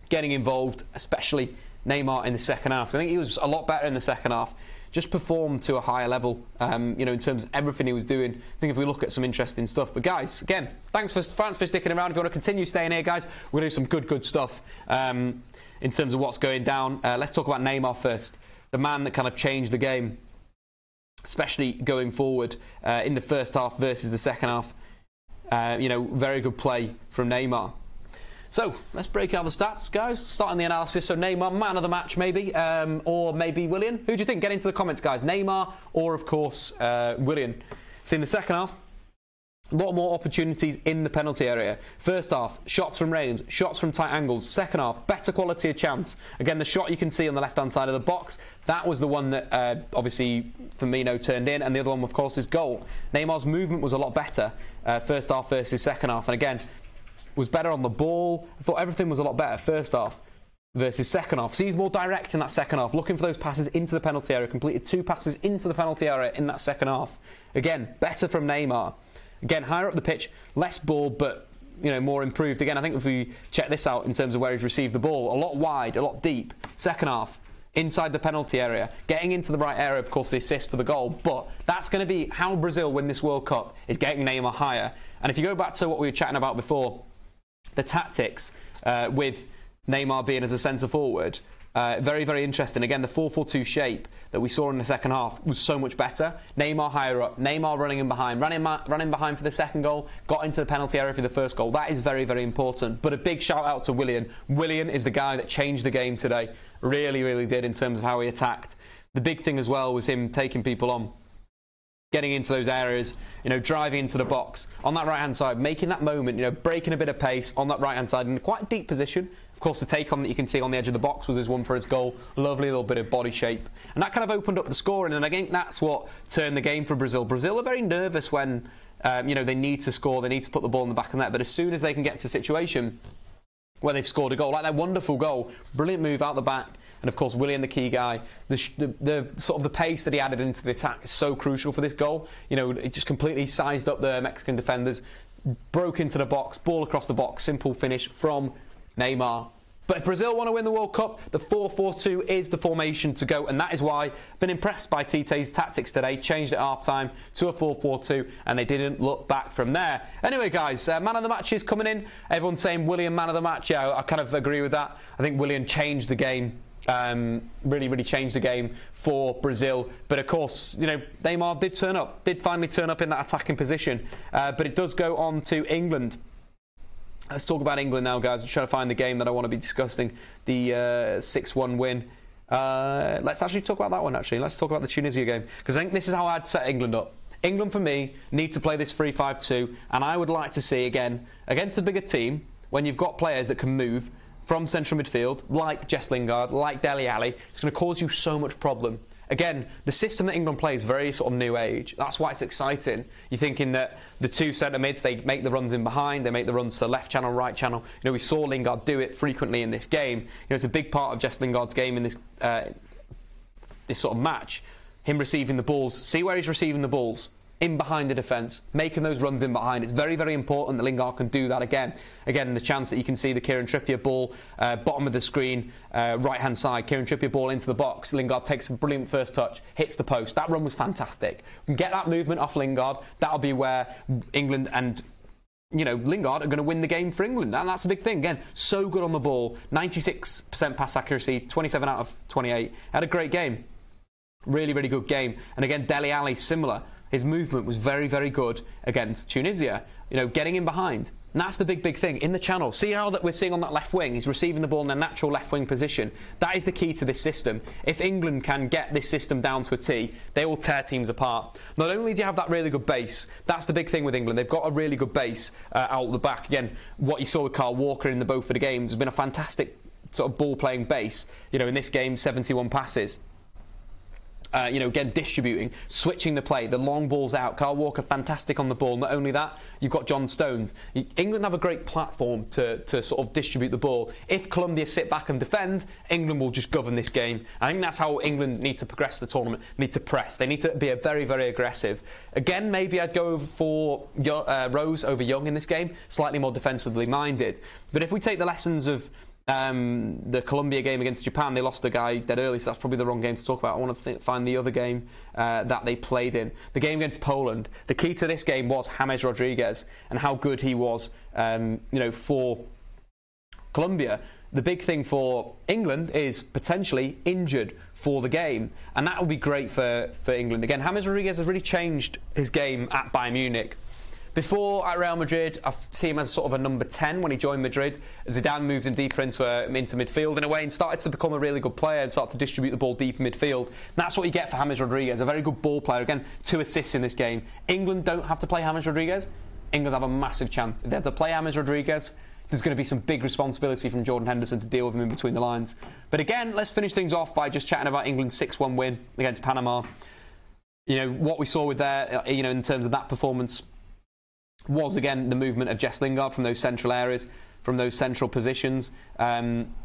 getting involved, especially Neymar in the second half. So I think he was a lot better in the second half. Just performed to a higher level, you know, in terms of everything he was doing. I think if we look at some interesting stuff. But guys, again, thanks for sticking around. If you want to continue staying here, guys, we're going to do some good stuff in terms of what's going down. Let's talk about Neymar first. The man that kind of changed the game, especially going forward in the first half versus the second half. You know, very good play from Neymar. So, let's break out the stats, guys. Starting the analysis. So, Neymar, man of the match, maybe. Or maybe Willian. Who do you think? Get into the comments, guys. Neymar or, of course, Willian. So, in the second half, a lot more opportunities in the penalty area. First half, shots from range, shots from tight angles. Second half, better quality of chance. Again, the shot you can see on the left-hand side of the box, that was the one that, obviously, Firmino turned in. And the other one, of course, is goal. Neymar's movement was a lot better first half versus second half. And again, was better on the ball. I thought everything was a lot better first half versus second half. So he's more direct in that second half, looking for those passes into the penalty area. Completed 2 passes into the penalty area in that second half. Again, better from Neymar. Again, higher up the pitch, less ball, but you know, more improved. Again, I think if we check this out in terms of where he's received the ball, a lot wide, a lot deep. Second half, inside the penalty area, getting into the right area, of course, the assist for the goal. But that's going to be how Brazil win this World Cup, is getting Neymar higher. And if you go back to what we were chatting about before, the tactics with Neymar being as a centre forward, very, very interesting. Again, the 4-4-2 shape that we saw in the second half was so much better. Neymar higher up, Neymar running in behind, running behind for the second goal, got into the penalty area for the first goal. That is very, very important. But a big shout out to Willian. Willian is the guy that changed the game today. Really, really did in terms of how he attacked. The big thing as well was him taking people on, getting into those areas, you know, driving into the box on that right-hand side, making that moment, you know, breaking a bit of pace on that right-hand side in quite a deep position. Of course, the take-on that you can see on the edge of the box was his one for his goal. Lovely little bit of body shape. And that kind of opened up the scoring, and I think that's what turned the game for Brazil. Brazil are very nervous when, you know, they need to score, they need to put the ball in the back of the net, but as soon as they can get to a situation where they've scored a goal, like that wonderful goal, brilliant move out the back, and of course Willian, the key guy, the sort of the pace that he added into the attack is so crucial for this goal. You know, it just completely sized up the Mexican defenders, broke into the box, ball across the box, simple finish from Neymar. But if Brazil want to win the World Cup, the 4-4-2 is the formation to go, and that is why I've been impressed by Tite's tactics today. Changed at half-time to a 4-4-2, and they didn't look back from there. Anyway, guys, man of the match is coming in. Everyone's saying Willian man of the match. Yeah, I kind of agree with that. I think Willian changed the game Really changed the game for Brazil. But of course, you know, Neymar did finally turn up in that attacking position. But it does go on to England. Let's talk about England now, guys. I'm trying to find the game that I want to be discussing, the 6-1 win. Let's actually talk about that one, actually. Let's talk about the Tunisia game, because I think this is how I'd set England up. England, for me, need to play this 3-5-2, and I would like to see, again, against a bigger team, when you've got players that can move from central midfield, like Jess Lingard, like Dele Alli, it's going to cause you so much problem. Again, the system that England plays is very sort of new age. That's why it's exciting. You're thinking that the two centre mids, they make the runs in behind, they make the runs to the left channel, right channel. You know, we saw Lingard do it frequently in this game. You know, it's a big part of Jess Lingard's game in this this sort of match. Him receiving the balls. See where he's receiving the balls? In behind the defence, making those runs in behind. It's very, very important that Lingard can do that again. Again, the chance that you can see the Kieran Trippier ball, bottom of the screen, right-hand side, Kieran Trippier ball into the box. Lingard takes a brilliant first touch, hits the post. That run was fantastic. We can get that movement off Lingard. That'll be where England and, you know, Lingard are going to win the game for England. And that's a big thing. Again, so good on the ball. 96% pass accuracy, 27 out of 28. Had a great game. Really, really good game. And again, Dele Alli, similar. His movement was very, very good against Tunisia. You know, getting in behind. And that's the big thing. In the channel. See how that we're seeing on that left wing? He's receiving the ball in a natural left wing position. That is the key to this system. If England can get this system down to a T, they will tear teams apart. Not only do you have that really good base, that's the big thing with England. They've got a really good base out the back. Again, what you saw with Kyle Walker in both of the games has been a fantastic sort of ball-playing base. You know, in this game, 71 passes. You know, again, distributing, switching the play, the long balls out. Kyle Walker, fantastic on the ball. Not only that, you've got John Stones. England have a great platform to sort of distribute the ball. If Colombia sit back and defend, England will just govern this game. I think that's how England need to progress the tournament, need to press. They need to be very, very aggressive. Again, maybe I'd go for Rose over Young in this game, slightly more defensively minded. But if we take the lessons of the Colombia game against Japan, they lost the guy dead early, so that's probably the wrong game to talk about. I want to find the other game that they played in. The game against Poland. The key to this game was James Rodriguez and how good he was, you know, for Colombia. The big thing for England is potentially injured for the game, and that would be great for England. Again, James Rodriguez has really changed his game at Bayern Munich. Before at Real Madrid, I see him as sort of a number 10 when he joined Madrid. Zidane moved him deeper into midfield in a way and started to become a really good player and started to distribute the ball deep in midfield. And that's what you get for James Rodriguez, a very good ball player. Again, 2 assists in this game. England don't have to play James Rodriguez. England have a massive chance. If they have to play James Rodriguez, there's going to be some big responsibility from Jordan Henderson to deal with him in between the lines. But again, let's finish things off by just chatting about England's 6-1 win against Panama. You know, what we saw with their, you know, in terms of that performance was, again, the movement of Jess Lingard from those central areas, from those central positions. Again,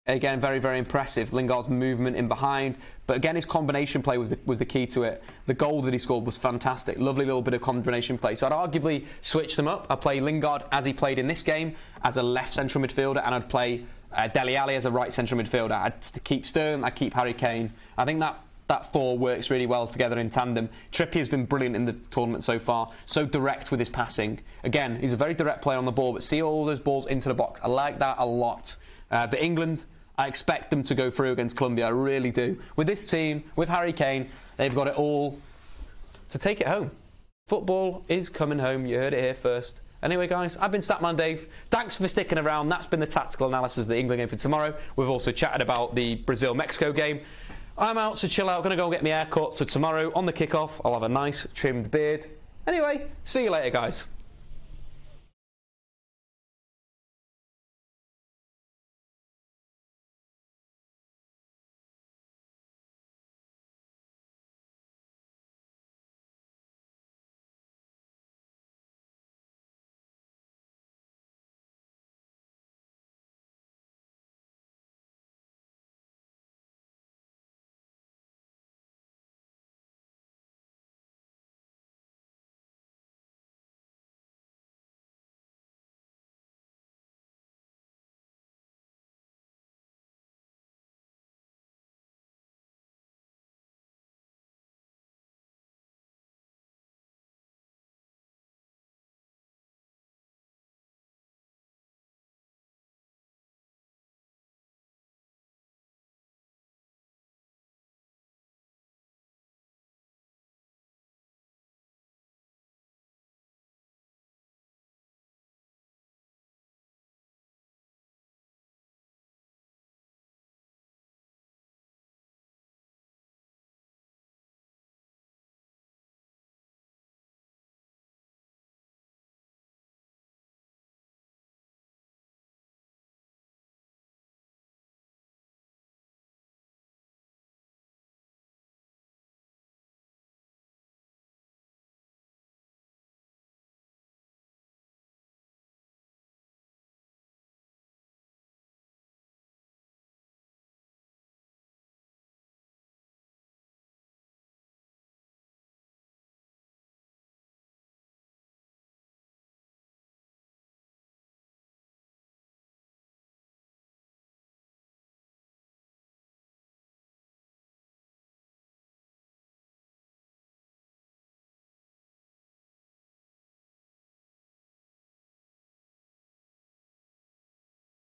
very, very impressive. Lingard's movement in behind. But again, his combination play was the key to it. The goal that he scored was fantastic. Lovely little bit of combination play. So I'd arguably switch them up. I'd play Lingard as he played in this game as a left central midfielder, and I'd play Dele Alli as a right central midfielder. I'd keep Sterling, I'd keep Harry Kane. I think that 4 works really well together in tandem. Trippier's been brilliant in the tournament so far. So direct with his passing. Again, he's a very direct player on the ball, but see all those balls into the box. I like that a lot. But England, I expect them to go through against Colombia. I really do. With this team, with Harry Kane, they've got it all to take it home. Football is coming home. You heard it here first. Anyway, guys, I've been Statman Dave. Thanks for sticking around. That's been the tactical analysis of the England game for tomorrow. We've also chatted about the Brazil-Mexico game. I'm out, so chill out. Going to go and get my hair cut. So tomorrow on the kickoff, I'll have a nice trimmed beard. Anyway, see you later, guys.